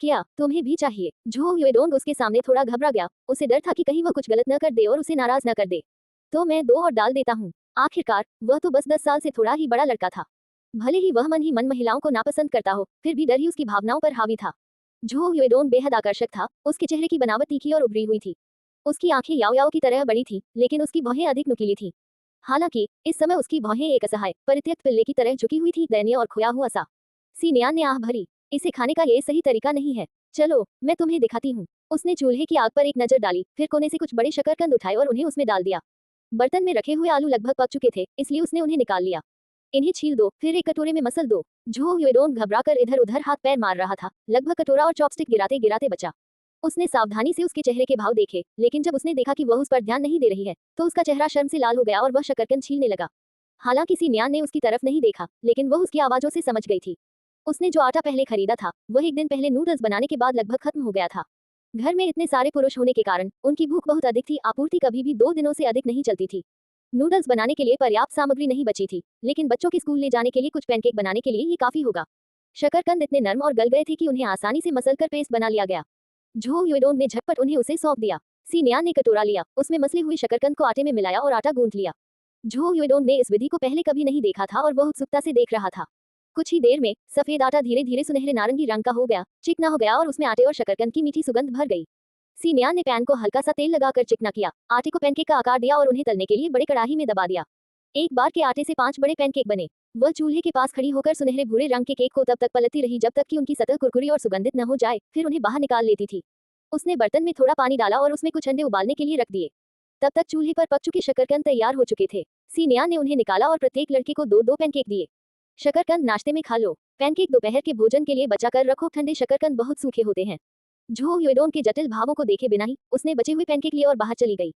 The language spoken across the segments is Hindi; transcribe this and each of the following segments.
किया, तुम्हें भी चाहिए। झो युएडोंग उसके सामने थोड़ा घबरा गया, उसे डर था कि कहीं वह कुछ गलत न कर दे और उसे नाराज न कर दे। तो मैं 2 और डाल देता हूँ। आखिरकार वह तो बस 10 साल से थोड़ा ही बड़ा लड़का था। भले ही वह मन ही मन महिलाओं को नापसंद करता हो, फिर भी डर ही उसकी भावनाओं पर हावी था। झो युएडोंग बेहद आकर्षक था, उसके चेहरे की बनावट तीखी और उभरी हुई थी। उसकी आंखें याओ याओ की तरह बड़ी थी, लेकिन उसकी भौहें अधिक नुकीली थीं। हालांकि इस समय उसकी भौहें एक असहाय, परित्यक्त पिल्ले की तरह झुकी हुई थी, दयनीय और खोया हुआ सा। सीनियान ने आह भरी, इसे खाने का ये सही तरीका नहीं है। चलो, मैं तुम्हें दिखाती हूँ। उसने चूल्हे की आग पर एक नजर डाली, फिर कोने से कुछ बड़े शकरकंद उठाए और उन्हें उसमें डाल दिया। बर्तन में रखे हुए आलू लगभग पक चुके थे, इसलिए उसने उन्हें निकाल लिया। इन्हें छील दो, फिर एक कटोरे में मसल दो। झो युएडोंग घबराकर इधर उधर हाथ पैर मार रहा था, लगभग कटोरा और चॉपस्टिक गिराते गिराते बचा। उसने सावधानी से उसके चेहरे के भाव देखे, लेकिन जब उसने देखा कि वह उस पर ध्यान नहीं दे रही है, तो उसका चेहरा शर्म से लाल हो गया और वह शकरकंद छीलने लगा। हालांकि सीनियान ने उसकी तरफ नहीं देखा, लेकिन वह उसकी आवाजों से समझ गई थी। उसने जो आटा पहले खरीदा था, वह एक दिन पहले नूडल्स बनाने के बाद लगभग खत्म हो गया था। घर में इतने सारे पुरुष होने के कारण उनकी भूख बहुत अधिक थी, आपूर्ति कभी भी 2 दिनों से अधिक नहीं चलती थी। नूडल्स बनाने के लिए पर्याप्त सामग्री नहीं बची थी, लेकिन बच्चों के स्कूल ले जाने के लिए कुछ पैनकेक बनाने के लिए ये काफी होगा। शकरकंद इतने नरम और गल गए थे कि उन्हें आसानी से मसलकर पेस्ट बना लिया गया। झो युएडोंग ने झटपट उन्हें उसे सौंप दिया। सीनियान ने कटोरा लिया, उसमें मसले हुए शकरकंद को आटे में मिलाया और आटा गूंथ लिया। झो युएडोंग ने इस विधि को पहले कभी नहीं देखा था और वह उत्सुकता से देख रहा था। कुछ ही देर में सफेद आटा धीरे धीरे सुनहरे नारंगी रंग का हो गया, चिकना हो गया और उसमें आटे और शकरकंद की मीठी सुगंध भर गई। सीनियान ने पैन को हल्का सा तेल लगाकर चिकना किया, आटे को पैनकेक का आकार दिया और उन्हें तलने के लिए बड़े कड़ाही में दबा दिया। एक बार के आटे से 5 बड़े पैनकेक बने। वह चूल्हे के पास खड़ी होकर सुनहरे भूरे रंग के केक को तब तक पलटती रही जब तक कि उनकी सतह कुरकुरी और सुगंधित न हो जाए, फिर उन्हें बाहर निकाल लेती थी। उसने बर्तन में थोड़ा पानी डाला और उसमें कुछ अंडे उबालने के लिए रख दिए। तब तक चूल्हे पर पक चुके शकरकंद तैयार हो चुके थे। सीनियान ने उन्हें निकाला और प्रत्येक लड़के को 2-2 पैनकेक दिए। शकरकंद नाश्ते में खा लो, पैनकेक दोपहर के भोजन के लिए बचा कर रखो, ठंडे शकरकंद बहुत सूखे होते हैं। झो युएडोंग के जटिल भावों को देखे बिना ही उसने बचे हुए पैनकेक लिए और बाहर चली गई।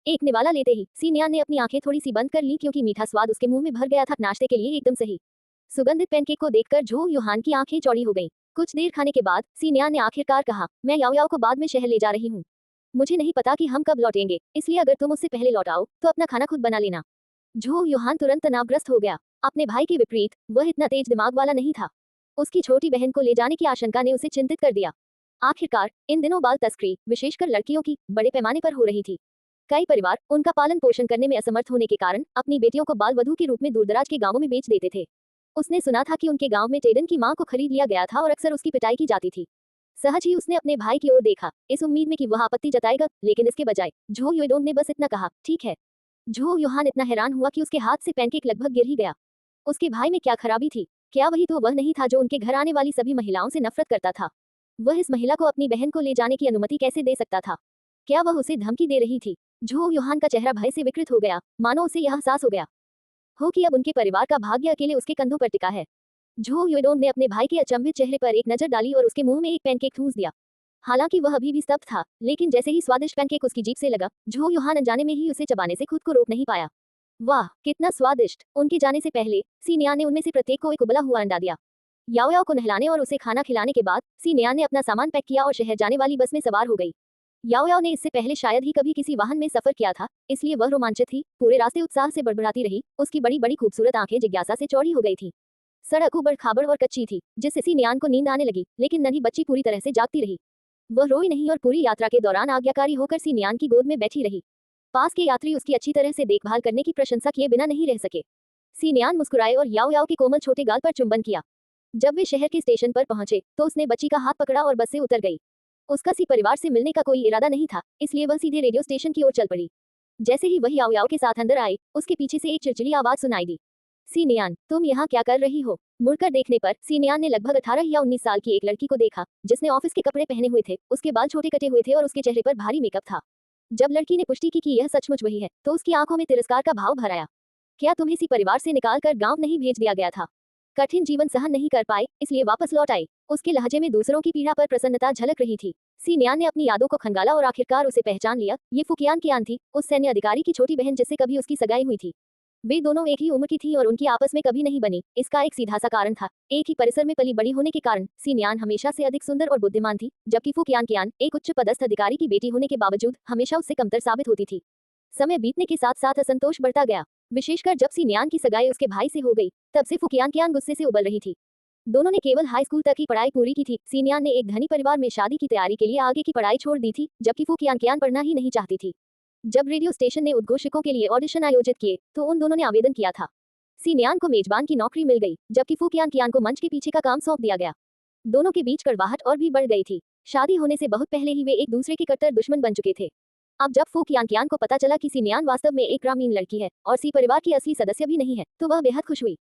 एक निवाला लेते ही सीनियान ने अपनी आंखें थोड़ी सी बंद कर ली, क्योंकि मीठा स्वाद उसके मुंह में भर गया था। नाश्ते के लिए एकदम सही। सुगंधित पैनकेक को देखकर झो युहान की आंखें चौड़ी हो गईं। कुछ देर खाने के बाद सीनियान ने आखिरकार कहा, मैं याओ याओ को बाद में शहर ले जा रही हूँ। मुझे नहीं पता कि हम कब लौटेंगे, इसलिए अगर तुम उससे पहले लौट आओ तो अपना खाना खुद बना लेना। झो युहान तुरंत तनावग्रस्त हो गया। अपने भाई के विपरीत वह इतना तेज दिमाग वाला नहीं था। उसकी छोटी बहन को ले जाने की आशंका ने उसे चिंतित कर दिया। आखिरकार इन दिनों बाल तस्करी, विशेषकर लड़कियों की, बड़े पैमाने पर हो रही थी। कई परिवार उनका पालन पोषण करने में असमर्थ होने के कारण अपनी बेटियों को बाल वधू के रूप में दूरदराज के गांवों में बेच देते थे। उसने सुना था कि उनके गांव में टेडन की मां को खरीद लिया गया था और अक्सर उसकी पिटाई की जाती थी। सहज ही उसने अपने भाई की ओर देखा, इस उम्मीद में कि वह आपत्ति जताएगा, लेकिन इसके बजाय झो युएडोंग ने बस इतना कहा, ठीक है। झो युहान इतना हैरान हुआ कि उसके हाथ से पैनकेक लगभग गिर ही गया। उसके भाई में क्या खराबी थी? क्या वही तो वह नहीं था जो उनके घर आने वाली सभी महिलाओं से नफरत करता था? वह इस महिला को अपनी बहन को ले जाने की अनुमति कैसे दे सकता था? क्या वह उसे धमकी दे रही थी? झो युहान का चेहरा भय से विकृत हो गया, मानो उसे यह एहसास हो गया हो कि अब उनके परिवार का भाग्य अकेले उसके कंधों पर टिका है। झो युएडोंग ने अपने भाई के अचंभित चेहरे पर एक नजर डाली और उसके मुंह में एक पैनकेक ठूंस दिया। हालांकि वह अभी भी स्तब्ध था, लेकिन जैसे ही स्वादिष्ट पैनकेक उसकी जीभ से लगा, झो युहान अनजाने में ही उसे चबाने से खुद को रोक नहीं पाया। वाह, कितना स्वादिष्ट! उनके जाने से पहले सीनियान ने उनमें से प्रत्येक को एक उबला हुआ अंडा दिया। याओ याओ को नहलाने और उसे खाना खिलाने के बाद सीनियान ने अपना सामान पैक किया और शहर जाने वाली बस में सवार हो गई। याओ याओ ने इससे पहले शायद ही कभी किसी वाहन में सफर किया था, इसलिए वह रोमांचित थी। पूरे रास्ते उत्साह से बड़बड़ाती रही, उसकी बड़ी बड़ी खूबसूरत आंखें जिज्ञासा से चौड़ी हो गई थी। सड़क ऊबड़ खाबड़ और कच्ची थी, जिससे सीनियान को नींद आने लगी, लेकिन नन्ही बच्ची पूरी तरह से जागती रही। वह रोई नहीं और पूरी यात्रा के दौरान आज्ञाकारी होकर सीनियान की गोद में बैठी रही। पास के यात्री उसकी अच्छी तरह से देखभाल करने की प्रशंसा किए बिना नहीं रह सके। सीनियान मुस्कुराए और याओ याओ के कोमल छोटे गाल पर चुंबन किया। जब वे शहर के स्टेशन पर पहुंचे तो उसने बच्ची का हाथ पकड़ा और बस से उतर गई। उसका सी परिवार से मिलने का कोई इरादा नहीं था, इसलिए वह सीधे रेडियो स्टेशन की ओर चल पड़ी। जैसे ही वह याओ याओ के साथ अंदर आई, उसके पीछे से एक चिड़चिड़ी आवाज सुनाई दी, सीनियान, तुम यहाँ क्या कर रही हो? मुड़कर देखने पर सीनियान ने लगभग 18 या 19 साल की एक लड़की को देखा, जिसने ऑफिस के कपड़े पहने हुए थे, उसके बाल छोटे कटे हुए थे और उसके चेहरे पर भारी मेकअप था। जब लड़की ने पुष्टि की कि यह सचमुच वही है, तो उसकी आंखों में तिरस्कार का भाव भर आया। क्या तुम्हें इसी परिवार से निकाल कर गाँव नहीं भेज दिया गया था? कठिन जीवन सहन नहीं कर पाए, इसलिए वापस लौट आई। उसके लहजे में दूसरों की पीड़ा पर प्रसन्नता झलक रही थी। सीनियान ने अपनी यादों को खंगाला और आखिरकार उसे पहचान लिया। ये फुकियान कियान थी, उस सैन्य अधिकारी की छोटी बहन जिससे कभी उसकी सगाई हुई थी। वे दोनों एक ही उम्र की थीं और उनकी आपस में कभी नहीं बनी। इसका एक सीधा सा कारण था, एक ही परिसर में पली बड़ी होने के कारण सीनियान हमेशा से अधिक सुंदर और बुद्धिमान थी, जबकि फुकियान कियान एक उच्च पदस्थ अधिकारी की बेटी होने के बावजूद हमेशा उससे कमतर साबित होती थी। समय बीतने के साथ साथ असंतोष बढ़ता गया, विशेषकर जब सीनियान की सगाई उसके भाई से हो गई। तब से फुकियान कियान गुस्से से उबल रही थी। दोनों ने केवल हाई स्कूल तक ही पढ़ाई पूरी की थी। सीनियान ने एक धनी परिवार में शादी की तैयारी के लिए आगे की पढ़ाई छोड़ दी थी, जबकि फू कियान पढ़ना ही नहीं चाहती थी। जब रेडियो स्टेशन ने उद्घोषकों के लिए ऑडिशन आयोजित किए तो उन दोनों ने आवेदन किया था। सीनियान को मेजबान की नौकरी मिल गई, जबकि फू कियान को मंच के पीछे का काम सौंप दिया गया। दोनों के बीच कड़वाहट और भी बढ़ गई थी। शादी होने से बहुत पहले ही वे एक दूसरे के कट्टर दुश्मन बन चुके थे। अब जब फू कियान को पता चला कि सीनियान वास्तव में एक ग्रामीण लड़की है और सी परिवार की असली सदस्य भी नहीं है, तो वह बेहद खुश हुई।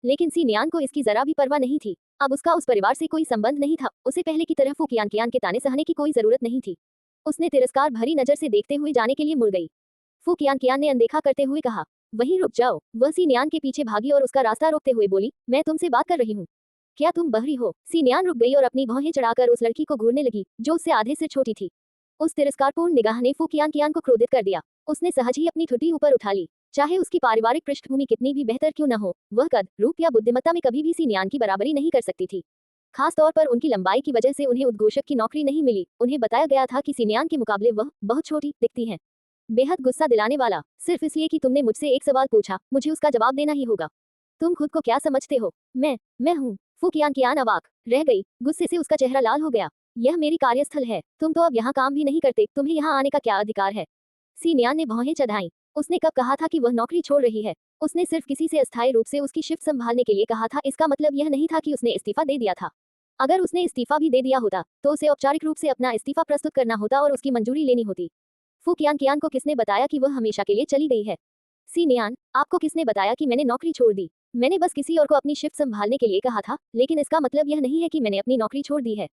लेकिन सीनियान को इसकी जरा भी परवाह नहीं थी। अब उसका उस परिवार से कोई संबंध नहीं था। उसे पहले की तरह फू कियान के ताने सहने की कोई जरूरत नहीं थी। उसने तिरस्कार भरी नजर से देखते हुए जाने के लिए मुड़ गई। फू कियान ने अनदेखा करते हुए कहा, वहीं रुक जाओ। वह सीनियान के पीछे भागी और उसका रास्ता रोकते हुए बोली, मैं तुमसे बात कर रही हूँ। क्या तुम बहरी हो? सीनियान रुक गई और अपनी भौहें चढ़ाकर उस लड़की को घूरने लगी जो उससे आधे से छोटी थी। उस तिरस्कारपूर्ण निगाह ने फू कियान को क्रोधित कर दिया। उसने सहज ही अपनी ठुड्डी ऊपर उठा ली। चाहे उसकी पारिवारिक पृष्ठभूमि कितनी भी बेहतर क्यों न हो, वह कद, रूप या बुद्धिमत्ता में कभी भी सीनियान की बराबरी नहीं कर सकती थी। खास तौर पर उनकी लंबाई की वजह से उन्हें उद्घोषक की नौकरी नहीं मिली। उन्हें बताया गया था कि सीनियान के मुकाबले वह बहुत छोटी दिखती है। बेहद गुस्सा दिलाने वाला। सिर्फ इसलिए कि तुमने मुझसे एक सवाल पूछा, मुझे उसका जवाब देना ही होगा। तुम खुद को क्या समझते हो? मैं हूँ। फू कियान अवाक रह गई। गुस्से से उसका चेहरा लाल हो गया। यह मेरी कार्यस्थल है। तुम तो अब यहाँ काम भी नहीं करते, तुम्हें यहाँ आने का क्या अधिकार है? सीनियान ने भौहें चढ़ाई। उसने कब कहा था कि वह नौकरी छोड़ रही है? उसने सिर्फ किसी से अस्थायी रूप से उसकी शिफ्ट संभालने के लिए कहा था। इसका मतलब यह नहीं था कि उसने इस्तीफा दे दिया था। अगर उसने इस्तीफा भी दे दिया होता तो उसे औपचारिक रूप से अपना इस्तीफा प्रस्तुत करना होता और उसकी मंजूरी लेनी होती। फू कियान को किसने बताया कि वह हमेशा के लिए चली गई है? सीनियान, आपको किसने बताया कि मैंने नौकरी छोड़ दी? मैंने बस किसी और को अपनी शिफ्ट संभालने के लिए कहा था, लेकिन इसका मतलब यह नहीं है कि मैंने अपनी नौकरी छोड़ दी है।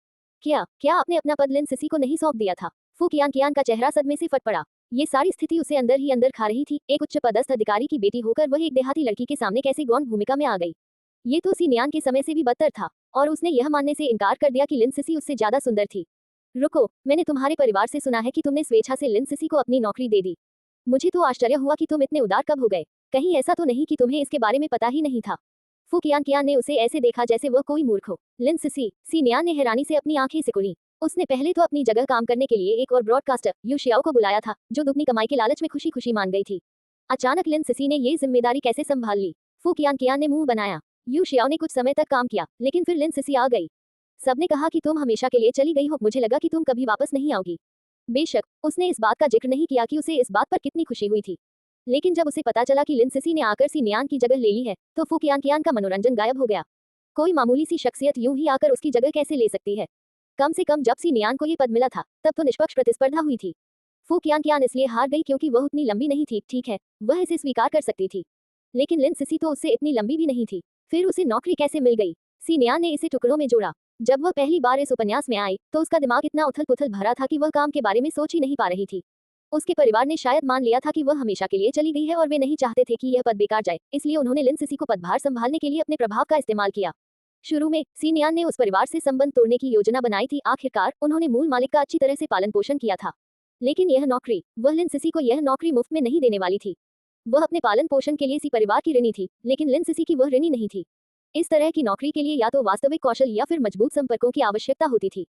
क्या आपने अपना पद लिन सिसी को नहीं सौंप दिया था? फू कियान का चेहरा सदमे से फट पड़ा। ये सारी स्थिति उसे अंदर ही अंदर खा रही थी। एक उच्च पदस्थ अधिकारी की बेटी होकर वह एक देहाती लड़की के सामने कैसे गौण भूमिका में आ गई। ये तो सीनियान के समय से भी बदतर था, और उसने यह मानने से इनकार कर दिया कि लिन सिसी उससे ज्यादा सुंदर थी। रुको, मैंने तुम्हारे परिवार से सुना है कि तुमने स्वेच्छा से लिन सिसी को अपनी नौकरी दे दी। मुझे तो आश्चर्य हुआ कि तुम इतने उदार कब हो गए। कहीं ऐसा तो नहीं कि तुम्हें इसके बारे में पता ही नहीं था? फू कियान ने उसे ऐसे देखा जैसे वह कोई मूर्ख हो। लिन सिसी? सीनियान ने हैरानी से अपनी आंखें सिकुड़ी। उसने पहले तो अपनी जगह काम करने के लिए एक और ब्रॉडकास्टर यू शियाओ को बुलाया था, जो दुगनी कमाई के लालच में खुशी खुशी मान गई थी। अचानक लिन सिसी ने ये जिम्मेदारी कैसे संभाल ली? फू कियान ने मुंह बनाया। यू शियाओ ने कुछ समय तक काम किया, लेकिन फिर लिन सिसी आ गई। सबने कहा कि तुम हमेशा के लिए चली गई हो। मुझे लगा कि तुम कभी वापस नहीं आओगी। बेशक उसने इस बात का जिक्र नहीं किया कि उसे इस बात पर कितनी खुशी हुई थी। लेकिन जब उसे पता चला कि लिन सिसी ने आकर सीनियान की जगह ले ली है, तो फू कियान का मनोरंजन गायब हो गया। कोई मामूली सी शख्सियत यूं ही आकर उसकी जगह कैसे ले सकती है? कम से कम जब सीनियान को ये पद मिला था, तब तो निष्पक्ष प्रतिस्पर्धा हुई थी। फू कियान इसलिए हार गई क्योंकि वह उतनी लंबी नहीं थी। ठीक है, वह इसे स्वीकार कर सकती थी, लेकिन लिन सिसी तो उससे इतनी लंबी भी नहीं थी। फिर उसे नौकरी कैसे मिल गई? सीनियान ने इसे टुकड़ों में जोड़ा। जब वह पहली बार इस उपन्यास में आई तो उसका दिमाग इतना उथल पुथल भरा था कि वह काम के बारे में सोच ही नहीं पा रही थी। उसके परिवार ने शायद मान लिया था कि वह हमेशा के लिए चली गई है और वे नहीं चाहते थे कि यह पद बेकार जाए, इसलिए उन्होंने लिन सिसी को पदभार संभालने के लिए अपने प्रभाव का इस्तेमाल किया। शुरू में सीनियान ने उस परिवार से संबंध तोड़ने की योजना बनाई थी। आखिरकार उन्होंने मूल मालिक का अच्छी तरह से पालन पोषण किया था, लेकिन यह नौकरी, वह लिन सिसी को यह नौकरी मुफ्त में नहीं देने वाली थी। वह अपने पालन पोषण के लिए सी परिवार की ऋणी थी, लेकिन लिन सिसी की वह ऋणी नहीं थी। इस तरह की नौकरी के लिए या तो वास्तविक कौशल या फिर मजबूत संपर्कों की आवश्यकता होती थी।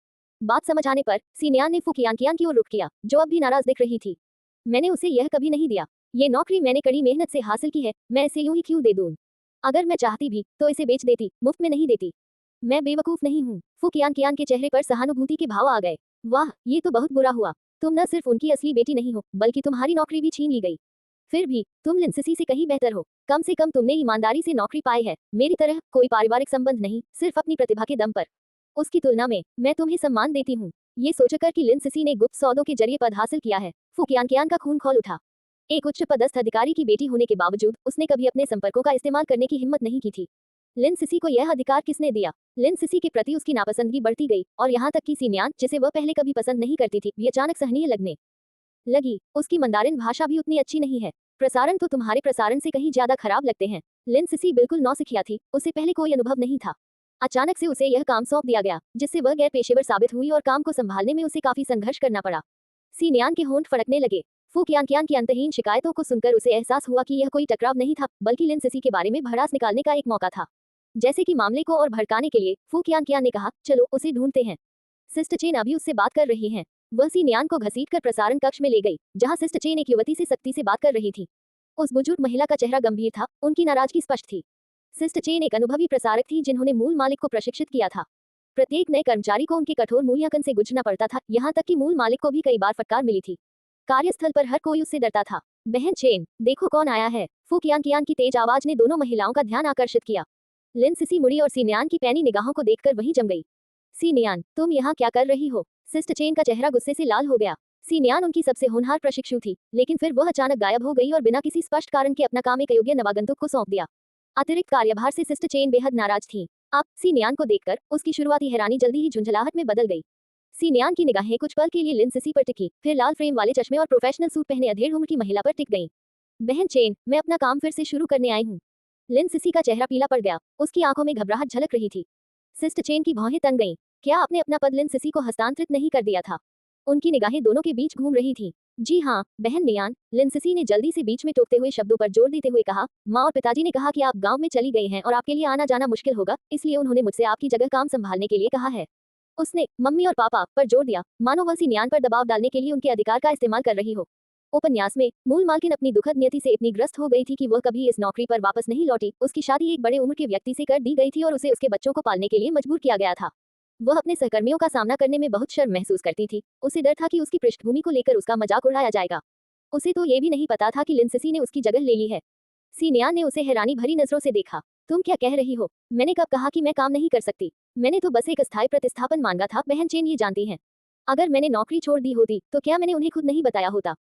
बात समझ आने पर सीनियान ने फू कियान की ओर रुख किया, जो अब भी नाराज दिख रही थी। मैंने उसे यह कभी नहीं दिया। ये नौकरी मैंने कड़ी मेहनत से हासिल की है, मैं इसे यूं ही क्यों दे दूं? अगर मैं चाहती भी तो इसे बेच देती, मुफ्त में नहीं देती। मैं बेवकूफ नहीं हूँ। फू कियान के चेहरे पर सहानुभूति के भाव आ गए। वाह, ये तो बहुत बुरा हुआ। तुम न सिर्फ उनकी असली बेटी नहीं हो, बल्कि तुम्हारी नौकरी भी छीन ली गई। फिर भी तुम लिन सिसी से कहीं बेहतर हो। कम से कम तुमने ईमानदारी से नौकरी पाई है। मेरी तरह कोई पारिवारिक संबंध नहीं, सिर्फ अपनी प्रतिभा के दम पर। उसकी तुलना में मैं तुम्हें सम्मान देती हूँ। ये सोचकर कि लिन सिसी ने गुप्त सौदों के जरिए पद हासिल किया है, फू कियान का खून खौल उठा। एक उच्च पदस्थ अधिकारी की बेटी होने के बावजूद उसने कभी अपने संपर्कों का इस्तेमाल करने की हिम्मत नहीं की थी। लिन सिसी को यह अधिकार किसने दिया? लिन सिसी के प्रति उसकी नापसंदगी बढ़ती गई, और यहाँ तक कि सीनियान, जिसे वह पहले कभी पसंद नहीं करती थी, भी अचानक सहनीय लगने लगी। उसकी मंदारिन भाषा भी उतनी अच्छी नहीं है। प्रसारण तो तुम्हारे प्रसारण से कहीं ज्यादा खराब लगते हैं। लिन सिसी बिल्कुल नौसिखिया थी, उसे पहले कोई अनुभव नहीं था। अचानक से उसे यह काम सौंप दिया गया, जिससे वह गैर पेशेवर साबित हुई और काम को संभालने में उसे काफी संघर्ष करना पड़ा। सीनियान के होंठ फड़कने लगे। फू कियान की अंतहीन शिकायतों को सुनकर उसे एहसास हुआ कि यह कोई टकराव नहीं था, बल्कि लिन सिसी के बारे में भड़ास निकालने का एक मौका था। जैसे कि मामले को और भड़काने के लिए फू कियान ने कहा, चलो उसे ढूंढते हैं। सिस्टर चेन अभी उससे बात कर रही हैं। वह सीनियान को घसीटकर प्रसारण कक्ष में ले गई, जहां सिस्टर चेन एक युवती से सख्ती से बात कर रही थी। उस बुजुर्ग महिला का चेहरा गंभीर था, उनकी नाराजगी स्पष्ट थी। सिस्ट चेन एक अनुभवी प्रसारक थी जिन्होंने मूल मालिक को प्रशिक्षित किया था। प्रत्येक नए कर्मचारी को उनके कठोर मूल्यांकन से गुजरना पड़ता था, यहाँ तक कि मूल मालिक को भी कई बार फटकार मिली थी। कार्यस्थल पर हर कोई उससे डरता था। बहन चेन, देखो कौन आया है। फू कियान कियान की तेज आवाज ने दोनों महिलाओं का ध्यान आकर्षित किया। लिन सिसी मुड़ी और सीनियान की पैनी निगाहों को देखकर वहीं जम गई। सीनियान, तुम यहाँ क्या कर रही हो? सिस्ट चेन का चेहरा गुस्से से लाल हो गया। सीनियान उनकी सबसे होनहार प्रशिक्षु थी, लेकिन फिर वह अचानक गायब हो गई और बिना किसी स्पष्ट कारण के अपना काम एक अयोग्य नवागंतुक को सौंप दिया। अतिरिक्त कार्यभार से सिस्ट चेन बेहद नाराज थी। अब सीनियान को देखकर उसकी शुरुआती हैरानी जल्दी ही झुंझलाहट में बदल गई। सीनियान की निगाहें कुछ पल के लिए लिन सिसी पर टिकी, फिर लाल फ्रेम वाले चश्मे और प्रोफेशनल सूट पहने अधेड़ उम्र की महिला पर टिक गईं। बहन चेन, मैं अपना काम फिर से शुरू करने आई हूँ। लिन सिसी का चेहरा पीला पड़ गया, उसकी आंखों में घबराहट झलक रही थी। सिस्ट चेन की भौहें तन गईं। क्या आपने अपना पद लिन सिसी को हस्तांतरित नहीं कर दिया था? उनकी निगाहें दोनों के बीच घूम रही थी। जी हाँ, बहन नियान, लिन सिसी ने जल्दी से बीच में टोकते हुए शब्दों पर जोर देते हुए कहा। माँ और पिताजी ने कहा कि आप गांव में चली गई हैं और आपके लिए आना जाना मुश्किल होगा, इसलिए उन्होंने मुझसे आपकी जगह काम संभालने के लिए कहा है। उसने मम्मी और पापा पर जोर दिया, मानो वह सीनियान पर दबाव डालने के लिए उनके अधिकार का इस्तेमाल कर रही हो। उपन्यास में मूल मालकिन अपनी दुखद नियति से इतनी ग्रस्त हो गई थी कि वह कभी इस नौकरी पर वापस नहीं लौटी। उसकी शादी एक बड़े उम्र के व्यक्ति से कर दी गई थी और उसे उसके बच्चों को पालने के लिए मजबूर किया गया था। वह अपने सहकर्मियों का सामना करने में बहुत शर्म महसूस करती थी। उसे डर था कि उसकी पृष्ठभूमि को लेकर उसका मजाक उड़ाया जाएगा। उसे तो ये भी नहीं पता था कि लिन सिसी ने उसकी जगह ले ली है। सीनियान ने उसे हैरानी भरी नजरों से देखा। तुम क्या कह रही हो? मैंने कब कहा कि मैं काम नहीं कर सकती? मैंने तो बस एक अस्थायी प्रतिस्थापन मांगा था। बहन चेन ये जानती हैं। अगर मैंने नौकरी छोड़ दी होती तो क्या मैंने उन्हें खुद नहीं बताया होता?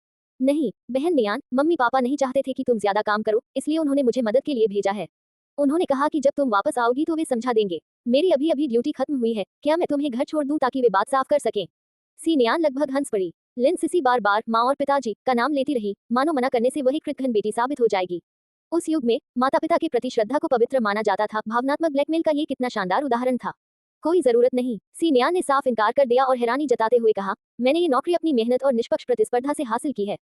नहीं बहन नियान, मम्मी पापा नहीं चाहते थे कि तुम ज्यादा काम करो, इसलिए उन्होंने मुझे मदद के लिए भेजा है। उन्होंने कहा कि जब तुम वापस आओगी तो वे समझा देंगे। मेरी अभी अभी ड्यूटी खत्म हुई है, क्या मैं तुम्हें घर छोड़ दूं ताकि वे बात साफ कर सकें? सीनियान लगभग हंस पड़ी। लिन सिसी बार बार माँ और पिताजी का नाम लेती रही, मानो मना करने से वही कृतघ्न बेटी साबित हो जाएगी। उस युग में माता पिता के प्रति श्रद्धा को पवित्र माना जाता था। भावनात्मक ब्लैकमेल का ये कितना शानदार उदाहरण था। कोई जरूरत नहीं, सीनियान ने साफ इनकार कर दिया और हैरानी जताते हुए कहा, मैंने ये नौकरी अपनी मेहनत और निष्पक्ष प्रतिस्पर्धा से हासिल की है।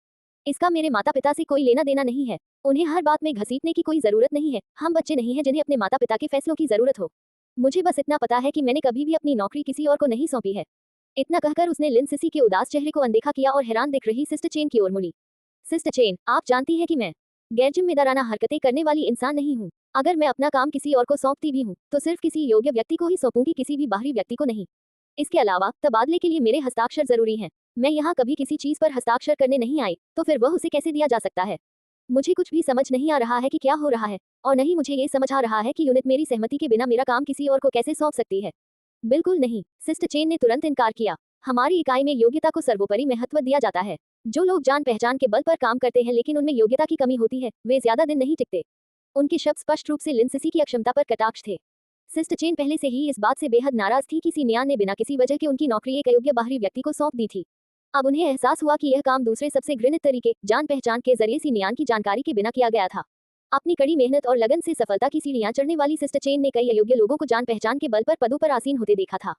इसका मेरे माता पिता से कोई लेना देना नहीं है। उन्हें हर बात में घसीटने की कोई जरूरत नहीं है। हम बच्चे नहीं हैं जिन्हें अपने माता पिता के फैसलों की जरूरत हो। मुझे बस इतना पता है कि मैंने कभी भी अपनी नौकरी किसी और को नहीं सौंपी है। इतना कहकर उसने लिन सिसी के उदास चेहरे को अनदेखा किया और हैरान दिख रही सिस्ट चेन की ओर मुड़ी। सिस्ट चेन, आप जानती हैं कि मैं गैर जिम्मेदाराना हरकतें करने वाली इंसान नहीं हूँ। अगर मैं अपना काम किसी और को सौंपती भी हूँ तो सिर्फ किसी योग्य व्यक्ति को ही सौंपूंगी, किसी भी बाहरी व्यक्ति को नहीं। इसके अलावा तबादले के लिए मेरे हस्ताक्षर जरूरी हैं। मैं यहाँ कभी किसी चीज पर हस्ताक्षर करने नहीं आई, तो फिर वह उसे कैसे दिया जा सकता है? मुझे कुछ भी समझ नहीं आ रहा है कि क्या हो रहा है, और नहीं मुझे ये समझ आ रहा है कि यूनिट मेरी सहमति के बिना मेरा काम किसी और को कैसे सौंप सकती है। बिल्कुल नहीं, सिस्ट चेन ने तुरंत इनकार किया। हमारी इकाई में योग्यता को सर्वोपरि महत्व दिया जाता है। जो लोग जान पहचान के बल पर काम करते हैं लेकिन उनमें योग्यता की कमी होती है, वे ज्यादा दिन नहीं टिकते। उनके शब्द स्पष्ट रूप से लिन सिसी की अक्षमता पर कटाक्ष थे। सिस्ट चेन पहले से ही इस बात से बेहद नाराज थी कि सीनियान ने बिना किसी वजह के उनकी नौकरी एक अयोग्य बाहरी व्यक्ति को सौंप दी थी। अब उन्हें एहसास हुआ कि यह काम दूसरे सबसे घृणित तरीके, जान पहचान के जरिए सीनियान की जानकारी के बिना किया गया था। अपनी कड़ी मेहनत और लगन से सफलता की सीढ़ियां चढ़ने वाली सिस्ट चेन ने कई अयोग्य लोगों को जान पहचान के बल पर पदों पर आसीन होते देखा था,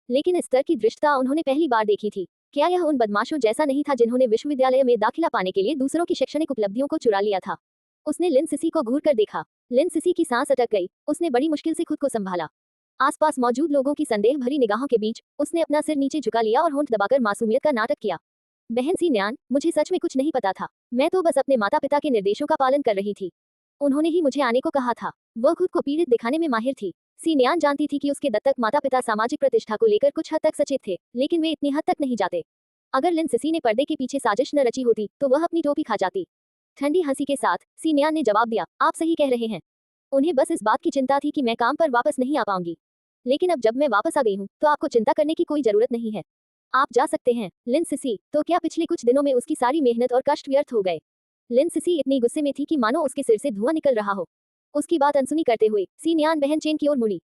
लेकिन इस स्तर की दृष्टता उन्होंने पहली बार देखी थी। क्या यह उन बदमाशों जैसा नहीं था जिन्होंने विश्वविद्यालय में दाखिला पाने के लिए दूसरों की शैक्षणिक उपलब्धियों को चुरा लिया था? उसने लिन सिसी को घूर कर देखा। लिन सिसी की सांस अटक गई। उसने बड़ी मुश्किल से खुद को संभाला। आसपास मौजूद लोगों की संदेह भरी निगाहों के बीच उसने अपना सिर नीचे झुका लिया और होंठ दबाकर मासूमियत का नाटक किया। बहन सीनियान, मुझे सच में कुछ नहीं पता था। मैं तो बस अपने माता पिता के निर्देशों का पालन कर रही थी। उन्होंने ही मुझे आने को कहा था। वह खुद को पीड़ित दिखाने में माहिर थी। सीनियान जानती थी कि उसके दत्तक माता पिता सामाजिक प्रतिष्ठा को लेकर कुछ हद तक सचेत थे, लेकिन वे इतनी हद तक नहीं जाते। अगर लिन सिसी ने पर्दे के पीछे साजिश न रची होती तो वह अपनी टोपी खा जाती। ठंडी हंसी के साथ सीनियान ने जवाब दिया, आप सही कह रहे हैं। उन्हें बस इस बात की चिंता थी कि मैं काम पर वापस नहीं आ पाऊंगी, लेकिन अब जब मैं वापस आ गई हूँ तो आपको चिंता करने की कोई जरूरत नहीं है। आप जा सकते हैं। लिन सिसी, तो क्या पिछले कुछ दिनों में उसकी सारी मेहनत और कष्ट व्यर्थ हो गए? लिन सिसी इतनी गुस्से में थी कि मानो उसके सिर से धुआं निकल रहा हो। उसकी बात अनसुनी करते हुए सीनियान बहन चेन की ओर मुड़ी।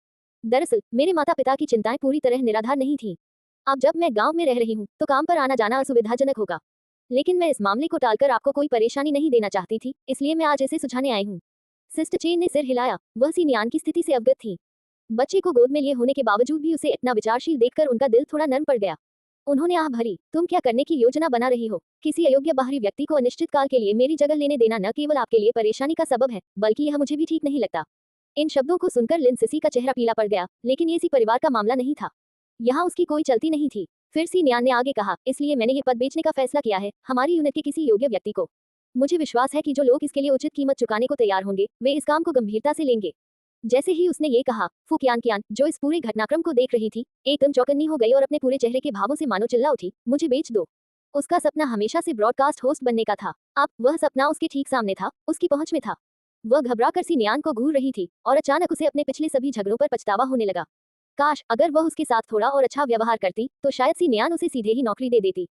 दरअसल मेरे माता पिता की चिंताएं पूरी तरह निराधार नहीं थीं। अब जब मैं गांव में रह रही हूँ तो काम पर आना जाना असुविधाजनक होगा, लेकिन मैं इस मामले को टालकर आपको कोई परेशानी नहीं देना चाहती थी, इसलिए मैं आज इसे सुझाने आई हूँ। सिस्ट चेन ने सिर हिलाया। वह सीनियान की स्थिति से अवगत थी। बच्चे को गोद में लिए होने के बावजूद भी उसे इतना विचारशील देखकर उनका दिल थोड़ा नर्म पड़ गया। उन्होंने आह भरी, तुम क्या करने की योजना बना रही हो? किसी अयोग्य बाहरी व्यक्ति को अनिश्चित काल के लिए मेरी जगह लेने देना न केवल आपके लिए परेशानी का सबब है, बल्कि यह मुझे भी ठीक नहीं लगता। इन शब्दों को सुनकर लिन सिसी का चेहरा पीला पड़ गया, लेकिन ये इसी परिवार का मामला नहीं था। यहाँ उसकी कोई चलती नहीं थी। फिर सीनियान ने आगे कहा, इसलिए मैंने ये पद बेचने का फैसला किया है, हमारी यूनिट के किसी योग्य व्यक्ति को। मुझे विश्वास है कि जो लोग इसके लिए उचित कीमत चुकाने को तैयार होंगे वे इस काम को गंभीरता से लेंगे। जैसे ही उसने ये कहा, फू कियान, जो इस पूरे घटनाक्रम को देख रही थी, एकदम चौकन्नी हो गई और अपने पूरे चेहरे के भावों से मानो चिल्ला उठी, मुझे बेच दो। उसका सपना हमेशा से ब्रॉडकास्ट होस्ट बनने का था। अब वह सपना उसके ठीक सामने था, उसकी पहुंच में था। वह घबरा कर सिनियान को घूर रही थी और अचानक उसे अपने पिछले सभी झगड़ों पर पछतावा होने लगा। काश अगर वह उसके साथ थोड़ा और अच्छा व्यवहार करती तो शायद सिनियान उसे सीधे ही नौकरी दे देती।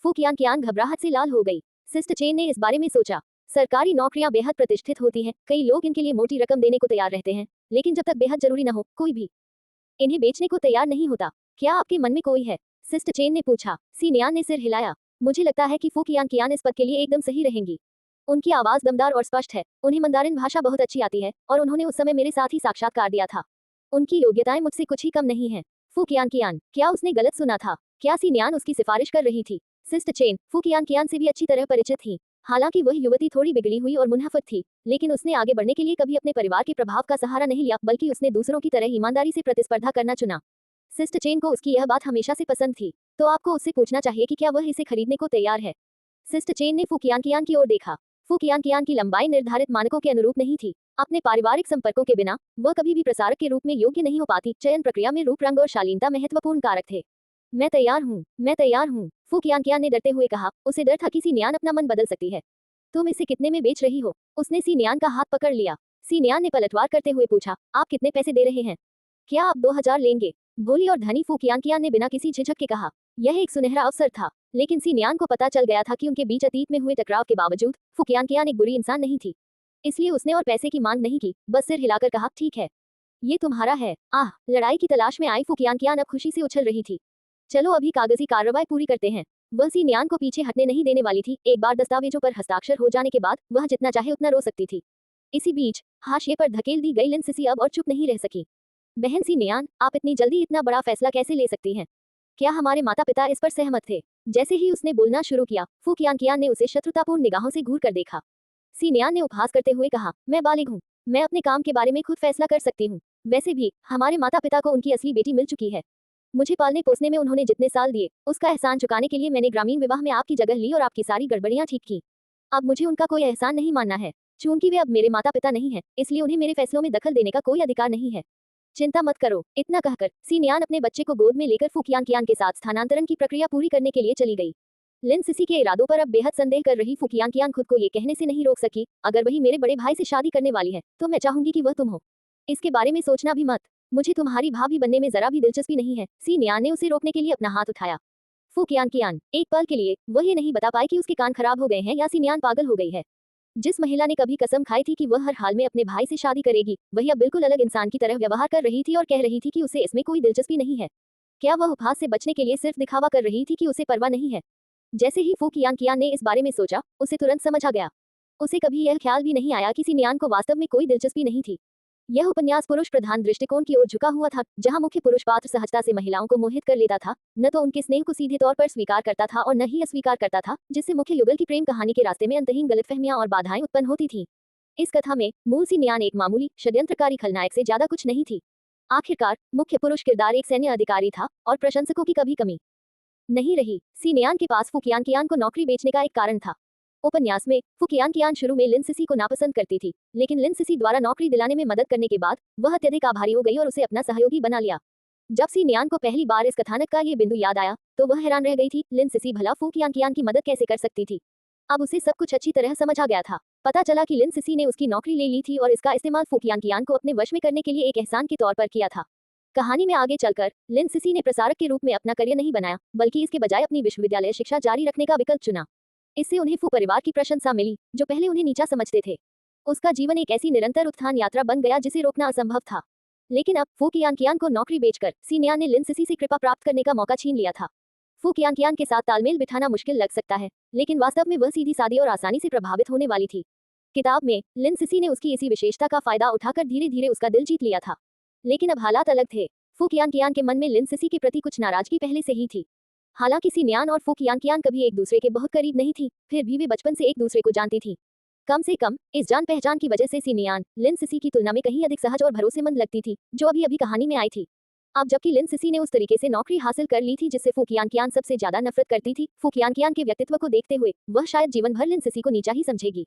फू कियान घबराहट से लाल हो गई। सिस्टर चेन ने इस बारे में सोचा। सरकारी नौकरियां बेहद प्रतिष्ठित होती हैं, कई लोग इनके लिए मोटी रकम देने को तैयार रहते हैं, लेकिन जब तक बेहद जरूरी न हो, कोई भी इन्हें बेचने को तैयार नहीं होता। क्या आपके मन में कोई है? सिस्टर चेन ने पूछा। सिनियान ने सिर हिलाया। मुझे लगता है कि फू कियान इस पद के लिए एकदम सही रहेंगी। उनकी आवाज दमदार और स्पष्ट है, उन्हें मंदारिन भाषा बहुत अच्छी आती है और उन्होंने उस समय मेरे साथ ही साक्षात्कार दिया था। उनकी योग्यताएं मुझसे कुछ ही कम नहीं हैं। फू कियान, क्या उसने गलत सुना था? क्या सिनियान उसकी सिफारिश कर रही थी? सिस्टर चेन फू कियान से भी अच्छी तरह परिचित थी। हालांकि वह युवती थोड़ी बिगड़ी हुई और मुनहफत थी, लेकिन उसने आगे बढ़ने के लिए कभी अपने परिवार के प्रभाव का सहारा नहीं लिया, बल्कि उसने दूसरों की तरह ईमानदारी से प्रतिस्पर्धा करना चुना। सिस्टर चेन को उसकी यह बात हमेशा से पसंद थी, तो आपको उससे पूछना चाहिए कि क्या वह इसे खरीदने को तैयार है। सिस्टर चेन ने फू कियान की ओर देखा। फू कियान की लंबाई निर्धारित मानकों के अनुरूप नहीं थी। अपने पारिवारिक संपर्कों के बिना वह कभी भी प्रसारक के रूप में योग्य नहीं हो पाती। चयन प्रक्रिया में रूप, रंग और शालीनता महत्वपूर्ण कारक थे। मैं तैयार हूँ, फू कियान ने डरते हुए कहा। उसे डर था कि सिनियान अपना मन बदल सकती है। तुम इसे कितने में बेच रही हो? उसने सिनियान का हाथ पकड़ लिया। सिनियान ने पलटवार करते हुए पूछा, आप कितने पैसे दे रहे हैं? क्या आप 2000 लेंगे? भोली और धनी फू कियान ने बिना किसी झिझक के कहा। यह एक सुनहरा अवसर था, लेकिन सिनियान को पता चल गया था कि उनके बीच अतीत में हुए टकराव के बावजूद फू कियान एक बुरी इंसान नहीं थी। इसलिए उसने और पैसे की मांग नहीं की, बस सिर हिलाकर कहा, ठीक है, ये तुम्हारा है। आह, लड़ाई की तलाश में आई फू कियान अब खुशी से उछल रही थी। चलो अभी कागजी कार्रवाई पूरी करते हैं। वह सिनियान को पीछे हटने नहीं देने वाली थी। एक बार दस्तावेजों पर हस्ताक्षर हो जाने के बाद वह जितना चाहे उतना रो सकती थी। इसी बीच हाशिए पर धकेल दी गई लिन सिसी अब और चुप नहीं रह सकी। बहन सिनियान, आप इतनी जल्दी इतना बड़ा फैसला कैसे ले सकती हैं? क्या हमारे माता पिता इस पर सहमत थे? जैसे ही उसने बोलना शुरू किया, फू कियान ने उसे शत्रुतापूर्ण निगाहों से घूर कर देखा। सिनियान ने उपहास करते हुए कहा, मैं बालिग हूँ, मैं अपने काम के बारे में खुद फैसला कर सकती हूँ। वैसे भी हमारे माता पिता को उनकी असली बेटी मिल चुकी है। मुझे पालने पोसने में उन्होंने जितने साल दिए, उसका एहसान चुकाने के लिए मैंने ग्रामीण विवाह में आपकी जगह ली और आपकी सारी गड़बड़ियां ठीक की। अब मुझे उनका कोई एहसान नहीं मानना है। चूंकि वे अब मेरे माता पिता नहीं है, इसलिए उन्हें मेरे फैसलों में दखल देने का कोई अधिकार नहीं है। चिंता मत करो। इतना कहकर सिनियान अपने बच्चे को गोद में लेकर फू कियान के साथ स्थानांतरण की प्रक्रिया पूरी करने के लिए चली गई। लिन सिसी के इरादों पर अब बेहद संदेह कर रही फू कियान खुद को ये कहने से नहीं रोक सकी, अगर वही मेरे बड़े भाई से शादी करने वाली है तो मैं चाहूंगी कि वह तुम हो। इसके बारे में सोचना भी मत। मुझे तुम्हारी भाभी बनने में जरा भी दिलचस्पी नहीं है। सिनियान ने उसे रोकने के लिए अपना हाथ उठाया। फू कियान एक पल के लिए वह ये नहीं बता पाई कि उसके कान खराब हो गए हैं या सिनियान पागल हो गई है। जिस महिला ने कभी कसम खाई थी कि वह हर हाल में अपने भाई से शादी करेगी, वही अब बिल्कुल अलग इंसान की तरह व्यवहार कर रही थी और कह रही थी कि उसे इसमें कोई दिलचस्पी नहीं है। क्या वह उपहास से बचने के लिए सिर्फ दिखावा कर रही थी कि उसे परवाह नहीं है? जैसे ही फू कियान ने इस बारे में सोचा, उसे तुरंत समझ आ गया। उसे कभी यह ख्याल भी नहीं आया कि सिनियान को वास्तव में कोई दिलचस्पी नहीं थी। यह उपन्यास पुरुष प्रधान दृष्टिकोण की ओर झुका हुआ था, जहां मुख्य पुरुष पात्र सहजता से महिलाओं को मोहित कर लेता था, न तो उनके स्नेह को सीधे तौर पर स्वीकार करता था और न ही अस्वीकार करता था, जिससे मुख्य युगल की प्रेम कहानी के रास्ते में अंतहीन गलतफहमियां और बाधाएं उत्पन्न होती थीं। इस कथा में मूल सिनियान एक मामूली षड्यंत्रकारी खलनायक से ज्यादा कुछ नहीं थी। आखिरकार मुख्य पुरुष किरदार एक सैन्य अधिकारी था और प्रशंसकों की कभी कमी नहीं रही। सिनियान के पास फू कियान को नौकरी बेचने का एक कारण था। उपन्यास में फू कियान शुरू में लिन सिसी को नापसंद करती थी, लेकिन लिन सिसी द्वारा नौकरी दिलाने में मदद करने के बाद वह अत्यधिक आभारी हो गई और उसे अपना सहयोगी बना लिया। जब सिनियान को पहली बार इस कथानक का ये बिंदु याद आया तो वह हैरान रह गई थी। लिन सिसी भला फू कियान की मदद कैसे कर सकती थी? अब उसे सब कुछ अच्छी तरह समझ आ गया था। पता चला कि लिन सिसी ने उसकी नौकरी ले ली थी और इसका इस्तेमाल फू कियान को अपने वश में करने के लिए एक एहसान के तौर पर किया था। कहानी में आगे चलकर लिन सिसी ने प्रसारक के रूप में अपना करियर नहीं बनाया, बल्कि इसके बजाय अपनी विश्वविद्यालय शिक्षा जारी रखने का विकल्प चुना। इससे उन्हें फू परिवार की प्रशंसा मिली, जो पहले उन्हें नीचा समझते थे। उसका जीवन एक ऐसी निरंतर उत्थान यात्रा बन गया जिसे रोकना असंभव था। लेकिन अब फू कियान को नौकरी बेचकर सिनियान ने लिन सिसी से कृपा प्राप्त करने का मौका छीन लिया था। फू कियान के साथ तालमेल बिठाना मुश्किल लग सकता है, लेकिन वास्तव में वह सीधी सादी और आसानी से प्रभावित होने वाली थी। किताब में लिन सिसी ने उसकी इसी विशेषता का फायदा उठाकर धीरे धीरे उसका दिल जीत लिया था। लेकिन अब हालात अलग थे। फू कियान के मन में लिन सिसी के प्रति कुछ नाराजगी पहले से ही थी। हालांकि सिनियान और फू कियान कभी एक दूसरे के बहुत करीब नहीं थी, फिर भी वे बचपन से एक दूसरे को जानती थी। कम से कम इस जान पहचान की वजह से सिनियान लिन सिसी की तुलना में कहीं अधिक सहज और भरोसेमंद लगती थी, जो अभी अभी कहानी में आई थी। अब जबकि लिन सिसी ने उस तरीके से नौकरी हासिल कर ली थी जिससे फू कियान सबसे ज्यादा नफरत करती थी, फू कियान के व्यक्तित्व को देखते हुए वह शायद जीवन भर लिन सिसी को नीचा ही समझेगी।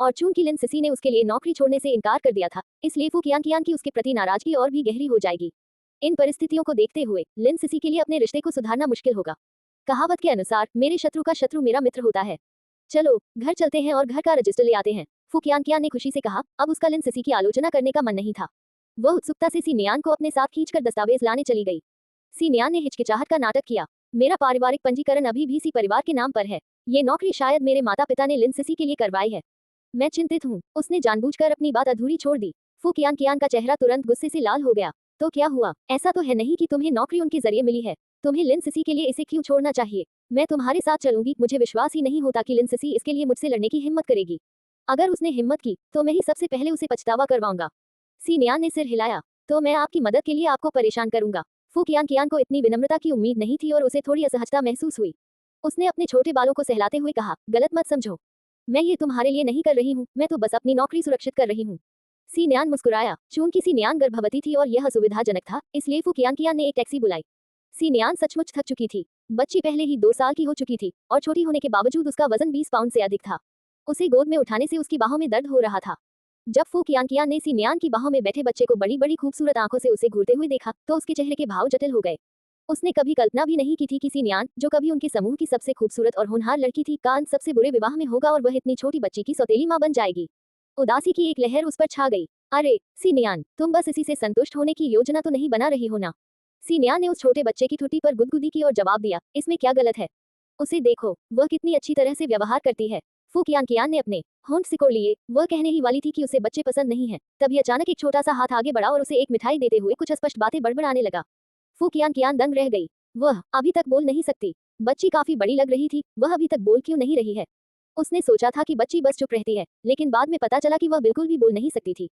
और चूंकि लिन सिसी ने उसके लिए नौकरी छोड़ने से इनकार कर दिया था, इसलिए फू कियान की उसके प्रति नाराजगी और भी गहरी हो जाएगी। इन परिस्थितियों को देखते हुए लिन सिसी के लिए अपने रिश्ते को सुधारना मुश्किल होगा। कहावत के अनुसार मेरे शत्रु का शत्रु मेरा मित्र होता है। चलो घर चलते हैं और घर का रजिस्टर ले आते हैं, फू कियान ने खुशी से कहा। अब उसका लिन सिसी की आलोचना करने का मन नहीं था। वह उत्सुकता से सी नियान को अपने साथ खींचकर दस्तावेज लाने चली गई। सी नियान ने हिचकिचाहट का नाटक किया। मेरा पारिवारिक पंजीकरण अभी भी सी परिवार के नाम पर है। ये नौकरी शायद मेरे माता पिता ने लिन सिसी के लिए करवाई है। मैं चिंतित हूँ। उसने जानबूझकर अपनी बात अधूरी छोड़ दी। फू कियान का चेहरा तुरंत गुस्से से लाल हो गया। तो क्या हुआ? ऐसा तो है नहीं कि तुम्हें नौकरी उनके जरिए मिली है। तुम्हें लिन सिसी के लिए इसे क्यों छोड़ना चाहिए? मैं तुम्हारे साथ चलूंगी। मुझे विश्वास ही नहीं होता कि लिन सिसी इसके लिए मुझसे लड़ने की हिम्मत करेगी। अगर उसने हिम्मत की तो मैं ही सबसे पहले उसे पछतावा करवाऊंगा। सी नियान ने सिर हिलाया। तो मैं आपकी मदद के लिए आपको परेशान करूंगा। फू कियान को इतनी विनम्रता की उम्मीद नहीं थी और उसे थोड़ी असहजता महसूस हुई। उसने अपने छोटे बालों को सहलाते हुए कहा, गलत मत समझो, मैं ये तुम्हारे लिए नहीं कर रही हूँ, मैं तो बस अपनी नौकरी सुरक्षित कर रही हूँ। सी नियान मुस्कुराया। चूंकि सी नियान गर्भवती थी और यह असुविधाजनक था, इसलिए फू कियान ने एक टैक्सी बुलाई। सी नियान सचमुच थक चुकी थी। बच्ची पहले ही 2 साल की हो चुकी थी और छोटी होने के बावजूद उसका वजन 20 पाउंड से अधिक था। उसे गोद में उठाने से उसकी बाहों में दर्द हो रहा था। जब फू कियान ने सी नियान की बाहों में बैठे बच्चे को बड़ी बड़ी खूबसूरत आंखों से उसे घूरते हुए देखा तो उसके चेहरे के भाव जटिल हो गए। उसने कभी कल्पना भी नहीं की थी कि सी नियान, जो कभी उनके समूह की सबसे खूबसूरत और होनहार लड़की थी, का अंत सबसे बुरे विवाह में होगा और वह इतनी छोटी बच्ची की सौतेली मां बन जाएगी। उदासी की एक लहर उस पर छा गई। अरे सी नियान, तुम बस इसी से संतुष्ट होने की योजना तो नहीं बना रही हो ना? सी नियान ने उस छोटे बच्चे की ठुड्डी पर गुदगुदी की और जवाब दिया, इसमें क्या गलत है? उसे देखो, वह कितनी अच्छी तरह से व्यवहार करती है। फू कियान ने अपने होंठ सिकोड़ लिए। वह कहने ही वाली थी कि उसे बच्चे पसंद नहीं है, तभी अचानक एक छोटा सा हाथ आगे बढ़ा और उसे एक मिठाई देते हुए कुछ अस्पष्ट बातें बड़बड़ाने लगा। फू कियान दंग रह गई। वह अभी तक बोल नहीं सकती। बच्ची काफी बड़ी लग रही थी, वह अभी तक बोल क्यों नहीं रही है? उसने सोचा था कि बच्ची बस चुप रहती है, लेकिन बाद में पता चला कि वह बिल्कुल भी बोल नहीं सकती थी।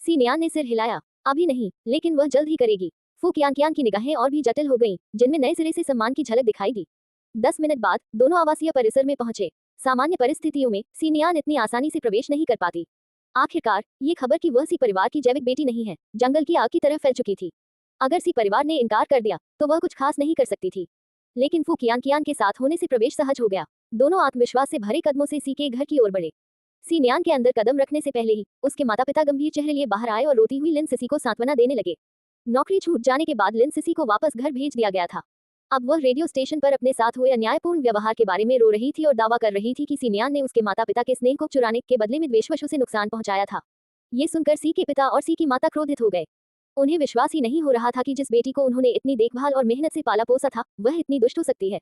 सी नियान ने सिर हिलाया। अभी नहीं, लेकिन वह जल्द ही करेगी। फू कियान की निगाहें और भी जटिल हो गईं, जिनमें नए सिरे से सम्मान की झलक दिखाई दी। 10 मिनट बाद दोनों आवासीय परिसर में पहुंचे। सामान्य परिस्थितियों में सी नियान इतनी आसानी से प्रवेश नहीं कर पाती। आखिरकार ये खबर कि वह सी परिवार की जैविक बेटी नहीं है, जंगल की आग की तरह फैल चुकी थी। अगर सी परिवार ने इनकार कर दिया तो वह कुछ खास नहीं कर सकती थी। लेकिन फू कियान के साथ होने से प्रवेश सहज हो गया। दोनों आत्मविश्वास से भरे कदमों से सी के घर की ओर बढ़े। सी नियान के अंदर कदम रखने से पहले ही उसके माता पिता गंभीर चेहरे लिए बाहर आए और रोती हुई लिन सिसी को सांत्वना देने लगे। नौकरी छूट जाने के बाद लिन सिसी को वापस घर भेज दिया गया था। अब वह रेडियो स्टेशन पर अपने साथ हुए अन्यायपूर्ण व्यवहार के बारे में रो रही थी और दावा कर रही थी कि सी नियान ने उसके माता पिता के स्नेह को चुराने के बदले में द्वेषवश उसे नुकसान पहुंचाया था। ये सुनकर सी के पिता और सी की माता क्रोधित हो गए। उन्हें विश्वास ही नहीं हो रहा था कि जिस बेटी को उन्होंने इतनी देखभाल और मेहनत से पाला पोसा था, वह इतनी दुष्ट हो सकती है।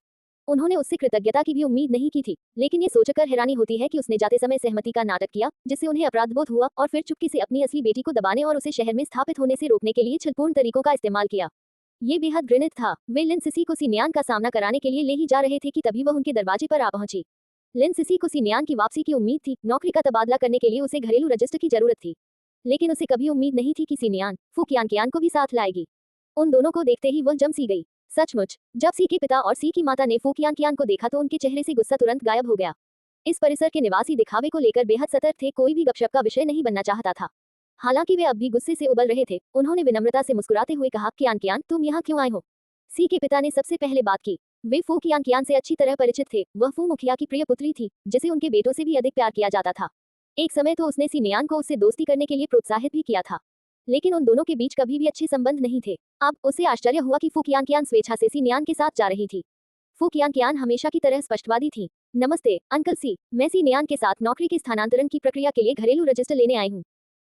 उन्होंने उससे कृतज्ञता की भी उम्मीद नहीं की थी, लेकिन ये सोचकर हैरानी होती है कि उसने जाते समय सहमति का नाटक किया, जिससे उन्हें अपराधबोध हुआ और फिर चुपके से अपनी असली बेटी को दबाने और उसे शहर में स्थापित होने से रोकने के लिए छलपूर्ण तरीकों का इस्तेमाल किया। ये बेहद घृणित था। वे लिन सिसी को सी नियान का सामना कराने के लिए ले ही जा रहे थे कि तभी वह उनके दरवाजे पर आ पहुंची। लिन सिसी को सी नियान की वापसी की उम्मीद थी। नौकरी का तबादला करने के लिए उसे घरेलू रजिस्टर की जरूरत थी, लेकिन उसे कभी उम्मीद नहीं थी कि सी नियान फू कियान को भी साथ लाएगी। उन दोनों को देखते ही वह जम सी गई। सचमुच, जब सी के पिता और सी की माता ने फू कियान को देखा तो उनके चेहरे से गुस्सा तुरंत गायब हो गया। इस परिसर के निवासी दिखावे को लेकर बेहद सतर्क थे, कोई भी गपशप का विषय नहीं बनना चाहता था। हालांकि वे अब भी गुस्से से उबल रहे थे। उन्होंने विनम्रता से मुस्कुराते हुए कहा, कियान तुम यहाँ क्यों आए हो? सी के पिता ने सबसे पहले बात की। वे फू कियान से अच्छी तरह परिचित थे। वह फू मुखिया की प्रिय पुत्री थी, जिसे उनके बेटों से भी अधिक प्यार किया जाता था। एक समय तो उसने सी नियान को उससे दोस्ती करने के लिए प्रोत्साहित भी किया था, लेकिन उन दोनों के बीच कभी भी अच्छे संबंध नहीं थे। अब उसे आश्चर्य हुआ कि फू कियान स्वेच्छा से सी नियान के साथ जा रही थी। फू कियान हमेशा की तरह स्पष्टवादी थी। नमस्ते अंकल सी, मैं सी नियान के साथ नौकरी के स्थानांतरण की प्रक्रिया के लिए घरेलू रजिस्टर लेने आई हूँ।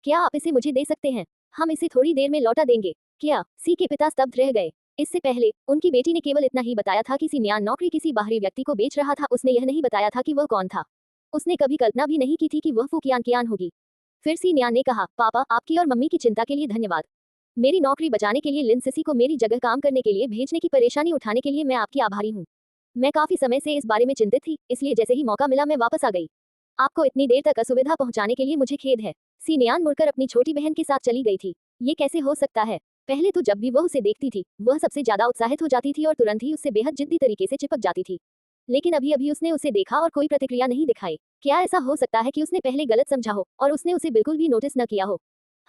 क्या आप इसे मुझे दे सकते हैं? हम इसे थोड़ी देर में लौटा देंगे। क्या? सी के पिता स्तब्ध रह गए। इससे पहले उनकी बेटी ने केवल इतना ही बताया था कि सी नियान नौकरी किसी बाहरी व्यक्ति को बेच रहा था। उसने यह नहीं बताया था कि वह कौन था। उसने कभी कल्पना भी नहीं की थी कि वह फू कियान होगी। फिर सी नियान ने कहा, पापा, आपकी और मम्मी की चिंता के लिए धन्यवाद। मेरी नौकरी बचाने के लिए लिन सिसी को मेरी जगह काम करने के लिए भेजने की परेशानी उठाने के लिए मैं आपकी आभारी हूँ। मैं काफी समय से इस बारे में चिंतित थी, इसलिए जैसे ही मौका मिला मैं वापस आ गई। आपको इतनी देर तक असुविधा पहुंचाने के लिए मुझे खेद है। सी नियान मुड़कर अपनी छोटी बहन के साथ चली गई थी। ये कैसे हो सकता है? पहले तो जब भी वह उसे देखती थी, वह सबसे ज्यादा उत्साहित हो जाती थी और तुरंत ही उससे बेहद जिद्दी तरीके से चिपक जाती थी। लेकिन अभी अभी उसने उसे देखा और कोई प्रतिक्रिया नहीं दिखाई। क्या ऐसा हो सकता है कि उसने पहले गलत समझा हो और उसने उसे बिल्कुल भी नोटिस न किया हो?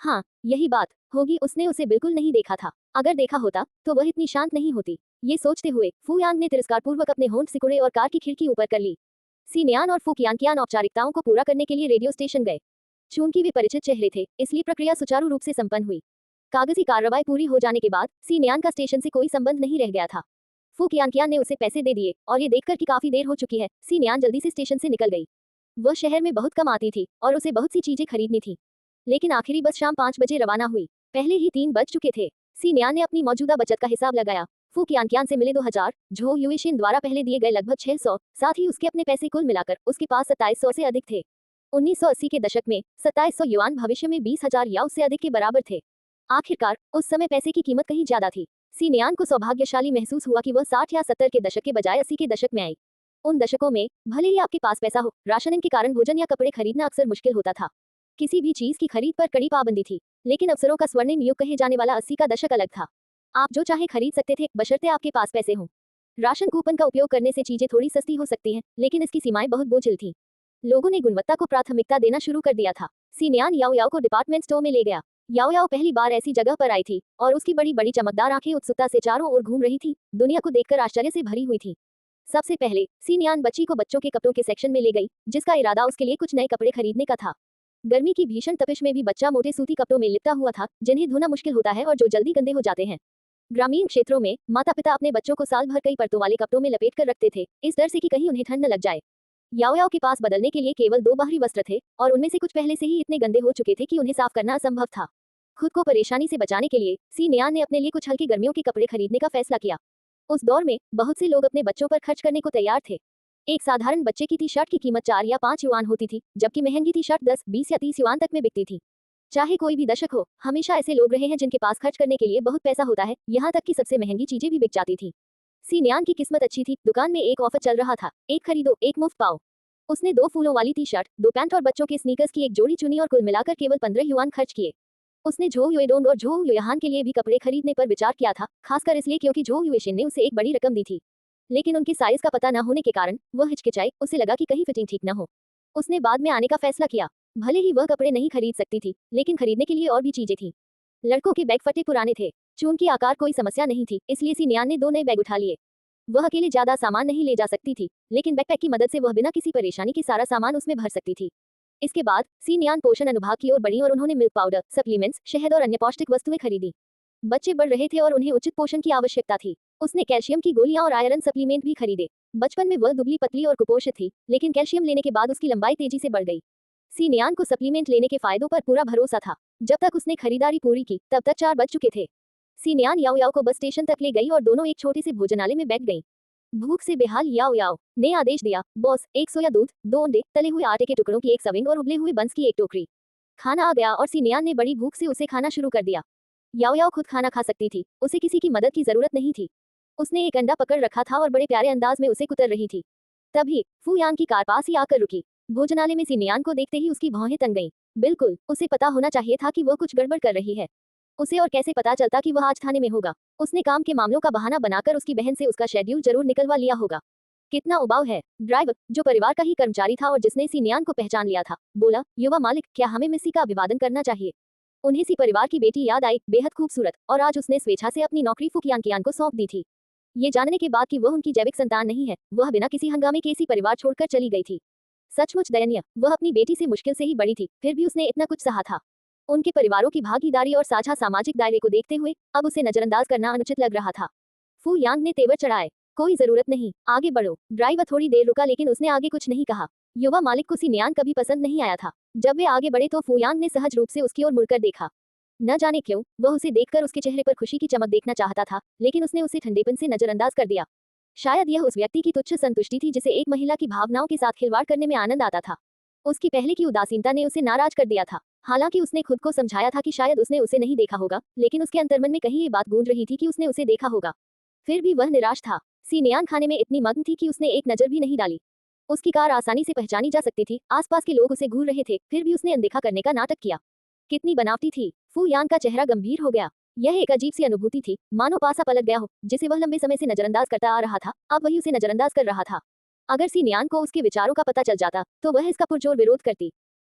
हाँ, यही बात होगी, उसने उसे बिल्कुल नहीं देखा था। अगर देखा होता तो वह इतनी शांत नहीं होती। ये सोचते हुए फू यांग ने तिरस्कारपूर्वक अपने होंठ सिकुड़े और कार की खिड़की ऊपर कर ली। सी नियान और फू कियान औपचारिकताओं को पूरा करने के लिए रेडियो स्टेशन गए। चूंकि वे परिचित चेहरे थे, इसलिए प्रक्रिया सुचारू रूप से संपन्न हुई। कागजी कार्रवाई पूरी हो जाने के बाद सी नियान का स्टेशन से कोई संबंध नहीं रह गया था। फू कियान ने उसे पैसे दे दिए और ये देखकर कि काफी देर हो चुकी है, सी नियान जल्दी से स्टेशन से निकल गई। वह शहर में बहुत कम आती थी और उसे बहुत सी चीजें खरीदनी थी। लेकिन आखिरी बस शाम 5 बजे रवाना हुई। पहले ही 3 बज चुके थे। सी नियान ने अपनी मौजूदा बचत का हिसाब लगाया। फू कियान से मिले 2000, झो युएशिन द्वारा पहले दिए गए लगभग 600, साथ ही उसके अपने पैसे कुल मिलाकर उसके पास 2700 से अधिक थे। 1980 के दशक में 2700 युआन भविष्य में 20,000 या उससे अधिक के बराबर थे। आखिरकार उस समय पैसे की कीमत कहीं ज्यादा थी। सी नियान को सौभाग्यशाली महसूस हुआ कि वह 60 या 70 के दशक के बजाय 80 के दशक में आई। उन दशकों में भले ही आपके पास पैसा हो, राशन के कारण भोजन या कपड़े खरीदना अक्सर मुश्किल होता था। किसी भी चीज की खरीद पर कड़ी पाबंदी थी। लेकिन अवसरों का स्वर्णिम युग कहे जाने वाला 80 का दशक अलग था। आप जो चाहे खरीद सकते थे, बशर्ते आपके पास पैसे हों। राशन कूपन का उपयोग करने से चीजें थोड़ी सस्ती हो सकती हैं, लेकिन इसकी सीमाएं बहुत बोझिल थीं। लोगों ने गुणवत्ता को प्राथमिकता देना शुरू कर दिया था। सी नियान याओ याओ को डिपार्टमेंट स्टोर में ले गया। याओ याओ पहली बार ऐसी जगह पर आई थी और उसकी बड़ी बड़ी चमकदार आंखें उत्सुकता से चारों ओर घूम रही थी, दुनिया को देखकर आश्चर्य से भरी हुई थी। सबसे पहले सी नियान बच्ची को बच्चों के कपड़ों के सेक्शन में ले गई, जिसका इरादा उसके लिए कुछ नए कपड़े खरीदने का था। गर्मी की भीषण तपिश में भी बच्चा मोटे सूती कपड़ों में लिपटा हुआ था, जिन्हें धोना मुश्किल होता है और जो जल्दी गंदे हो जाते हैं। ग्रामीण क्षेत्रों में माता पिता अपने बच्चों को साल भर कई परतों वाले कपड़ों में लपेट कर रखते थे, इस डर से कि कहीं उन्हें ठंड न लग जाए। याओ याओ के पास बदलने के लिए केवल 2 बाहरी वस्त्र थे और उनमें से कुछ पहले से ही इतने गंदे हो चुके थे कि उन्हें साफ करना असंभव था। खुद को परेशानी से बचाने के लिए सी नियान ने अपने लिए कुछ हल्के गर्मियों के कपड़े खरीदने का फैसला किया। उस दौर में बहुत से लोग अपने बच्चों पर खर्च करने को तैयार थे। एक साधारण बच्चे की टी शर्ट की कीमत 4 या 5 युआन होती थी, जबकि महंगी टी शर्ट 10, 20 या 30 युआन तक में बिकती थी। चाहे कोई भी दशक हो, हमेशा ऐसे लोग रहे हैं जिनके पास खर्च करने के लिए बहुत पैसा होता है, यहाँ तक कि सबसे महंगी चीजें भी बिक जाती थी। सी नियान की किस्मत अच्छी थी, दुकान में एक ऑफर चल रहा था, एक खरीदो एक मुफ्त पाओ। उसने 2 फूलों वाली टी शर्ट, 2 पैंट और बच्चों के स्नीकर्स की एक जोड़ी चुनी और कुल मिलाकर केवल 15 युआन खर्च किए। उसने झो युएडोंग और झो युएहान के लिए भी कपड़े खरीदने पर विचार किया था, खासकर इसलिए क्योंकि झो युएशिन ने उसे एक बड़ी रकम दी थी। लेकिन उनके साइज का पता न होने के कारण वह हिचकिचाई, उसे लगा कि कहीं फिटिंग ठीक न हो। उसने बाद में आने का फैसला किया। भले ही वह कपड़े नहीं खरीद सकती थी, लेकिन खरीदने के लिए और भी चीजें थी। लड़कों के बैग फटे पुराने थे। चूंकि आकार कोई समस्या नहीं थी, इसलिए सी नियान ने 2 नए बैग उठा लिए। वह अकेले ज्यादा सामान नहीं ले जा सकती थी, लेकिन बैकपैक की मदद से वह बिना किसी परेशानी के सारा सामान उसमें भर सकती थी। इसके बाद सी नियान पोषण अनुभाग की ओर बढ़ी और उन्होंने मिल्क पाउडर, सप्लीमेंट्स, शहद और अन्य पौष्टिक वस्तुएं खरीदी। बच्चे बढ़ रहे थे और उन्हें उचित पोषण की आवश्यकता थी। उसने कैल्शियम की गोलियां और आयरन सप्लीमेंट भी खरीदे। बचपन में वह दुबली पतली और कुपोषित थी, लेकिन कैल्शियम लेने के बाद उसकी लंबाई तेजी से बढ़ गई। सी नियान को सप्लीमेंट लेने के फायदों पर पूरा भरोसा था। जब तक उसने खरीदारी पूरी की, तब तक 4 बज चुके थे। सी नियान याओ याओ को बस स्टेशन तक ले गई और दोनों एक छोटे से भोजनालय में बैठ गईं। भूख से बेहाल याओ याओ ने आदेश दिया, बॉस, 1 सोया दूध, 2 अंडे, तले हुए आटे के टुकड़ों की एक सविंग और उबले हुए बंस की एक टोकरी। खाना आ गया और सी नियान ने बड़ी भूख से उसे खाना शुरू कर दिया। याओ याओ खुद खाना खा सकती थी, उसे किसी की मदद की जरूरत नहीं थी। उसने एक अंडा पकड़ रखा था और बड़े प्यारे अंदाज में उसे कुतर रही थी। तभी फू यान की कार पास ही आकर रुकी। भोजनालय में सी नियान को देखते ही उसकी भौहें तन गईं। बिल्कुल, उसे पता होना चाहिए था कि वह कुछ गड़बड़ कर रही है। उसे और कैसे पता चलता कि वह आज थाने में होगा। उसने काम के मामलों का बहाना बनाकर उसकी बहन से उसका शेड्यूल जरूर निकलवा लिया होगा। कितना उबाऊ है। ड्राइवर, जो परिवार का ही कर्मचारी था और जिसने सी नियान को पहचान लिया था, बोला, युवा मालिक, क्या हमें मिस्सी का अभिवादन करना चाहिए? उन्हें सी परिवार की बेटी याद आई, बेहद खूबसूरत, और आज उसने स्वेच्छा से अपनी नौकरी फू कियान को सौंप दी थी। ये जानने के बाद कि वह उनकी जैविक संतान नहीं है, वह बिना किसी हंगामे के इसी परिवार छोड़कर चली गई थी। सचमुच दयनीय। वह अपनी बेटी से मुश्किल से ही बड़ी थी, फिर भी उसने इतना कुछ सहा था। उनके परिवारों की भागीदारी और साझा सामाजिक दायरे को देखते हुए अब उसे नजरअंदाज करना अनुचित लग रहा था। फू यांग ने तेवर चढ़ाए, कोई जरूरत नहीं, आगे बढ़ो। ड्राइवर थोड़ी देर रुका, लेकिन उसने आगे कुछ नहीं कहा। युवा मालिक को सी नियान कभी पसंद नहीं आया था। जब वे आगे बढ़े तो फू यांग ने सहज रूप से उसकी ओर मुड़कर देखा। न जाने क्यों वह उसे देखकर उसके चेहरे पर खुशी की चमक देखना चाहता था, लेकिन उसने उसे ठंडेपन से नजरअंदाज कर दिया। शायद यह उस व्यक्ति की तुच्छ संतुष्टि थी जिसे एक महिला की भावनाओं के साथ खिलवाड़ करने में आनंद आता था। उसकी पहले की उदासीनता ने उसे नाराज कर दिया था। हालांकि उसने खुद को समझाया था कि शायद उसने उसे नहीं देखा होगा, लेकिन उसके अंतर्मन में कहीं ये बात गूंज रही थी कि उसने उसे देखा होगा। फिर भी वह निराश था। सी नियान खाने में इतनी मग्न थी कि उसने एक नजर भी नहीं डाली। उसकी कार आसानी से पहचानी जा सकती थी, आसपास के लोग उसे घूर रहे थे, फिर भी उसने अनदेखा करने का नाटक किया। कितनी बनावटी थी। फू यांग का चेहरा गंभीर हो गया। यह एक अजीब सी अनुभूति थी, मानो पासा पलट गया हो, जिसे वह लंबे समय से नजरअंदाज करता आ रहा था, अब वही उसे नजरअंदाज कर रहा था। अगर सी नियान को उसके विचारों का पता चल जाता, तो वह इसका पुरजोर विरोध करती।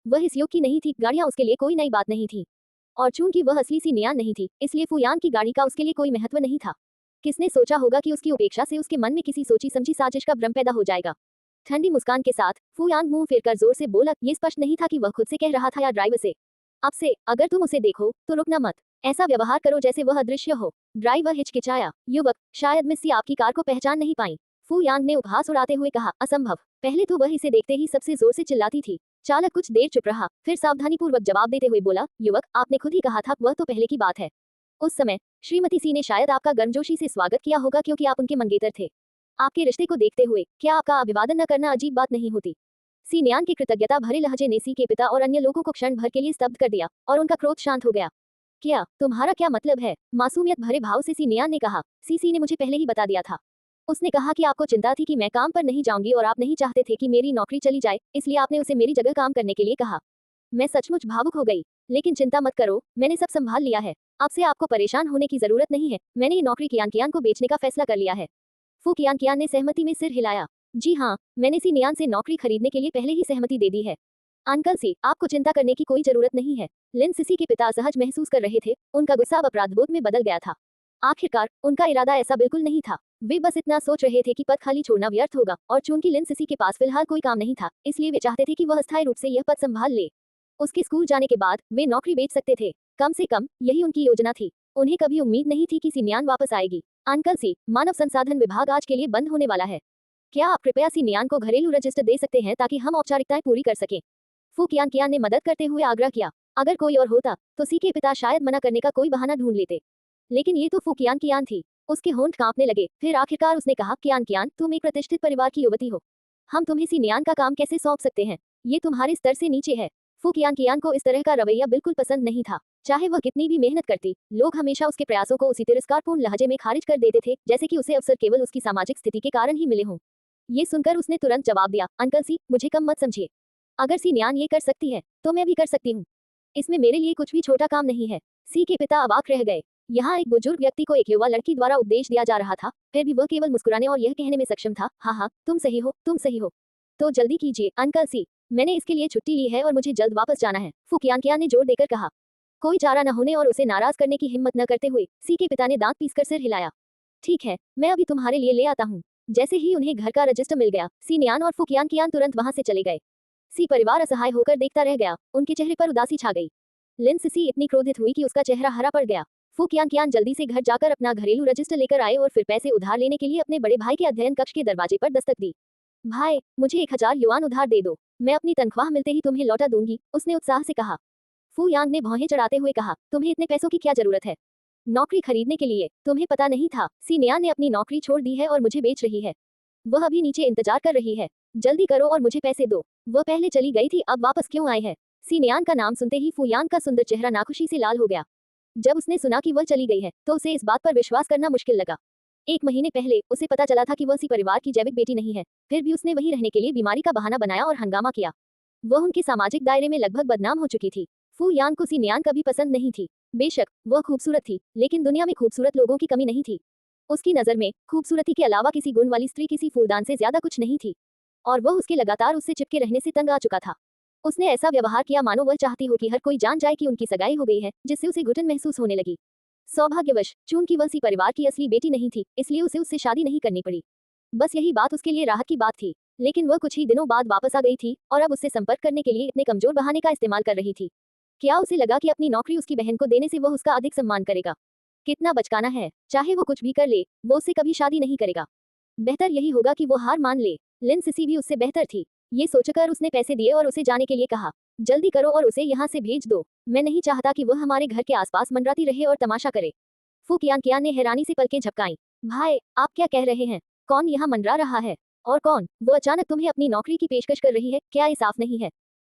वह इस युग की नहीं थी, गाड़ियां उसके लिए कोई नई बात नहीं थी। और चूंकि वह असली सी नियान नहीं थी, इसलिए फू यांग की गाड़ी का उसके लिए कोई महत्व नहीं था। किसने सोचा होगा कि उसकी उपेक्षा से उसके मन में किसी सोची समझी साजिश का भ्रम पैदा हो जाएगा। ठंडी मुस्कान के साथ फू यांग मुंह फेरकर जोर से बोला। ये स्पष्ट नहीं था कि वह खुद से कह रहा था या ड्राइवर से। अब से अगर तुम उसे देखो तो रुकना मत, ऐसा व्यवहार करो जैसे वह अदृश्य हो। ड्राइवर हिचकिचाया। युवक, शायद मिस्सी आपकी कार को पहचान नहीं पाई। फू यांग ने उपहास उड़ाते हुए कहा। असंभव। पहले तो वह इसे देखते ही सबसे जोर से चिल्लाती थी। चालक कुछ देर चुप रहा, फिर सावधानीपूर्वक जवाब देते हुए बोला। युवक, आपने खुद ही कहा था, वह तो पहले की बात है। उस समय श्रीमती सी ने शायद आपका गर्मजोशी से स्वागत किया होगा क्योंकि आप उनके मंगेतर थे। आपके रिश्ते को देखते हुए क्या आपका अभिवादन न करना अजीब बात नहीं होती? सी न्यान के कृतज्ञता भरे लहजे ने सी के पिता और अन्य लोगों को क्षण भर के लिए स्तब्ध कर दिया और उनका क्रोध शांत हो गया। क्या तुम्हारा क्या मतलब है? मासूमियत भरे भाव से सी न्यान ने कहा। सी ने मुझे पहले ही बता दिया था। उसने कहा कि आपको चिंता थी कि मैं काम पर नहीं जाऊंगी और आप नहीं चाहते थे कि मेरी नौकरी चली जाए, इसलिए आपने उसे मेरी जगह काम करने के लिए कहा। मैं सचमुच भावुक हो गई, लेकिन चिंता मत करो, मैंने सब संभाल लिया है। अब से आपको परेशान होने की जरूरत नहीं है। मैंने ये नौकरी कियान को बेचने का फैसला कर लिया है। फू कियान ने सहमति में सिर हिलाया। जी हाँ, मैंने सी नियान से नौकरी खरीदने के लिए पहले ही सहमति दे दी है। अंकल सी, आपको चिंता करने की कोई जरूरत नहीं है। लिन सिसी के पिता असहज महसूस कर रहे थे, उनका गुस्सा अब अपराधबोध में बदल गया था। आखिरकार उनका इरादा ऐसा बिल्कुल नहीं था। वे बस इतना सोच रहे थे कि पद खाली छोड़ना व्यर्थ होगा, और चूंकि लिन सिसी के पास फिलहाल कोई काम नहीं था, इसलिए वे चाहते थे कि वह अस्थायी रूप से यह पद संभाल ले। उसके स्कूल जाने के बाद वे नौकरी बेच सकते थे। कम से कम यही उनकी योजना थी। उन्हें कभी उम्मीद नहीं थी कि सिन्यान वापस आएगी। अंकल सी, मानव संसाधन विभाग आज के लिए बंद होने वाला है। क्या आप कृपया सिन्यान को घरेलू रजिस्टर दे सकते हैं ताकि हम औपचारिकताएं पूरी कर सकें? फू कियान ने मदद करते हुए आग्रह किया। अगर कोई और होता तो सी के पिता शायद मना करने का कोई बहाना ढूंढ लेते, लेकिन ये तो फू कियान थी। उसके होंठ कांपने लगे। फिर आखिरकार उसने कहा, कियान, तुम एक प्रतिष्ठित परिवार की युवती हो। हम तुम्हें सिन्यान का काम कैसे सौंप सकते हैं? ये तुम्हारे स्तर से नीचे है। फू कियान को इस तरह का रवैया बिल्कुल पसंद नहीं था। चाहे वह कितनी भी मेहनत करती, लोग हमेशा उसके प्रयासों को उसी तिरस्कारपूर्ण लहजे में खारिज कर देते थे, जैसे कि उसे अवसर केवल उसकी सामाजिक स्थिति के कारण ही मिले हों। ये सुनकर उसने तुरंत जवाब दिया, अंकल सी, मुझे कम मत समझिए। अगर सिन्यान ये कर सकती है तो मैं भी कर सकती हूँ। इसमें मेरे लिए कुछ भी छोटा काम नहीं है। सी के पिता अवाक रह गए। यहाँ एक बुजुर्ग व्यक्ति को एक युवा लड़की द्वारा उपदेश दिया जा रहा था, फिर भी वह केवल मुस्कुराने और यह कहने में सक्षम था, हाँ, तुम सही हो, तुम सही हो। तो जल्दी कीजिए अंकल सी, मैंने इसके लिए छुट्टी ली है और मुझे जल्द वापस जाना है, फू कियान ने जोर देकर कहा। कोई चारा न होने और उसे नाराज करने की हिम्मत न करते हुए सी के पिता ने दांत पीसकर सिर हिलाया। ठीक है, मैं अभी तुम्हारे लिए ले आता हूँ। जैसे ही उन्हें घर का रजिस्टर मिल गया, सी नियान और फू कियान तुरंत वहां से चले गए। सी परिवार असहाय होकर देखता रह गया। उनके चेहरे पर उदासी छा गई। लिन सिसी इतनी क्रोधित हुई कि उसका चेहरा हरा पड़ गया। फू कियान जल्दी से घर जाकर अपना घरेलू रजिस्टर लेकर आए और फिर पैसे उधार लेने के लिए अपने बड़े भाई के अध्ययन कक्ष के दरवाजे पर दस्तक दी। भाई, मुझे 1000 युआन उधार दे दो, मैं अपनी तनख्वाह मिलते ही तुम्हें लौटा दूंगी, उसने उत्साह से कहा। फू यांग ने भौहें चढ़ाते हुए कहा, तुम्हें इतने पैसों की क्या जरूरत है? नौकरी खरीदने के लिए? तुम्हें पता नहीं था, सी नियान ने अपनी नौकरी छोड़ दी है और मुझे बेच रही है। वह अभी नीचे इंतजार कर रही है। जल्दी करो और मुझे पैसे दो। वह पहले चली गई थी, अब वापस क्यों आई है? सी नियान का नाम सुनते ही फू यांग का सुंदर चेहरा नाखुशी से लाल हो गया। जब उसने सुना कि वह चली गई है तो उसे इस बात पर विश्वास करना मुश्किल लगा। 1 महीने पहले उसे पता चला था कि वह सी परिवार की जैविक बेटी नहीं है, फिर भी उसने वहीं रहने के लिए बीमारी का बहाना बनाया और हंगामा किया। वह उनके सामाजिक दायरे में लगभग बदनाम हो चुकी थी। फू यांग को सी नियान कभी पसंद नहीं थी। बेशक वह खूबसूरत थी, लेकिन दुनिया में खूबसूरत लोगों की कमी नहीं थी। उसकी नजर में खूबसूरती के अलावा किसी गुण वाली स्त्री किसी फूलदान से ज्यादा कुछ नहीं थी, और वह उसके लगातार उससे चिपके रहने से तंग आ चुका था। उसने ऐसा व्यवहार किया मानो वह चाहती हो कि हर कोई जान जाए कि उनकी सगाई हो गई है, जिससे उसे घुटन महसूस होने लगी। सौभाग्यवश चूंकि वह सी परिवार की असली बेटी नहीं थी, इसलिए उसे उससे शादी नहीं करनी पड़ी। बस यही बात उसके लिए राहत की बात थी। लेकिन वह कुछ ही दिनों बाद वापस आ गई थी और अब उससे संपर्क करने के लिए इतने कमजोर बहाने का इस्तेमाल कर रही थी। क्या उसे लगा कि अपनी नौकरी उसकी बहन को देने से वह उसका अधिक सम्मान करेगा? कितना बचकाना है। चाहे वो कुछ भी कर ले, वो उससे कभी शादी नहीं करेगा। बेहतर यही होगा कि वो हार मान ले। लिन सिसी भी उससे बेहतर थी। ये सोचकर उसने पैसे दिए और उसे जाने के लिए कहा। जल्दी करो और उसे यहाँ से भेज दो। मैं नहीं चाहता कि वह हमारे घर के आसपास मंडराती रहे और तमाशा करे। फू कियान ने हैरानी से पलकें झपकाई। भाई, आप क्या कह रहे हैं? कौन यहाँ मंडरा रहा है? और कौन? वो अचानक तुम्हें अपनी नौकरी की पेशकश कर रही है? क्या ये साफ नहीं है?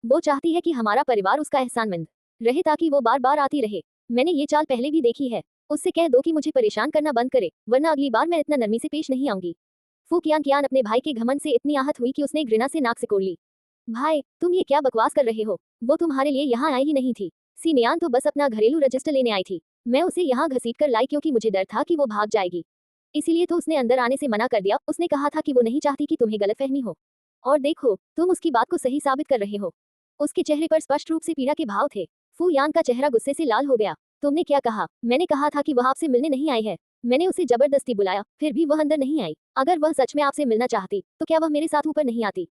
वो चाहती है कि हमारा परिवार उसका एहसानमंद रहे ताकि वो बार बार आती रहे। मैंने ये चाल पहले भी देखी है। उससे कह दो कि मुझे परेशान करना बंद करे, वरना अगली बार मैं इतना नरमी से पेश नहीं आऊंगी। फू कियान अपने भाई के घमंड से इतनी आहत हुई कि उसने घृणा से नाक सिकोड़ ली। भाई, तुम ये क्या बकवास कर रहे हो? वो तुम्हारे लिए यहाँ आई ही नहीं थी। सी नियान तो बस अपना घरेलू रजिस्टर लेने आई थी। मैं उसे यहाँ घसीट कर लाई क्योंकि मुझे डर था कि वो भाग जाएगी, इसीलिए तो उसने अंदर आने से मना कर दिया। उसने कहा था कि वो नहीं चाहती कि तुम्हें गलतफहमी हो। और देखो, तुम उसकी बात को सही साबित कर रहे हो। उसके चेहरे पर स्पष्ट रूप से पीड़ा के भाव थे। फू यांग का चेहरा गुस्से से लाल हो गया। तुमने क्या कहा? मैंने कहा था कि वह आपसे मिलने नहीं आई है। मैंने उसे जबरदस्ती बुलाया, फिर भी वह अंदर नहीं आई। अगर वह सच में आपसे मिलना चाहती, तो क्या वह मेरे साथ ऊपर नहीं आती?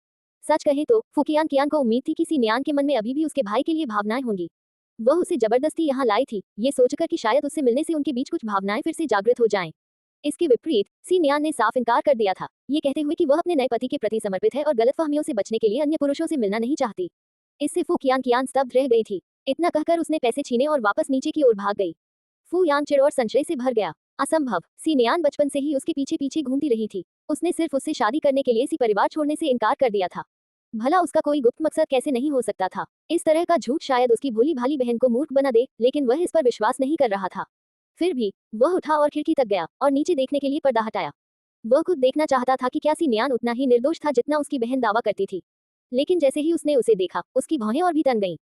सच कहे तो फुकियान कियान को उम्मीद थी कि सी नियान के मन में अभी भी उसके भाई के लिए भावनाएं होंगी। वह उसे जबरदस्ती यहाँ लाई थी, ये सोचकर कि शायद उससे मिलने से उनके बीच कुछ भावनाएं फिर से जागृत हो जाएं। इसके विपरीत सी नियान ने साफ इनकार कर दिया था, ये कहते हुए कि वह अपने नए पति के प्रति समर्पित है और गलतफहमियों से बचने के लिए अन्य पुरुषों से मिलना नहीं चाहती। इससे फू कियान कियान स्तब्ध रह गई थी। इतना कहकर उसने पैसे छीने और वापस नीचे की ओर भाग गई। फू यान चिढ़ और संशय से भर गया। असंभव, सी नियान बचपन से ही उसके पीछे पीछे घूमती रही थी। उसने सिर्फ उससे शादी करने के लिए इसी परिवार छोड़ने से इनकार कर दिया था। भला उसका कोई गुप्त मकसद कैसे नहीं हो सकता था? इस तरह का झूठ शायद उसकी भोली भाली बहन को मूर्ख बना दे, लेकिन वह इस पर विश्वास नहीं कर रहा था। फिर भी वह उठा और खिड़की तक गया और नीचे देखने के लिए पर्दा हटाया। वह खुद देखना चाहता था कि क्या सी नियान उतना ही निर्दोष था जितना उसकी बहन दावा करती थी। लेकिन जैसे ही उसने उसे देखा, उसकी भौहें और भी तन गईं।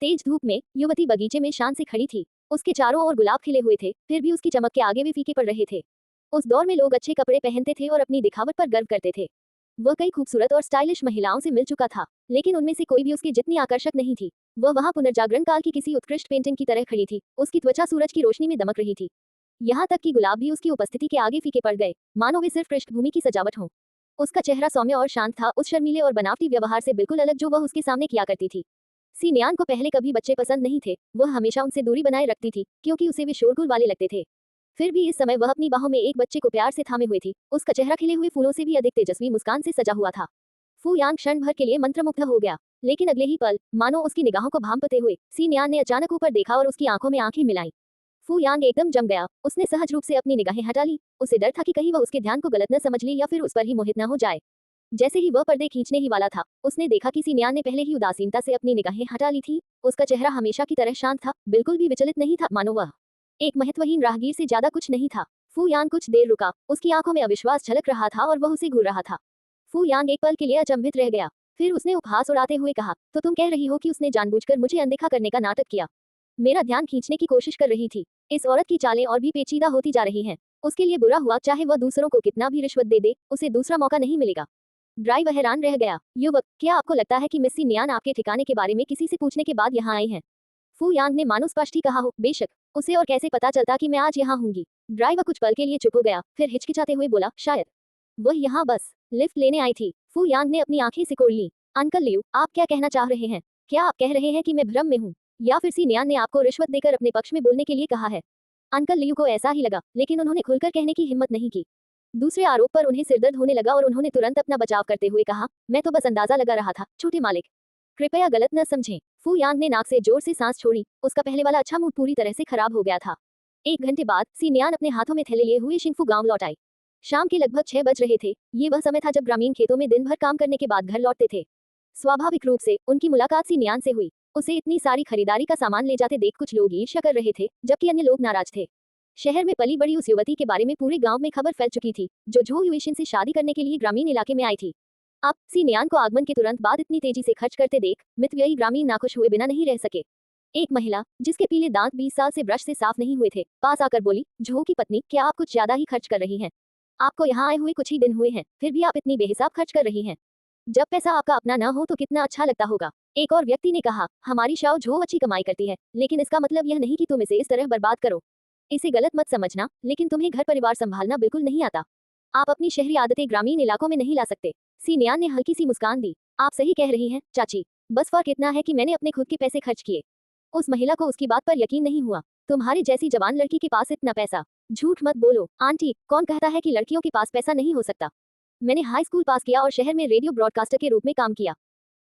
तेज धूप में युवती बगीचे में शान से खड़ी थी। उसके चारों ओर गुलाब खिले हुए थे, फिर भी उसकी चमक के आगे भी फीके पड़ रहे थे। उस दौर में लोग अच्छे कपड़े पहनते थे और अपनी दिखावट पर गर्व करते थे। वह कई खूबसूरत और स्टाइलिश महिलाओं से मिल चुका था, लेकिन उनमें से कोई भी उसकी जितनी आकर्षक नहीं थी। वह वहां पुनर्जागरण काल की किसी उत्कृष्ट पेंटिंग की तरह खड़ी थी। उसकी त्वचा सूरज की रोशनी में दमक रही थी। यहाँ तक कि गुलाब भी उसकी उपस्थिति के आगे फीके पड़ गए, मानो वे सिर्फ पृष्ठभूमि की सजावट हो। उसका चेहरा सौम्य और शांत था, उस शर्मीले और बनावटी व्यवहार से बिल्कुल अलग जो वह उसके सामने किया करती थी। सी नियान को पहले कभी बच्चे पसंद नहीं थे। वह हमेशा उनसे दूरी बनाए रखती थी, क्योंकि उसे वे शोरगुल वाले लगते थे। फिर भी इस समय वह अपनी बाहों में एक बच्चे को प्यार से थामे हुए थी। उसका चेहरा खिले हुए फूलों से भी अधिक तेजस्वी मुस्कान से सजा हुआ था। फू यांग क्षण भर के लिए मंत्रमुग्ध हो गया, लेकिन अगले ही पल, मानो उसकी निगाहों को भांपते हुए, सी नियान ने अचानक ऊपर देखा और उसकी आंखों में आंखें मिलाई। फू यांग एकदम जम गया। उसने सहज रूप से अपनी निगाहें हटा ली। उसे डर था कि कहीं वह उसके ध्यान को गलत न समझ ले या फिर उस पर ही मोहित न हो जाए। जैसे ही वह पर्दे खींचने ही वाला था, उसने देखा कि सी नियान ने पहले ही उदासीनता से अपनी निगाहें हटा ली थी। उसका चेहरा हमेशा की तरह शांत था, बिल्कुल भी विचलित नहीं था, मानो वह एक महत्वहीन राहगीर से ज्यादा कुछ नहीं था। फू यांग कुछ देर रुका, उसकी आंखों में अविश्वास झलक रहा था और वह उसे घूर रहा था। फू यांग एक पल के लिए अचंभित रह गया। फिर उसने उपहास उड़ाते हुए कहा, तो तुम कह रही हो कि उसने जानबूझकर मुझे अनदेखा करने का नाटक किया, मेरा ध्यान खींचने की कोशिश कर रही थी। इस औरत की चालें और भी पेचीदा होती जा रही हैं। उसके लिए बुरा हुआ, चाहे वह दूसरों को कितना भी रिश्वत दे दे, उसे दूसरा मौका नहीं मिलेगा। ड्राइव हैरान रह गया। युवक, क्या आपको लगता है कि मिस सी नियान आपके ठिकाने के बारे में किसी से पूछने के बाद यहाँ आए हैं? फू यांग ने मानो स्पष्ट ही कहा हो। बेशक, उसे और कैसे पता चलता कि मैं आज यहाँ हूँगी? ड्राइवर कुछ पल के लिए चुप हो गया, फिर हिचकिचाते हुए बोला, शायद वह यहाँ बस लिफ्ट लेने आई थी। फू यांग ने अपनी आंखें सिकोड़ ली। अंकल लियू, आप क्या कहना चाह रहे हैं? क्या आप कह रहे हैं कि मैं भ्रम में हूँ, या फिर सी नियान ने आपको रिश्वत देकर अपने पक्ष में बोलने के लिए कहा है? अंकल लियू को ऐसा ही लगा, लेकिन उन्होंने खुलकर कहने की हिम्मत नहीं की। दूसरे आरोप पर उन्हें सिरदर्द होने लगा और उन्होंने तुरंत अपना बचाव करते हुए कहा, मैं तो बस अंदाजा लगा रहा था, छोटे मालिक, कृपया गलत न समझें। फू यांग ने नाक से जोर से सांस छोड़ी। उसका पहले वाला अच्छा मूड पूरी तरह से खराब हो गया था। 1 घंटे बाद सी नियान अपने हाथों में थैले लिए हुए शिंफू गांव लौट आई। शाम के लगभग 6 बज रहे थे। ये वह समय था जब ग्रामीण खेतों में दिन भर काम करने के बाद घर लौटते थे। स्वाभाविक रूप से उनकी मुलाकात सी नियान से हुई। उसे इतनी सारी खरीदारी का सामान ले जाते देख कुछ लोग ईर्ष्या कर रहे थे, जबकि अन्य लोग नाराज थे। शहर में पली बड़ी उस युवती के बारे में पूरे गांव में खबर फैल चुकी थी, जो झो युएशिन से शादी करने के लिए ग्रामीण इलाके में आई थी। अब सी नियान को आगमन के तुरंत बाद इतनी तेजी से खर्च करते देख मितव्ययी ग्रामीण नाखुश हुए बिना नहीं रह सके। एक महिला, जिसके पीले दांत 20 साल से ब्रश से साफ नहीं हुए थे, पास आकर बोली, झो की पत्नी, क्या आप कुछ ज्यादा ही खर्च कर रही हैं? आपको यहाँ आए हुए कुछ ही दिन हुए हैं, फिर भी आप इतनी बेहिसाब खर्च कर रही हैं। जब पैसा आपका अपना न हो तो कितना अच्छा लगता होगा। एक और व्यक्ति ने कहा, हमारी शाओ झो अच्छी कमाई करती है, लेकिन इसका मतलब यह नहीं कि तुम इसे इस तरह बर्बाद करो। इसे गलत मत समझना, लेकिन तुम्हें घर परिवार संभालना बिल्कुल नहीं आता। आप अपनी शहरी आदतें ग्रामीण इलाकों में नहीं ला सकते। सी नियान ने हल्की सी मुस्कान दी। आप सही कह रही हैं, चाची। बस फर्क इतना है कि मैंने अपने खुद के पैसे खर्च किए। उस महिला को उसकी बात पर यकीन नहीं हुआ। तुम्हारी जैसी जवान लड़की के पास इतना पैसा? झूठ मत बोलो आंटी, कौन कहता है कि लड़कियों के पास पैसा नहीं हो सकता? मैंने हाई स्कूल पास किया और शहर में रेडियो ब्रॉडकास्टर के रूप में काम किया।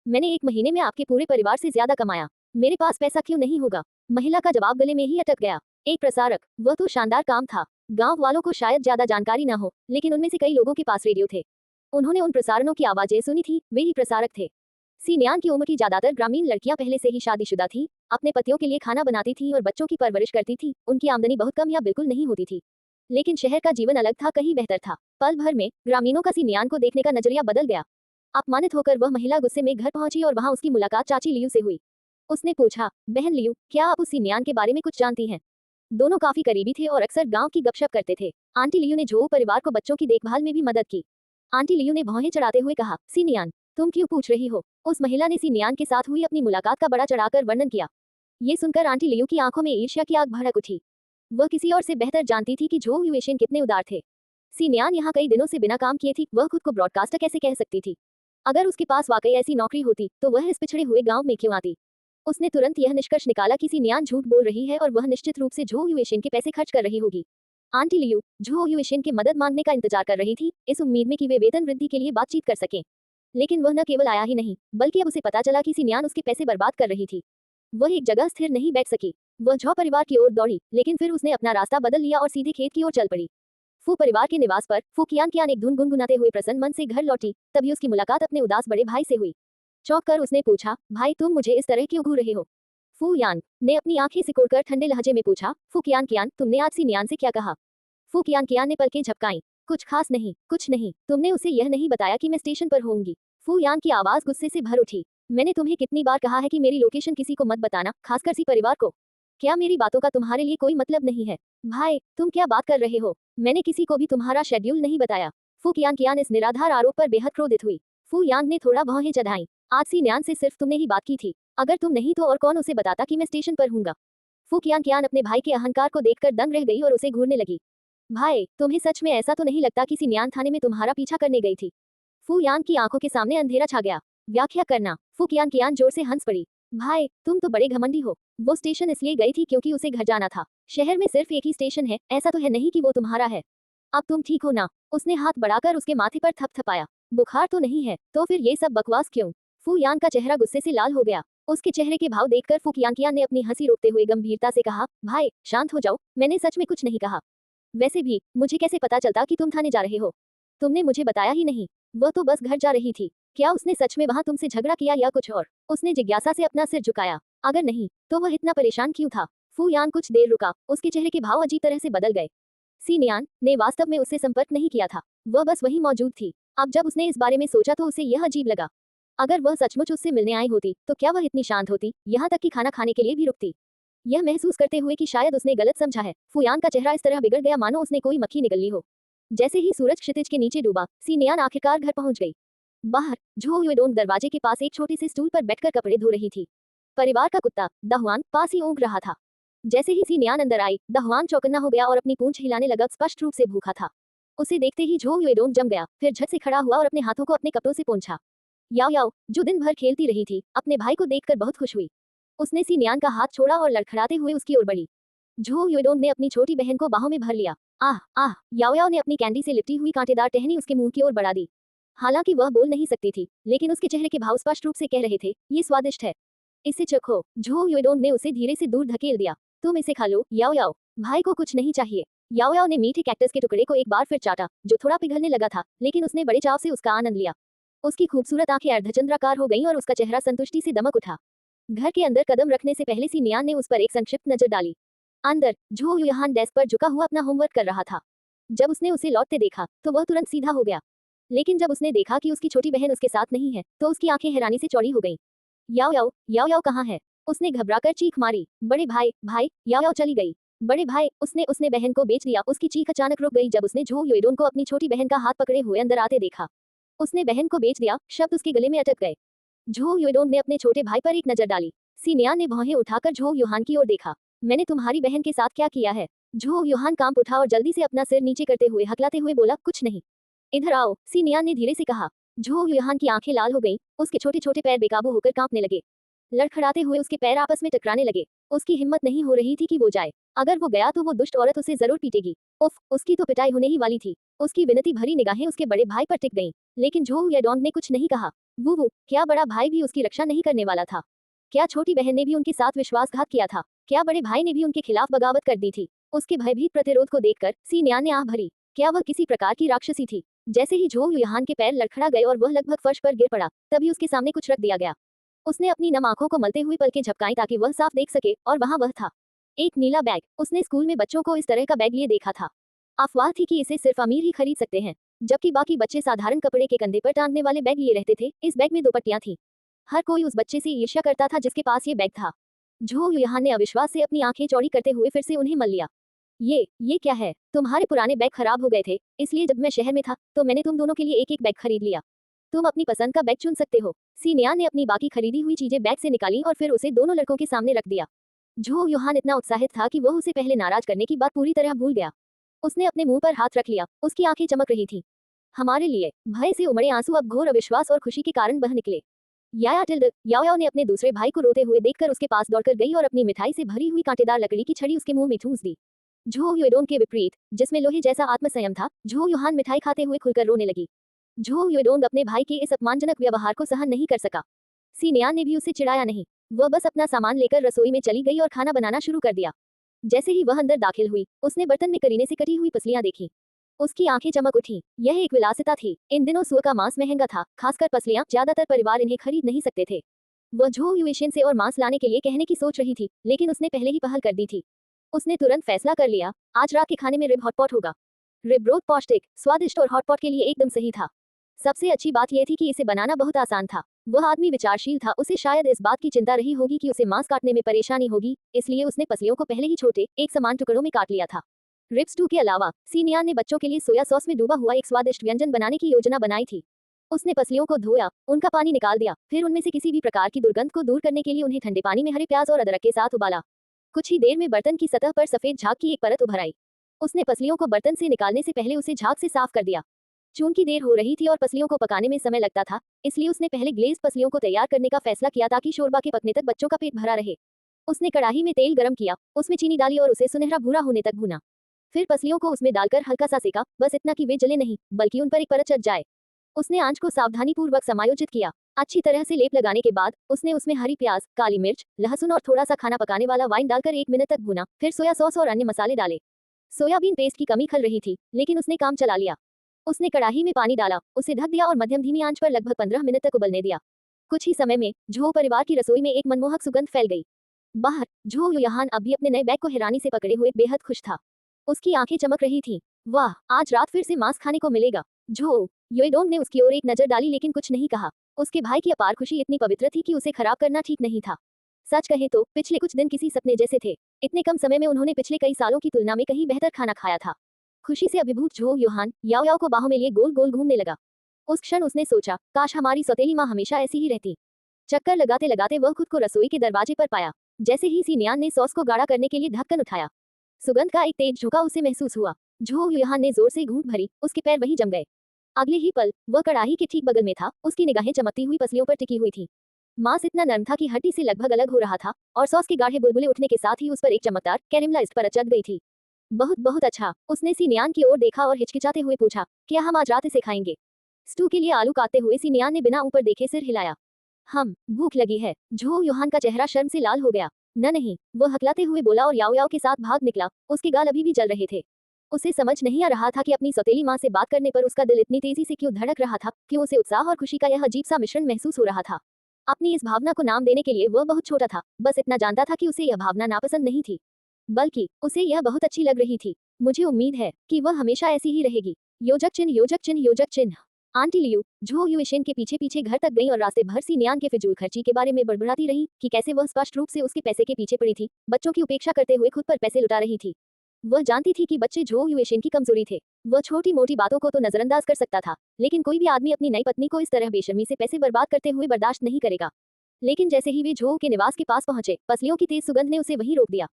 मैंने 1 महीने में आपके पूरे परिवार से ज्यादा कमाया। मेरे पास पैसा क्यों नहीं होगा? महिला का जवाब गले में ही अटक गया। एक प्रसारक, वह तो शानदार काम था। गांव वालों को शायद ज्यादा जानकारी न हो, लेकिन उनमें से कई लोगों के पास रेडियो थे। उन्होंने उन प्रसारणों की आवाजें सुनी थी, वे ही प्रसारक थे। सी नियान की उम्र की ज्यादातर ग्रामीण लड़कियां पहले से ही शादीशुदा थी, अपने पतियों के लिए खाना बनाती थी और बच्चों की परवरिश करती थी। उनकी आमदनी बहुत कम या बिल्कुल नहीं होती थी, लेकिन शहर का जीवन अलग था, कहीं बेहतर था। पल भर में ग्रामीणों का सी नियान को देखने का नजरिया बदल गया। अपमानित होकर वह महिला गुस्से में घर पहुंची और वहां उसकी मुलाकात चाची लियू से हुई। उसने पूछा, बहन लियू, क्या आप उस सी नियान के बारे में कुछ जानती हैं? दोनों काफी करीबी थे और अक्सर गांव की गपशप करते थे। आंटी लियू ने झो परिवार को बच्चों की देखभाल में भी मदद की। आंटी लियू ने भौहें चढ़ाते हुए कहा, सी नियान, तुम क्यों पूछ रही हो? उस महिला ने सी नियान के साथ हुई अपनी मुलाकात का बड़ा चढ़ाकर वर्णन किया। ये सुनकर आंटी लियू की आंखों में ईर्ष्या की आग भड़क उठी। वह किसी और से बेहतर जानती थी कि झो युएशन कितने उदार थे। सीनियान यहाँ कई दिनों से बिना काम किए थी, वह खुद को ब्रॉडकास्टर कैसे कह सकती थी? अगर उसके पास वाकई ऐसी नौकरी होती तो वह इस पिछड़े हुए गांव में क्यों आती? उसने तुरंत यह निष्कर्ष निकाला कि सीनियान झूठ बोल रही है और वह निश्चित रूप से झो युएशन के पैसे खर्च कर रही होगी। आंटी लियू झो युएशन की मदद मांगने का इंतजार कर रही थी, इस उम्मीद में कि वे वेतन वृद्धि के लिए बातचीत कर सकें। लेकिन वह न केवल आया ही नहीं, बल्कि अब उसे पता चला कि सीनियान उसके पैसे बर्बाद कर रही थी। वह एक जगह स्थिर नहीं बैठ सकी। वह झो परिवार की ओर दौड़ी, लेकिन फिर उसने अपना रास्ता बदल लिया और सीधे खेत की ओर चल पड़ी। फू परिवार के निवास पर फू कियान एक धुन गुनगुनाते हुए प्रसन्न मन से घर लौटी। तभी उसकी मुलाकात अपने उदास बड़े भाई से हुई। चौंक कर उसने पूछा, भाई तुम मुझे इस तरह क्यों घूर रहे हो? फू यान ने अपनी आंखें सिकोड़कर ठंडे लहजे में पूछा, फू कियान तुमने आज सीनियान से क्या कहा? फू कियान ने पलकें झपकाईं। कुछ खास नहीं, कुछ नहीं। तुमने उसे यह नहीं बताया कि मैं स्टेशन पर होऊंगी? फू यान की आवाज गुस्से से भर उठी। मैंने तुम्हें कितनी बार कहा है कि मेरी लोकेशन किसी को मत बताना, खासकर सी परिवार को। क्या मेरी बातों का तुम्हारे लिए कोई मतलब नहीं है? भाई तुम क्या बात कर रहे हो? मैंने किसी को भी तुम्हारा शेड्यूल नहीं बताया। फू कियान इस निराधार आरोप पर बेहद क्रोधित हुई। फू यांग ने थोड़ा भौहें चढ़ाई। आज सीनियान से सिर्फ तुमने ही बात की थी। अगर तुम नहीं तो और कौन उसे बताता कि मैं स्टेशन पर हूँगा? फू कियान अपने भाई के अहंकार को देखकर दंग रह गई और उसे घूरने लगी। भाई तुम्हें सच में ऐसा तो नहीं लगता कि सीनियान थाने में तुम्हारा पीछा करने गई थी? फू यांग की आंखों के सामने अंधेरा छा गया। व्याख्या करना। फू कियान जोर से हंस पड़ी। भाई तुम तो बड़े घमंडी हो। वो स्टेशन इसलिए गई थी क्योंकि उसे घर जाना था। शहर में सिर्फ एक ही स्टेशन है, ऐसा तो है नहीं कि वो तुम्हारा है। अब तुम ठीक हो ना? उसने हाथ बढ़ाकर उसके माथे पर थपथपाया। बुखार तो नहीं है, तो फिर ये सब बकवास क्यों? फू यान का चेहरा गुस्से से लाल हो गया। उसके चेहरे के भाव देखकर फू कियान ने अपनी हंसी रोकते हुए गंभीरता से कहा, भाई शांत हो जाओ, मैंने सच में कुछ नहीं कहा। वैसे भी मुझे कैसे पता चलता कि तुम थाने जा रहे हो? तुमने मुझे बताया ही नहीं। वह तो बस घर जा रही थी। क्या उसने सच में वहां तुमसे झगड़ा किया या कुछ और? उसने जिज्ञासा से अपना सिर झुकाया। अगर नहीं तो वह इतना परेशान क्यों था? फू यान कुछ देर रुका, उसके चेहरे के भाव अजीब तरह से बदल गए। सीनियान ने वास्तव में उससे संपर्क नहीं किया था, वह बस वहीं मौजूद थी। अब जब उसने इस बारे में सोचा तो उसे यह अजीब लगा। अगर वह सचमुच उससे मिलने आई होती तो क्या वह इतनी शांत होती, यहाँ तक कि खाना खाने के लिए भी रुकती? यह महसूस करते हुए कि शायद उसने गलत समझा है, फूयान का चेहरा इस तरह बिगड़ गया मानो उसने कोई मक्खी निगल ली हो। जैसे ही सूरज क्षितिज के नीचे डूबा, सीनियान आखिरकार घर पहुंच गई। बाहर झो युएडोंग दरवाजे के पास एक छोटे से स्टूल पर बैठकर कपड़े धो रही थी। परिवार का कुत्ता दहुआन पास ही ऊँघ रहा था। जैसे ही सीनियान अंदर आई, दहुआन चौकन्ना हो गया और अपनी पूंछ हिलाने लगा, स्पष्ट रूप से भूखा था। उसे देखते ही झो युएडोंग जम गया, फिर झट से खड़ा हुआ और अपने हाथों को अपने कपड़ों से पोंछा। याओ याओ, जो दिन भर खेलती रही थी, अपने भाई को देखकर बहुत खुश हुई। उसने सीनियान का हाथ छोड़ा और लड़खड़ाते हुए उसकी ओर बढ़ी। झो युएडोंग ने अपनी छोटी बहन को बाहों में भर लिया। आह आह, याओ याओ ने अपनी कैंडी से लिपटी हुई कांटेदार टहनी उसके मुंह की ओर बढ़ा दी। हालांकि वह बोल नहीं सकती थी, लेकिन उसके चेहरे के भाव स्पष्ट रूप से कह रहे थे, ये स्वादिष्ट है, इसे चखो। झो युएडोंग ने उसे धीरे से दूर धकेल दिया। तुम इसे खा लो, याओ याओ, भाई को कुछ नहीं चाहिए। याओ याओ ने मीठे कैक्टस के टुकड़े को एक बार फिर चाटा, जो थोड़ा पिघलने लगा था, लेकिन उसने बड़े चाव से उसका आनंद लिया। उसकी खूबसूरत आंखें अर्धचंद्राकार हो गईं और उसका चेहरा संतुष्टि से दमक उठा। घर के अंदर कदम रखने से पहले सीनियान ने उस पर एक संक्षिप्त नजर डाली। अंदर झो युहान डेस्क पर झुका हुआ अपना होमवर्क कर रहा था। जब उसने उसे लौटते देखा तो वह तुरंत सीधा हो गया, लेकिन जब उसने देखा कि उसकी छोटी बहन उसके साथ नहीं है तो उसकी आंखें हैरानी से चौड़ी हो गईं। याओ याओ, याओ याओ कहाँ है? उसने घबराकर चीख मारी। बड़े भाई, भाई, याओ याओ चली गई। बड़े भाई, उसने बहन को बेच दिया। उसकी चीख अचानक रुक गई जब उसने झो युएडोंग को अपनी छोटी बहन का हाथ पकड़े हुए अंदर आते देखा। उसने बहन को बेच दिया, शब्द उसके गले में अटक गए। झो युएडोंग ने अपने छोटे भाई पर एक नजर डाली। सीनियान ने भौहें उठाकर झो युहान की ओर देखा। मैंने तुम्हारी बहन के साथ क्या किया है? झो युहान कांप उठा और जल्दी से अपना सिर नीचे करते हुए हकलाते हुए बोला, कुछ नहीं। इधर आओ, सीनियान ने धीरे से कहा। झो युहान की आंखें लाल हो गईं, उसके छोटे छोटे पैर बेकाबू होकर कांपने लगे। लड़खड़ाते हुए उसके पैर आपस में टकराने लगे। उसकी हिम्मत नहीं हो रही थी कि वो जाए। अगर वो गया तो वो दुष्ट औरत उसे जरूर पीटेगी। उफ, उसकी तो पिटाई होने ही वाली थी। उसकी विनती भरी निगाहें उसके बड़े भाई पर टिक गईं, लेकिन झो युएडोंग ने कुछ नहीं कहा। वो क्या बड़ा भाई भी उसकी रक्षा नहीं करने वाला था? क्या छोटी बहन ने भी उनके साथ विश्वासघात किया था? क्या बड़े भाई ने भी उनके खिलाफ बगावत कर दी थी? उसके भयभीत प्रतिरोध को देखकर सीनियान ने आह भरी। क्या वह किसी प्रकार की राक्षसी थी? जैसे ही झो युहान के पैर लड़खड़ा गए और वह लगभग फर्श पर गिर पड़ा, तभी उसके सामने कुछ रख दिया गया। उसने अपनी नम आंखों को मलते हुए पलकें झपकाई ताकि वह साफ देख सके, और वहां वह था, एक नीला बैग। उसने स्कूल में बच्चों को इस तरह का बैग लिए देखा था। अफवाह थी कि इसे सिर्फ अमीर ही खरीद सकते हैं, जबकि बाकी बच्चे साधारण कपड़े के कंधे पर टांगने वाले बैग लिए रहते थे। इस बैग में 2 पट्टियां थीं। हर कोई उस बच्चे से ईर्ष्या करता था जिसके पास ये बैग था। झो युहान ने अविश्वास से अपनी आंखें चौड़ी करते हुए फिर से उन्हें मल लिया। ये क्या है? तुम्हारे पुराने बैग खराब हो गए थे, इसलिए जब मैं शहर में था तो मैंने तुम दोनों के लिए एक एक बैग खरीद लिया। तुम अपनी पसंद का बैग चुन सकते हो। सीनियान ने अपनी बाकी खरीदी हुई चीजें बैग से निकाली और फिर उसे दोनों लड़कों के सामने रख दिया। झो युहान इतना उत्साहित था कि वह उसे पहले नाराज करने की बात पूरी तरह भूल गया। उसने अपने मुंह पर हाथ रख लिया, उसकी आंखें चमक रही थी। हमारे लिए भय से उमड़े आंसू अब घोर अविश्वास और खुशी के कारण बह निकले। याया टिल्ड याओ याओ ने अपने दूसरे भाई को रोते हुए देखकर उसके पास दौड़कर गई और अपनी मिठाई से भरी हुई कांटेदार लकड़ी की छड़ी उसके मुंह में ठूंस दी। झो युएडोंग के विपरीत, जिसमें लोहे जैसा आत्मसंयम था, झो युहान मिठाई खाते हुए खुलकर रोने लगी। झो युएडोंग अपने भाई के इस अपमानजनक व्यवहार को सहन नहीं कर सका। सीनियान ने भी उसे चिढ़ाया नहीं। वह बस अपना सामान लेकर रसोई में चली गई और खाना बनाना शुरू कर दिया। जैसे ही वह अंदर दाखिल हुई, उसने बर्तन में करीने से कटी हुई पसलियां देखी। उसकी आंखें चमक उठी। यह एक विलासिता थी। इन दिनों सुअर का मांस महंगा था, खासकर पसलियां। ज्यादातर परिवार इन्हें खरीद नहीं सकते थे। वह झो युएशन से और मांस लाने के लिए कहने की सोच रही थी, लेकिन उसने पहले ही पहल कर दी थी। उसने तुरंत फैसला कर लिया, आज रात के खाने में रिब हॉटपॉट होगा। रिब ब्रोथ पौष्टिक, स्वादिष्ट और हॉटपॉट के लिए एकदम सही था। सबसे अच्छी बात यह थी कि इसे बनाना बहुत आसान था। वह आदमी विचारशील था, उसे शायद इस बात की चिंता रही होगी कि उसे मांस काटने में परेशानी होगी, इसलिए उसने पसलियों को पहले ही छोटे, एक समान टुकड़ों में काट लिया था। रिब स्टू के अलावा सीनियान ने बच्चों के लिए सोया सॉस में डूबा हुआ एक स्वादिष्ट व्यंजन बनाने की योजना बनाई थी। उसने पसलियों को धोया, उनका पानी निकाल दिया, फिर उनमें से किसी भी प्रकार की दुर्गंध को दूर करने के लिए उन्हें ठंडे पानी में हरे प्याज और अदरक के साथ उबाला। कुछ ही देर में बर्तन की सतह पर सफेद झाग की एक परत उभर आई। उसने पसलियों को बर्तन से निकालने से पहले उसे झाग से साफ कर दिया। चून की देर हो रही थी और पसलियों को पकाने में समय लगता था, इसलिए उसने पहले ग्लेज पसलियों को तैयार करने का फैसला किया ताकि शोरबा के पकने तक बच्चों का पेट भरा रहे। उसने कढ़ाई में तेल गरम किया, उसमें चीनी डाली और उसे सुनहरा भूरा होने तक भूना। फिर पसलियों को उसमें डालकर हल्का सा सेका, बस इतना कि वे जले नहीं, बल्कि उन पर एक परत चढ़ जाए। उसने आंच को सावधानीपूर्वक समायोजित किया। अच्छी तरह से लेप लगाने के बाद उसने उसमें हरी प्याज, काली मिर्च, लहसुन और थोड़ा सा खाना पकाने वाला वाइन डालकर 1 मिनट तक भूना। फिर सोया सॉस और अन्य मसाले डाले। सोयाबीन पेस्ट की कमी खल रही थी, लेकिन उसने काम चला लिया। उसने कढ़ाई में पानी डाला, उसे ढक दिया और मध्यम धीमी आंच पर लगभग 15 मिनट तक उबलने दिया। कुछ ही समय में झो परिवार की रसोई में एक मनमोहक सुगंध फैल गई। बाहर झो युहान अभी अपने नए बैग को हैरानी से पकड़े हुए बेहद खुश था। उसकी आंखें चमक रही थीं। वाह, आज रात फिर से मांस खाने को मिलेगा। झो युएडोंग ने उसकी ओर एक नजर डाली लेकिन कुछ नहीं कहा। उसके भाई की अपार खुशी इतनी पवित्र थी कि उसे खराब करना ठीक नहीं था। सच कहे तो पिछले कुछ दिन किसी सपने जैसे थे। इतने कम समय में उन्होंने पिछले कई सालों की तुलना में कहीं बेहतर खाना खाया था। खुशी से अभिभूत झो युहान याओ याओ को बाहों में लिए गोल गोल घूमने लगा। उस क्षण उसने सोचा, काश हमारी सौतेली माँ हमेशा ऐसी ही रहती। चक्कर लगाते लगाते वह खुद को रसोई के दरवाजे पर पाया। जैसे ही सीनियान ने सॉस को गाढ़ा करने के लिए ढक्कन उठाया, सुगंध का एक तेज झोंका उसे महसूस हुआ। झो युहान ने जोर से घूंट भरी, उसके पैर वहीं जम गए। अगले ही पल वह कढ़ाई के ठीक बगल में था, उसकी निगाहें चमकती हुई पसलियों पर टिकी हुई थी। मांस इतना नरम था कि हड्डी से लगभग अलग हो रहा था, और सॉस के गाढ़े बुलबुले उठने के साथ ही उस पर एक चमकदार कैरेमलाइज्ड परत चढ़ गई थी। बहुत बहुत अच्छा। उसने सीनियान की ओर देखा और हिचकिचाते हुए पूछा, क्या हम आज रात इसे खाएंगे? स्टू के लिए आलू काटते हुए सीनियान ने बिना ऊपर देखे सिर हिलाया। हम भूख लगी है। झो युहान का चेहरा शर्म से लाल हो गया। न नहीं, वह हकलाते हुए बोला और याओ याओ के साथ भाग निकला। उसके गाल अभी भी जल रहे थे। उसे समझ नहीं आ रहा था कि अपनी सौतेली माँ से बात करने पर उसका दिल इतनी तेजी से क्यों धड़क रहा था, क्यों उसे उत्साह और खुशी का यह अजीब सा मिश्रण महसूस हो रहा था। अपनी इस भावना को नाम देने के लिए वह बहुत छोटा था, बस इतना जानता था कि उसे यह भावना नापसंद नहीं थी, बल्कि उसे यह बहुत अच्छी लग रही थी। मुझे उम्मीद है कि वह हमेशा ऐसी ही रहेगी। योजक चिन्ह योजक चिन्ह योजक चिन्ह। आंटी लियू झो युएशन के पीछे पीछे घर तक गई और रास्ते भर सीनियान के फिजूल खर्ची के बारे में बड़बड़ाती रही कि कैसे वह स्पष्ट रूप से उसके पैसे के पीछे पड़ी थी, बच्चों की उपेक्षा करते हुए खुद पर पैसे लुटा रही थी। वह जानती थी कि बच्चे झो युएशन की कमजोरी थे। वह छोटी मोटी बातों को तो नजरअंदाज कर सकता था, लेकिन कोई भी आदमी अपनी नई पत्नी को इस तरह बेशर्मी से पैसे बर्बाद करते हुए बर्दाश्त नहीं करेगा। लेकिन जैसे ही वे झो के निवास के पास पहुंचे, पसलियों की तेज सुगंध ने उसे वहीं रोक दिया।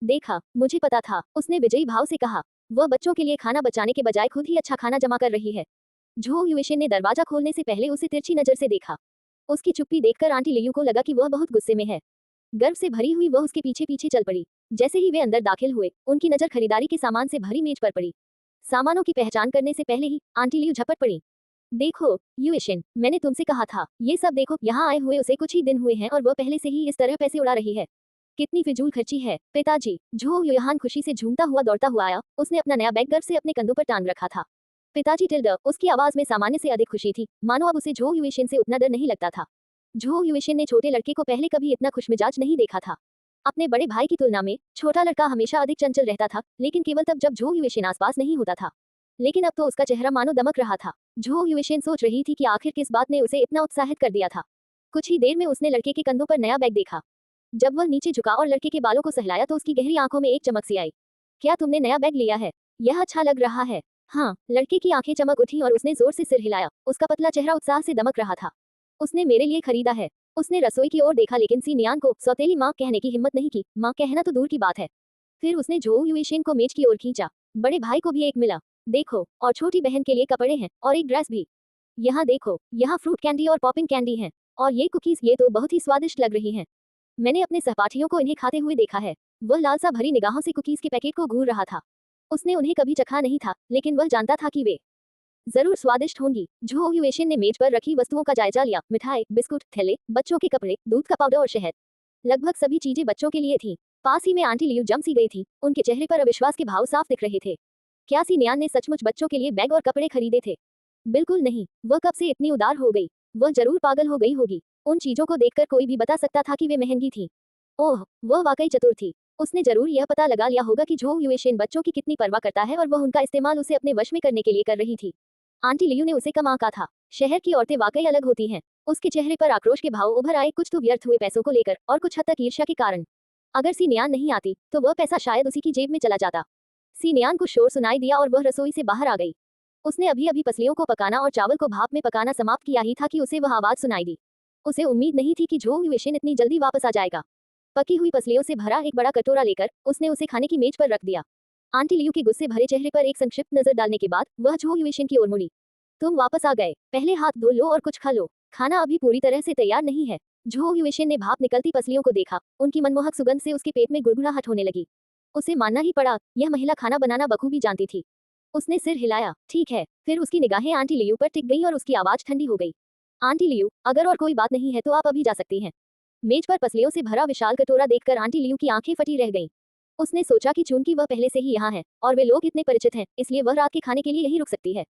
देखा, मुझे पता था, उसने विजयी भाव से कहा। वह बच्चों के लिए खाना बचाने के बजाय खुद ही अच्छा खाना जमा कर रही है। झो युएशन ने दरवाजा खोलने से पहले उसे तिरछी नजर से देखा। उसकी चुप्पी देखकर आंटी लियू को लगा कि वह बहुत गुस्से में है। गर्व से भरी हुई वह उसके पीछे पीछे चल पड़ी। जैसे ही वे अंदर दाखिल हुए, उनकी नजर खरीदारी के सामान से भरी मेज पर पड़ी। सामानों की पहचान करने से पहले ही आंटी लियू झपट पड़ी। देखो युएशन, मैंने तुमसे कहा था, ये सब देखो। यहाँ आए हुए उसे कुछ ही दिन हुए हैं और वह पहले से ही इस तरह पैसे उड़ा रही है। कितनी फिजूल खर्ची है। पिताजी, झो युहान खुशी से झूमता हुआ दौड़ता हुआ आया। उसने अपना नया बैग गर्व से अपने कंधों पर टांग रखा था। पिताजी टिल्ड, उसकी आवाज में सामान्य से अधिक खुशी थी, मानो अब उसे झो युएशन से उतना डर नहीं लगता था। झो युएशन ने छोटे लड़के को पहले कभी इतना खुशमिजाज नहीं देखा था। अपने बड़े भाई की तुलना में छोटा लड़का हमेशा अधिक चंचल रहता था, लेकिन केवल तब जब झो युएशन आसपास नहीं होता था। लेकिन अब तो उसका चेहरा मानो दमक रहा था। झो युएशन सोच रही थी कि आखिर किस बात ने उसे इतना उत्साहित कर दिया था। कुछ ही देर में उसने लड़के के कंधों पर नया बैग देखा। जब वह नीचे झुका और लड़के के बालों को सहलाया तो उसकी गहरी आंखों में एक चमक सी आई। क्या तुमने नया बैग लिया है? यह अच्छा लग रहा है। हाँ, लड़के की आंखें चमक उठी और उसने जोर से सिर हिलाया। उसका पतला चेहरा उत्साह से दमक रहा था। उसने मेरे लिए खरीदा है। उसने रसोई की ओर देखा लेकिन सी नियान को सौतेली माँ कहने की हिम्मत नहीं की। माँ कहना तो दूर की बात है। फिर उसने झो युएशेन को मेज की ओर खींचा। बड़े भाई को भी एक मिला। देखो, और छोटी बहन के लिए कपड़े हैं और एक ड्रेस भी। यहाँ देखो, यहाँ फ्रूट कैंडी और पॉपिंग कैंडी हैं। और ये कुकीज, ये तो बहुत ही स्वादिष्ट लग रही हैं। मैंने अपने सहपाठियों को इन्हें खाते हुए देखा है। वह लालसा भरी निगाहों से कुकीज के पैकेट को घूर रहा था। उसने उन्हें कभी चखा नहीं था, लेकिन वह जानता था कि वे जरूर स्वादिष्ट होंगी। झो युएशेन ने मेज पर रखी वस्तुओं का जायजा लिया। मिठाई, बिस्कुट, थैले, बच्चों के कपड़े, दूध का पाउडर और शहद। लगभग सभी चीजें बच्चों के लिए थीं। पास ही में आंटी लियू जम सी गई थी। उनके चेहरे पर अविश्वास के भाव साफ दिख रहे थे। क्या सी नियान ने सचमुच बच्चों के लिए बैग और कपड़े खरीदे थे? बिल्कुल नहीं। वह कब से इतनी उदार हो गई? वह जरूर पागल हो गई होगी। उन चीजों को देखकर कोई भी बता सकता था कि वे महंगी थीं। ओह, वह वाकई चतुर थी। उसने जरूर यह पता लगा लिया होगा कि झो युएशेन बच्चों की कितनी परवाह करता है और वह उनका इस्तेमाल उसे अपने वश में करने के लिए कर रही थी। आंटी लियू ने उसे कम आंका था। शहर की औरतें वाकई अलग होती हैं। उसके चेहरे पर आक्रोश के भाव उभर आए, कुछ तो व्यर्थ हुए पैसों को लेकर और कुछ हद तक ईर्ष्या के कारण। अगर सी नियान नहीं आती तो वह पैसा शायद उसी की जेब में चला जाता। सी नियान को शोर सुनाई दिया और वह रसोई से बाहर आ गई। उसने अभी अभी पसलियों को पकाना और चावल को भाप में पकाना समाप्त किया ही था कि उसे वह आवाज सुनाई दी। उसे उम्मीद नहीं थी कि झो युएशेन इतनी जल्दी वापस आ जाएगा। पकी हुई पसलियों से भरा एक बड़ा कटोरा लेकर उसने उसे खाने की मेज पर रख दिया। आंटी लियू के गुस्से भरे चेहरे पर एक संक्षिप्त नजर डालने के बाद वह झो युएशेन की ओर मुड़ी। तुम वापस आ गए, पहले हाथ धो लो और कुछ खा लो। खाना अभी पूरी तरह से तैयार नहीं है। झो युएशेन ने भाप निकलती पसलियों को देखा। उनकी मनमोहक सुगंध से उसके पेट में गुड़गुड़ाहट होने लगी। उसे मानना ही पड़ा, यह महिला खाना बनाना बखूबी जानती थी। उसने सिर हिलाया। ठीक है। फिर उसकी निगाहें आंटी लियू पर टिक गईं और उसकी आवाज ठंडी हो गई। आंटी लियू, अगर और कोई बात नहीं है तो आप अभी जा सकती हैं। मेज पर पसलियों से भरा विशाल कटोरा देखकर आंटी लियू की आंखें फटी रह गईं। उसने सोचा कि चूंकि वह पहले से ही यहाँ है और वे लोग इतने परिचित हैं, इसलिए वह रात के खाने के लिए यहीं रुक सकती है।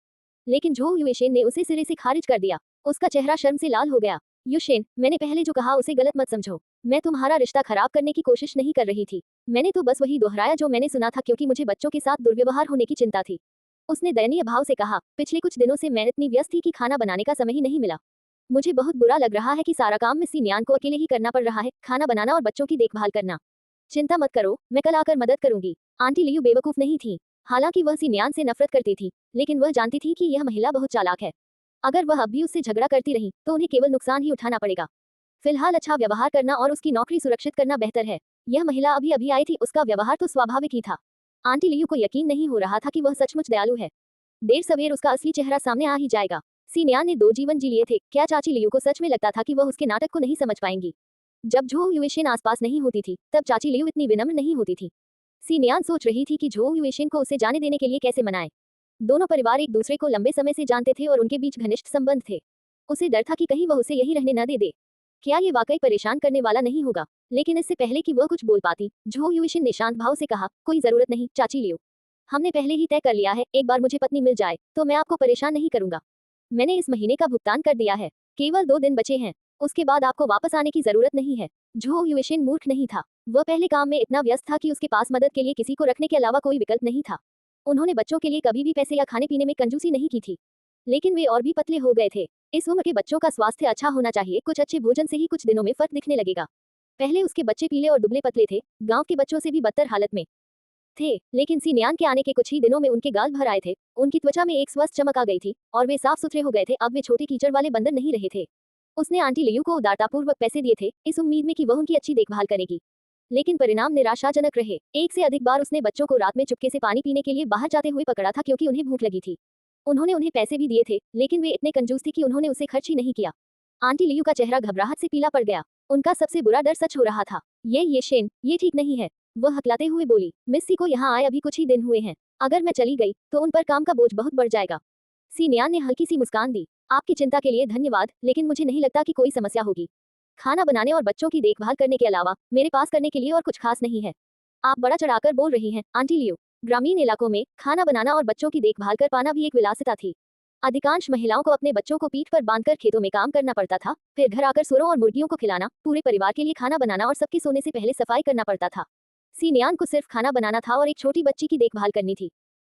लेकिन झो युएशेन ने उसे सिरे से खारिज कर दिया। उसका चेहरा शर्म से लाल हो गया। युशेन, मैंने पहले जो कहा उसे गलत मत समझो। मैं तुम्हारा रिश्ता खराब करने की कोशिश नहीं कर रही थी। मैंने तो बस वही दोहराया जो मैंने सुना था, क्योंकि मुझे बच्चों के साथ दुर्व्यवहार होने की चिंता थी। उसने दयनीय भाव से कहा, पिछले कुछ दिनों से मैं इतनी व्यस्त थी कि खाना बनाने का समय ही नहीं मिला। मुझे बहुत बुरा लग रहा है कि सारा काम मिस सी नियान को अकेले ही करना पड़ रहा है, खाना बनाना और बच्चों की देखभाल करना। चिंता मत करो, मैं कल आकर मदद करूंगी। आंटी लियू बेवकूफ नहीं थी। हालांकि वह सी नियान से नफरत करती थी, लेकिन वह जानती थी कि यह महिला बहुत चालाक है। अगर वह अब भी उससे झगड़ा करती रही तो उन्हें केवल नुकसान ही उठाना पड़ेगा। फिलहाल अच्छा व्यवहार करना और उसकी नौकरी सुरक्षित करना बेहतर है। यह महिला अभी अभी आई थी, उसका व्यवहार तो स्वाभाविक ही था। आंटी लियू को यकीन नहीं हो रहा था कि वह सचमुच दयालु है। देर सवेर उसका असली चेहरा सामने आ ही जाएगा। सी नियान ने 2 जीवन जी लिए थे। क्या चाची लियू को सच में लगता था कि वह उसके नाटक को नहीं समझ पाएंगी? जब झो युएशेन आसपास नहीं होती थी तब चाची लियू इतनी विनम्र नहीं होती थी। सी नियान सोच रही थी कि झो युएशेन को उसे जाने देने के लिए कैसे मनाए। दोनों परिवार एक दूसरे को लंबे समय से जानते थे और उनके बीच घनिष्ठ संबंध थे। उसे डर था कि कहीं वह उसे यहीं रहने न दे दे। क्या ये वाकई परेशान करने वाला नहीं होगा? लेकिन इससे पहले कि वह कुछ बोल पाती, झो युएशेन ने शांत भाव से कहा, कोई जरूरत नहीं चाची लियू। हमने पहले ही तय कर लिया है, एक बार मुझे पत्नी मिल जाए तो मैं आपको परेशान नहीं करूंगा। मैंने इस महीने का भुगतान कर दिया है। केवल 2 दिन बचे हैं। उसके बाद आपको वापस आने की जरूरत नहीं है। झो युएशेन मूर्ख नहीं था। वह पहले काम में इतना व्यस्त था कि उसके पास मदद के लिए किसी को रखने के अलावा कोई विकल्प नहीं था। उन्होंने बच्चों के लिए कभी भी पैसे या खाने पीने में कंजूसी नहीं की थी। लेकिन वे और भी पतले हो गए थे। इस उम्र के बच्चों का स्वास्थ्य अच्छा होना चाहिए। कुछ अच्छे भोजन से ही कुछ दिनों में फर्क दिखने लगेगा। पहले उसके बच्चे पीले और दुबले पतले थे, गांव के बच्चों से भी बदतर हालत में थे। लेकिन सी नियान के आने के कुछ ही दिनों में उनके गाल भर आए थे। उनकी त्वचा में एक स्वस्थ चमक आ गई थी और वे साफ सुथरे हो गए थे। अब वे छोटे कीचड़ वाले बंदर नहीं रहे थे। उसने आंटी लियू को उदारतापूर्वक पैसे दिए थे, इस उम्मीद में कि वह उनकी अच्छी देखभाल करेगी। लेकिन परिणाम निराशाजनक रहे। एक से अधिक बार उसने बच्चों को रात में चुपके से पानी पीने के लिए बाहर जाते हुए पकड़ा था, क्योंकि उन्हें भूख लगी थी। उन्होंने उन्हें पैसे भी दिए थे, लेकिन वे इतने कंजूस थे कि उन्होंने उसे खर्च ही नहीं किया। आंटी लियू का चेहरा घबराहट से पीला पड़ गया। उनका सबसे बुरा डर सच हो रहा था। ये शेन, ये ठीक नहीं है। वह हकलाते हुए बोली, मिस सी को यहाँ आए अभी कुछ ही दिन हुए हैं। अगर मैं चली गई तो उन पर काम का बोझ बहुत बढ़ जाएगा। सी नियान ने हल्की सी मुस्कान दी। आपकी चिंता के लिए धन्यवाद, लेकिन मुझे नहीं लगता कि कोई समस्या होगी। खाना बनाने और बच्चों की देखभाल करने के अलावा मेरे पास करने के लिए और कुछ खास नहीं है। आप बड़ा चढ़ाकर बोल रही हैं, आंटी लियू। ग्रामीण इलाकों में खाना बनाना और बच्चों की देखभाल कर पाना भी एक विलासिता थी। अधिकांश महिलाओं को अपने बच्चों को पीठ पर बांधकर खेतों में काम करना पड़ता था, फिर घर आकर सुअरों और मुर्गियों को खिलाना, पूरे परिवार के लिए खाना बनाना और सबके सोने से पहले सफाई करना पड़ता था। सी नियान को सिर्फ खाना बनाना था और एक छोटी बच्ची की देखभाल करनी थी।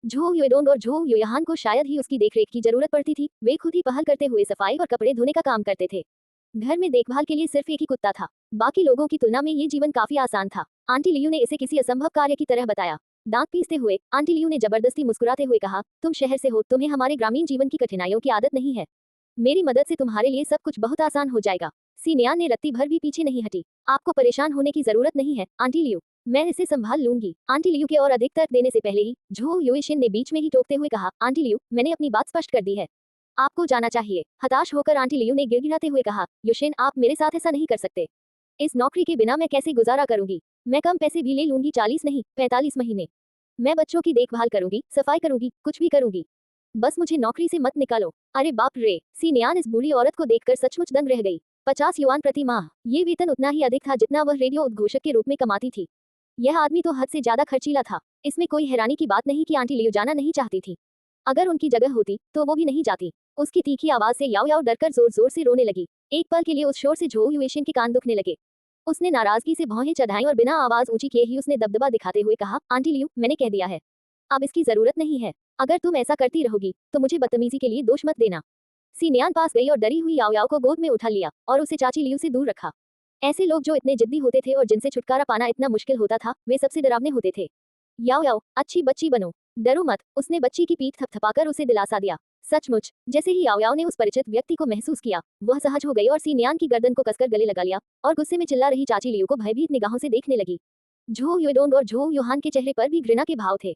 झो युएडोंग और झो युयाहान को शायद ही उसकी देखरेख की जरूरत पड़ती थी। वे खुद ही पहल करते हुए सफाई और कपड़े धोने का काम करते थे। घर में देखभाल के लिए सिर्फ एक ही कुत्ता था। बाकी लोगों की तुलना में ये जीवन काफी आसान था। आंटी लियू ने इसे किसी असंभव कार्य की तरह बताया। दांत पीसते हुए आंटी लियू ने जबरदस्ती मुस्कुराते हुए कहा, तुम शहर से हो, तुम्हें हमारे ग्रामीण जीवन की कठिनाइयों की आदत नहीं है। मेरी मदद से तुम्हारे लिए सब कुछ बहुत आसान हो जाएगा। सीनियान ने रत्ती भर भी पीछे नहीं हटी। आपको परेशान होने की जरूरत नहीं है आंटी लियू, मैं इसे संभाल लूंगी। आंटी लियू के और अधिक तर्क देने से पहले ही झो युएशिन ने बीच में ही टोकते हुए कहा, आंटी लियू, मैंने अपनी बात स्पष्ट कर दी है, आपको जाना चाहिए। हताश होकर आंटी लियू ने गिड़गिड़ाते हुए कहा, युशिन, आप मेरे साथ ऐसा नहीं कर सकते। इस नौकरी के बिना मैं कैसे गुजारा करूंगी? मैं कम पैसे भी ले लूंगी, 40 नहीं 45 महीने। मैं बच्चों की देखभाल करूंगी, सफाई करूंगी, कुछ भी करूंगी, बस मुझे नौकरी से मत निकालो। अरे बाप रे! सीनियान इस बूढ़ी औरत को देखकर सचमुच दंग रह गई। 50 युआन प्रति माह, ये वेतन उतना ही अधिक था जितना वह रेडियो उद्घोषक के रूप में कमाती थी। यह आदमी तो हद से ज्यादा खर्चीला था। इसमें कोई हैरानी की बात नहीं कि आंटी लियू जाना नहीं चाहती थी। अगर उनकी जगह होती तो वो भी नहीं जाती। उसकी तीखी आवाज से याओ याओ डरकर जोर जोर से रोने लगी। एक पल के लिए उस शोर से झो युएशिन के कान दुखने लगे। उसने नाराजगी से भौहें चढ़ाई और बिना आवाज ऊंची किए ही उसने दबदबा दिखाते हुए कहा, आंटी लियू, मैंने कह दिया है, अब इसकी जरूरत नहीं है। अगर तुम ऐसा करती रहोगी तो मुझे बदतमीजी के लिए दोष मत देना। सीनियान पास गई और डरी हुई याओ याओ को गोद में उठा लिया और उसे चाची लियू से दूर रखा। ऐसे लोग जो इतने जिद्दी होते थे और जिनसे छुटकारा पाना इतना मुश्किल होता था, वे सबसे डरावने होते थे। याओ याओ, अच्छी बच्ची बनो, डरो मत, उसने बच्ची की पीठ थपथपाकर उसे दिलासा दिया। सचमुच, जैसे ही याओ याओ ने उस परिचित व्यक्ति को महसूस किया, वह सहज हो गई और सीनियान की गर्दन को कसकर गले लगा लिया और गुस्से में चिल्ला रही चाची लियू को भयभीत निगाहों से देखने लगी। झो युएडोंग और झो युहान के चेहरे पर भी घृणा के भाव थे।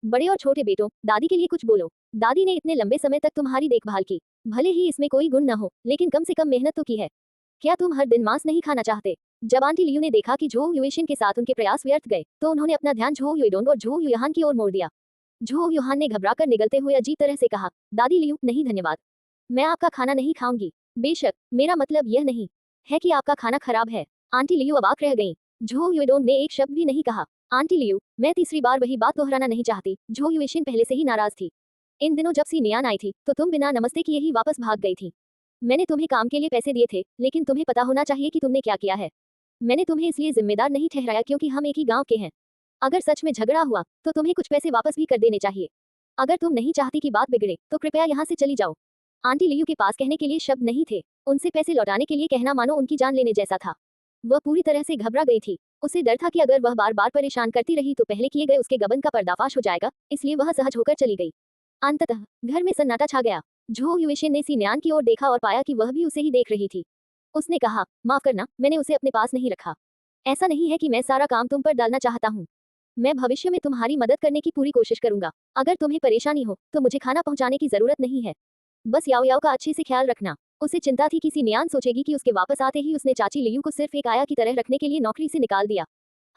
बड़े और छोटे बेटों, दादी के लिए कुछ बोलो। दादी ने इतने लंबे समय तक तुम्हारी देखभाल की, भले ही इसमें कोई गुण न हो, लेकिन कम से कम मेहनत तो की है। क्या तुम हर दिन मांस नहीं खाना चाहते? जब आंटी लियू ने देखा कि झो युएशिन के साथ उनके प्रयास व्यर्थ गए, तो उन्होंने अपना ध्यान झो युएडोंग और झो युहान की ओर मोड़ दिया। झो युहान ने घबराकर निगलते हुए अजीब तरह से कहा, दादी लियू, नहीं धन्यवाद, मैं आपका खाना नहीं खाऊंगी। बेशक, मेरा मतलब यह नहीं है कि आपका खाना खराब है। आंटी लियू अवाक रह गईं। झो युएडोंग ने एक शब्द भी नहीं कहा। आंटी लियू, मैं तीसरी बार वही बात दोहराना नहीं चाहती। झो युएशिन पहले से ही नाराज थी। इन दिनों जब सीनियान आई थी तो तुम बिना नमस्ते किए ही वापस भाग गई थी। मैंने तुम्हें काम के लिए पैसे दिए थे, लेकिन तुम्हें पता होना चाहिए कि तुमने क्या किया है। मैंने तुम्हें इसलिए जिम्मेदार नहीं ठहराया क्योंकि हम एक ही गांव के हैं। अगर सच में झगड़ा हुआ तो तुम्हें कुछ पैसे वापस भी कर देने चाहिए। अगर तुम नहीं चाहती कि बात बिगड़े तो कृपया यहाँ से चली जाओ। आंटी लियू के पास कहने के लिए शब्द नहीं थे। उनसे पैसे लौटाने के लिए कहना मानो उनकी जान लेने जैसा था। वह पूरी तरह से घबरा गई थी। उसे डर था कि अगर वह बार बार परेशान करती रही तो पहले किए गए उसके गबन का पर्दाफाश हो जाएगा, इसलिए वह सहज होकर चली गई। अंततः घर में सन्नाटा छा गया। झो युएशिन ने सीनियान की ओर देखा और पाया कि वह भी उसे ही देख रही थी। उसने कहा, माफ करना, मैंने उसे अपने पास नहीं रखा। ऐसा नहीं है कि मैं सारा काम तुम पर डालना चाहता हूँ। मैं भविष्य में तुम्हारी मदद करने की पूरी कोशिश करूंगा। अगर तुम्हें परेशानी हो तो मुझे खाना पहुंचाने की जरूरत नहीं है। बस याओ याओ का अच्छे से ख्याल रखना। उसे चिंता थी कि सीनियान सोचेगी कि उसके वापस आते ही उसने चाची लियू को सिर्फ एक आया की तरह रखने के लिए नौकरी से निकाल दिया।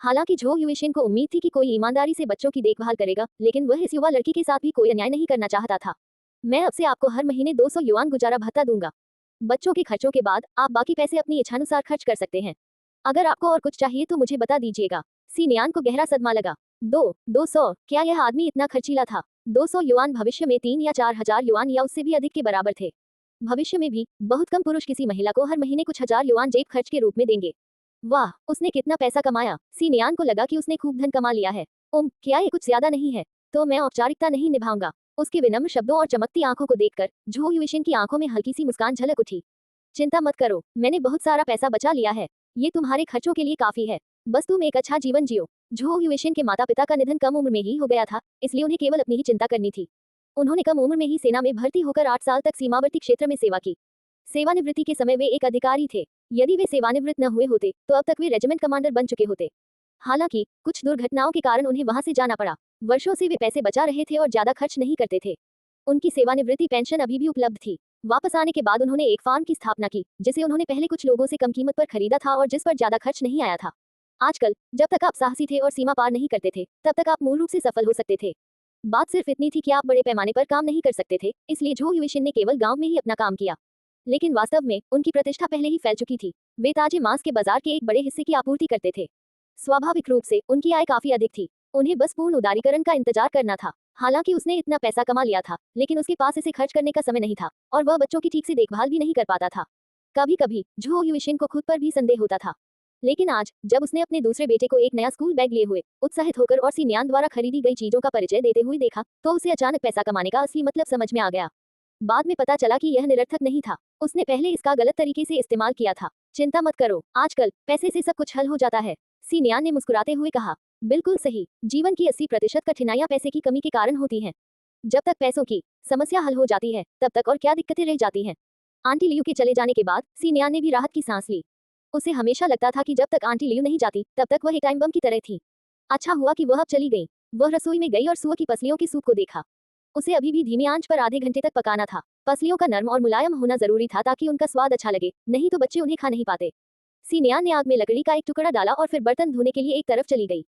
हालांकि झो युएशिन को उम्मीद थी कि कोई ईमानदारी से बच्चों की देखभाल करेगा, लेकिन वह इस युवा लड़की के साथ भी कोई अन्याय नहीं करना चाहता था। मैं अब से आपको हर महीने 200 युआन गुजारा भत्ता दूंगा। बच्चों के खर्चों के बाद आप बाकी पैसे अपनी इच्छानुसार खर्च कर सकते हैं। अगर आपको और कुछ चाहिए तो मुझे बता दीजिएगा। सीनियान को गहरा सदमा लगा। 200, क्या यह आदमी इतना खर्चीला था? 200 युआन भविष्य में 3 या 4,000 युआन या उससे भी अधिक के बराबर थे। भविष्य में भी बहुत कम पुरुष किसी महिला को हर महीने कुछ हजार युआन जेब खर्च के रूप में देंगे। वाह, उसने कितना पैसा कमाया। सीनियान को लगा कि उसने खूब धन कमा लिया है। क्या ये कुछ ज्यादा नहीं है? तो मैं औपचारिकता नहीं निभाऊंगा। उसके विनम्र शब्दों और चमकती आंखों को देखकर झो युएशिन की आंखों में हल्की सी मुस्कान झलक उठी। चिंता मत करो, मैंने बहुत सारा पैसा बचा लिया है। ये तुम्हारे खर्चों के लिए काफी है। बस तुम एक अच्छा जीवन जियो। झो युएशिन के माता पिता का निधन कम उम्र में ही हो गया था, इसलिए उन्हें केवल अपनी ही चिंता करनी थी। उन्होंने कम उम्र में ही सेना में भर्ती होकर 8 साल तक सीमावर्ती क्षेत्र में सेवा की। सेवानिवृत्ति के समय वे एक अधिकारी थे। यदि वे सेवानिवृत्त न हुए होते तो अब तक वे रेजिमेंट कमांडर बन चुके होते। हालांकि कुछ दुर्घटनाओं के कारण उन्हें वहां से जाना पड़ा। वर्षों से वे पैसे बचा रहे थे और ज्यादा खर्च नहीं करते थे। उनकी सेवानिवृत्ति पेंशन अभी भी उपलब्ध थी। वापस आने के बाद उन्होंने एक फार्म की स्थापना की, जिसे उन्होंने पहले कुछ लोगों से कम कीमत पर खरीदा था और जिस पर ज्यादा खर्च नहीं आया था। आजकल जब तक आप साहसी थे और सीमा पार नहीं करते थे, तब तक आप मूल रूप से सफल हो सकते थे। बात सिर्फ इतनी थी कि आप बड़े पैमाने पर काम नहीं कर सकते थे, इसलिए झो युएशिन ने केवल गांव में ही अपना काम किया। लेकिन वास्तव में उनकी प्रतिष्ठा पहले ही फैल चुकी थी। वे ताजे मांस के बाजार के एक बड़े हिस्से की आपूर्ति करते थे। स्वाभाविक रूप से उनकी आय काफी अधिक थी। उन्हें बस पूर्ण उदारीकरण का इंतजार करना था। हालांकि उसने इतना पैसा कमा लिया था, लेकिन उसके पास इसे खर्च करने का समय नहीं था और वह बच्चों की ठीक से देखभाल भी नहीं कर पाता था। कभी कभी झो युएशिन को खुद पर भी संदेह होता था। लेकिन आज जब उसने अपने दूसरे बेटे को एक नया स्कूल बैग लिए हुए उत्साहित होकर और सीनियान द्वारा खरीदी गई चीजों का परिचय देते हुए देखा, तो उसे अचानक पैसा कमाने का असली मतलब समझ में आ गया। बाद में पता चला कि यह निरर्थक नहीं था। उसने पहले इसका गलत तरीके से इस्तेमाल किया था। चिंता मत करो, आजकल पैसे से सब कुछ हल हो जाता है। सीनियान ने मुस्कुराते हुए कहा, बिल्कुल सही। जीवन की 80% कठिनाइयां पैसे की कमी के कारण होती हैं। जब तक पैसों की समस्या हल हो जाती है, तब तक और क्या दिक्कतें रह जाती हैं। आंटी लियू के चले जाने के बाद सी नियान ने भी राहत की सांस ली। उसे हमेशा लगता था कि जब तक आंटी लियू नहीं जाती तब तक वह एक टाइम बम की तरह थी। अच्छा हुआ कि वह अब चली गई। वह रसोई में गई और सुअर की पसलियों के सूप को देखा। उसे अभी भी धीमी आंच पर आधे घंटे तक पकाना था। पसलियों का नर्म और मुलायम होना जरूरी था ताकि उनका स्वाद अच्छा लगे, नहीं तो बच्चे उन्हें खा नहीं पाते। सी नियान ने आग में लकड़ी का एक टुकड़ा डाला और फिर बर्तन धोने के लिए एक तरफ चली गई।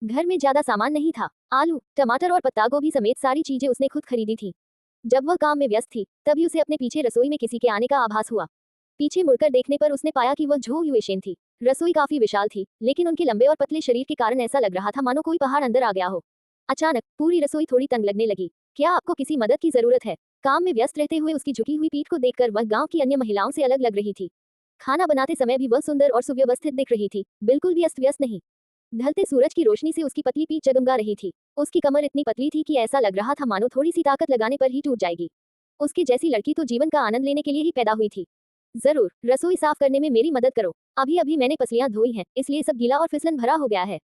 घर में ज्यादा सामान नहीं था। आलू, टमाटर और पत्ता गोभी समेत सारी चीजें उसने खुद खरीदी थी। जब वह काम में व्यस्त थी तभी उसे अपने पीछे रसोई में किसी के आने का आभास हुआ। पीछे मुड़कर देखने पर उसने पाया कि वह झो युएशेन थी। रसोई काफी विशाल थी, लेकिन उनके लंबे और पतले शरीर के कारण ऐसा लग रहा था मानो कोई पहाड़ अंदर आ गया हो। अचानक पूरी रसोई थोड़ी तंग लगने लगी। क्या आपको किसी मदद की जरूरत है? काम में व्यस्त रहते हुए उसकी झुकी हुई पीठ को देखकर वह गांव की अन्य महिलाओं से अलग लग रही थी। खाना बनाते समय भी वह सुंदर और सुव्यवस्थित दिख रही थी, बिल्कुल भी अस्त व्यस्त नहीं। ढलते सूरज की रोशनी से उसकी पतली पीठ जगमगा रही थी। उसकी कमर इतनी पतली थी कि ऐसा लग रहा था मानो थोड़ी सी ताकत लगाने पर ही टूट जाएगी। उसकी जैसी लड़की तो जीवन का आनंद लेने के लिए ही पैदा हुई थी। जरूर, रसोई साफ करने में मेरी मदद करो। अभी अभी मैंने पसलियां धोई हैं, इसलिए सब गीला और फिसलन भरा हो गया है।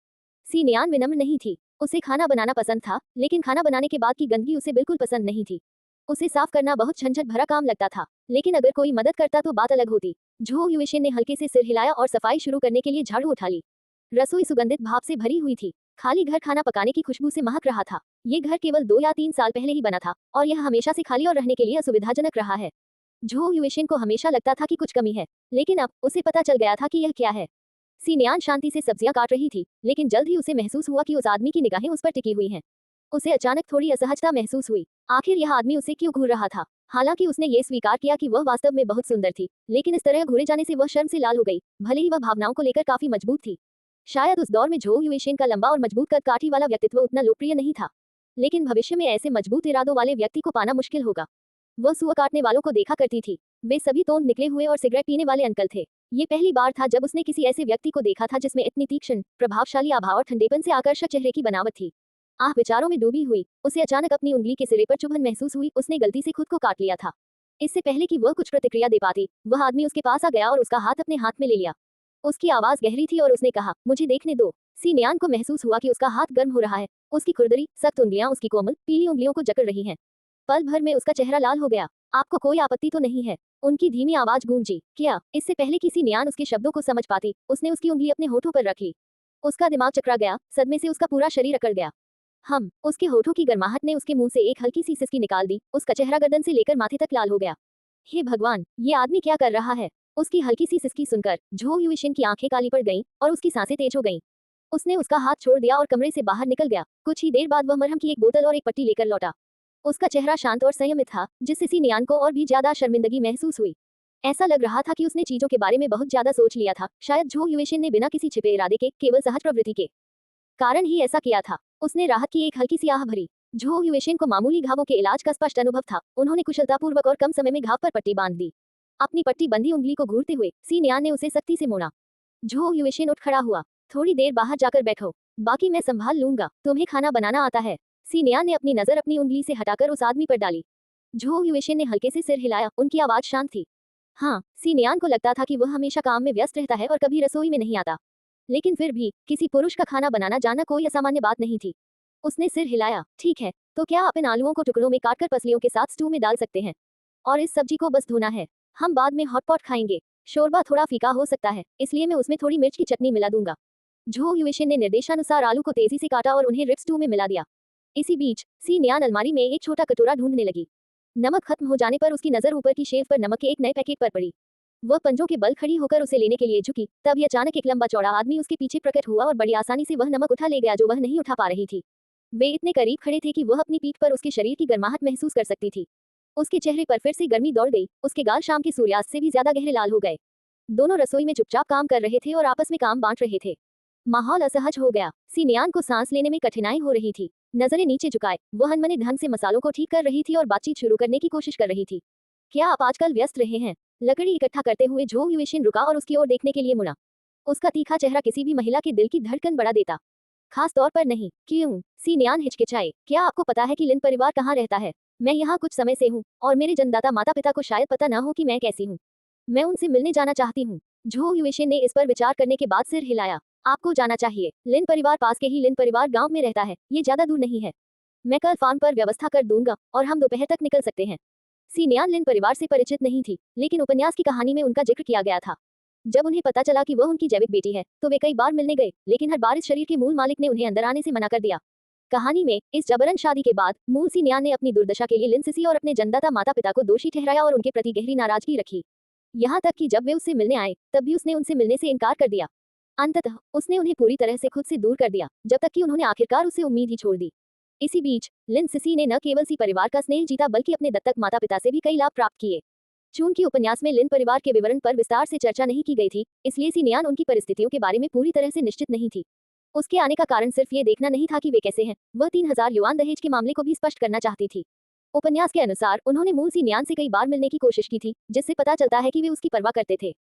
सी नियान विनम्र नहीं थी। उसे खाना बनाना पसंद था, लेकिन खाना बनाने के बाद की गंदगी उसे बिल्कुल पसंद नहीं थी। उसे साफ करना बहुत झंझट भरा काम लगता था, लेकिन अगर कोई मदद करता तो बात अलग होती। झो युएशेन ने हल्के से सिर हिलाया और सफाई शुरू करने के लिए झाड़ू उठा ली। रसोई सुगंधित भाप से भरी हुई थी। खाली घर खाना पकाने की खुशबू से महक रहा था। ये घर केवल 2 या 3 साल पहले ही बना था और यह हमेशा से खाली और रहने के लिए असुविधाजनक रहा है। झो युएशेन को हमेशा लगता था कि कुछ कमी है, लेकिन अब उसे पता चल गया था कि यह क्या है। सी नियान शांति से सब्जियां काट रही थी, लेकिन जल्द ही उसे महसूस हुआ कि उस आदमी की निगाहें उस पर टिकी हुई हैं। उसे अचानक थोड़ी असहजता महसूस हुई। आखिर यह आदमी उसे क्यों घूर रहा था? हालांकि उसने ये स्वीकार किया कि वह वास्तव में बहुत सुंदर थी, लेकिन इस तरह घूरे जाने से वह शर्म से लाल हो गई, भले ही वह भावनाओं को लेकर काफी मजबूत थी। शायद उस दौर में झो युएशेन का लंबा और मजबूत कदकाठी वाला व्यक्तित्व उतना लोकप्रिय नहीं था, लेकिन भविष्य में ऐसे मजबूत इरादों वाले व्यक्ति को पाना मुश्किल होगा। वह सुअर काटने वालों को देखा करती थी। वे सभी तोंद निकले हुए और सिगरेट पीने वाले अंकल थे। ये पहली बार था जब उसने किसी ऐसे व्यक्ति को देखा था जिसमें इतनी तीक्ष्ण, प्रभावशाली आभा और ठंडेपन से आकर्षक चेहरे की बनावट थी। आह विचारों में डूबी हुई, उसे अचानक अपनी उंगली के सिरे पर चुभन महसूस हुई। उसने गलती से खुद को काट लिया था। इससे पहले कि वह कुछ प्रतिक्रिया दे पाती, वह आदमी उसके पास आ गया और उसका हाथ अपने हाथ में ले लिया। उसकी आवाज गहरी थी और उसने कहा, मुझे देखने दो। सी नियान को महसूस हुआ कि उसका हाथ गर्म हो रहा है। उसकी खुरदरी, सख्त उंगलियां उसकी कोमल, पीली उंगलियों को जकड़ रही हैं। पल भर में उसका चेहरा लाल हो गया। आपको कोई आपत्ति तो नहीं है? उनकी धीमी आवाज गूंजी। क्या? इससे पहले कि सी नियान उसके शब्दों को समझ पाती, उसने उसकी उंगली अपने होठों पर रख ली। उसका दिमाग चकरा गया, सदमे से उसका पूरा शरीर अकड़ गया। उसके होठों की गर्माहट ने उसके मुंह से एक हल्की सी सिसकी निकाल दी। उसका चेहरा गर्दन से लेकर माथे तक लाल हो गया। हे भगवान, ये आदमी क्या कर रहा है? उसकी हल्की सी सिसकी सुनकर झो युएशेन की आंखें काली पड़ गईं और उसकी सांसें तेज हो गईं। उसने उसका हाथ छोड़ दिया और कमरे से बाहर निकल गया। कुछ ही देर बाद वह मरहम की एक बोतल और एक पट्टी लेकर लौटा। उसका चेहरा शांत और संयमित था, जिससे सी नियान को और भी ज्यादा शर्मिंदगी महसूस हुई। ऐसा लग रहा था कि उसने चीजों के बारे में बहुत ज्यादा सोच लिया था। शायद झो युएशेन ने बिना किसी छिपे इरादे के, केवल सहज प्रवृत्ति के कारण ही ऐसा किया था। उसने राहत की एक हल्की सी आह भरी। झो युएशेन को मामूली घावों के इलाज का स्पष्ट अनुभव था। उन्होंने कुशलतापूर्वक और कम समय में घाव पर पट्टी बांध दी। अपनी पट्टी बंधी उंगली को घूरते हुए सी नियान ने उसे सख्ती से मोड़ा। झो युएशेन उठ खड़ा हुआ। थोड़ी देर बाहर जाकर बैठो, बाकी मैं संभाल लूंगा। तुम्हें खाना बनाना आता है? सी नियान ने अपनी नजर अपनी उंगली से हटाकर उस आदमी पर डाली। झो युएशेन ने हल्के से सिर हिलाया। उनकी आवाज शांत थी। हाँ, सी नियान को लगता था कि वह हमेशा काम में व्यस्त रहता है और कभी रसोई में नहीं आता, लेकिन फिर भी किसी पुरुष का खाना बनाना जानना कोई असामान्य बात नहीं थी। उसने सिर हिलाया। ठीक है, तो क्या आप इन आलूओं को टुकड़ों में काटकर पसलियों के साथ स्टू में डाल सकते हैं? और इस सब्जी को बस धोना है। हम बाद में हॉटपॉट खाएंगे। शोरबा थोड़ा फीका हो सकता है, इसलिए मैं उसमें थोड़ी मिर्च की चटनी मिला दूंगा। झो युएशेन ने निर्देशानुसार आलू को तेजी से काटा और उन्हें रिब स्टू में मिला दिया। इसी बीच सी नियान अलमारी में एक छोटा कटोरा ढूंढने लगी। नमक खत्म हो जाने पर उसकी नजर ऊपर की शेल्फ पर नमक के एक नए पैकेट पर पड़ी। वह पंजों के बल खड़ी होकर उसे लेने के लिए झुकी, तभी अचानक एक लंबा चौड़ा आदमी उसके पीछे प्रकट हुआ और बड़ी आसानी से वह नमक उठा ले गया जो वह नहीं उठा पा रही थी। वे इतने करीब खड़े थे कि वह अपनी पीठ पर उसके शरीर की गर्माहट महसूस कर सकती थी। उसके चेहरे पर फिर से गर्मी दौड़ गई। उसके गाल शाम के सूर्यास्त से भी ज्यादा गहरे लाल हो गए। दोनों रसोई में चुपचाप काम कर रहे थे और आपस में काम बांट रहे थे। माहौल असहज हो गया। सी नियान को सांस लेने में कठिनाई हो रही थी। नजरें नीचे झुकाए वह अनमने ढंग से मसालों को ठीक कर रही थी और बातचीत शुरू करने की कोशिश कर रही थी। क्या आप आजकल व्यस्त रहे हैं? लकड़ी इकट्ठा करते हुए झो युएशेन रुका और उसकी ओर देखने के लिए मुड़ा। उसका तीखा चेहरा किसी भी महिला के दिल की धड़कन बढ़ा देता। खास तौर पर नहीं। क्यों? सी नियान हिचकिचाए। क्या आपको पता है कि लिन परिवार कहाँ रहता है? मैं यहाँ कुछ समय से हूँ और मेरे जन्मदाता माता पिता को शायद पता न हो कि मैं कैसी हूँ। मैं उनसे मिलने जाना चाहती हूँ। झो युएशेन ने इस पर विचार करने के बाद सिर हिलाया। आपको जाना चाहिए। लिन परिवार पास के ही लिन परिवार गांव में रहता है, ये ज्यादा दूर नहीं है। मैं कल फार्म पर व्यवस्था कर दूंगा और हम दोपहर तक निकल सकते हैं। सी नियान लिन परिवार से परिचित नहीं थी, लेकिन उपन्यास की कहानी में उनका जिक्र किया गया था। जब उन्हें पता चला कि वह उनकी जैविक बेटी है, तो वे कई बार मिलने गए, लेकिन हर बार इस शरीर के मूल मालिक ने उन्हें अंदर आने से मना कर दिया। कहानी में इस जबरन शादी के बाद मूल सी नियान ने अपनी दुर्दशा के लिए लिन सिसी और अपने जन्मदाता माता पिता को दोषी ठहराया और उनके प्रति गहरी नाराजगी रखी। यहाँ तक कि जब वे उससे मिलने आए, तब भी उसने उनसे मिलने से इनकार कर दिया। अंततः उसने उन्हें पूरी तरह से खुद से दूर कर दिया, जब तक कि उन्होंने आखिरकार उससे उम्मीद ही छोड़ दी। इसी बीच लिन सिसी ने न केवल सी परिवार का स्नेह जीता, बल्कि अपने दत्तक माता पिता से भी कई लाभ प्राप्त किए। चूंकि उपन्यास में लिन परिवार के विवरण पर विस्तार से चर्चा नहीं की गई थी, इसलिए सी नियान उनकी परिस्थितियों के बारे में पूरी तरह से निश्चित नहीं थी। उसके आने का कारण सिर्फ ये देखना नहीं था कि वे कैसे हैं, वह 3000 युआन दहेज के मामले को भी स्पष्ट करना चाहती थी। उपन्यास के अनुसार उन्होंने मूल सी नियान से कई बार मिलने की कोशिश की थी, जिससे पता चलता है कि वे उसकी परवाह करते थे।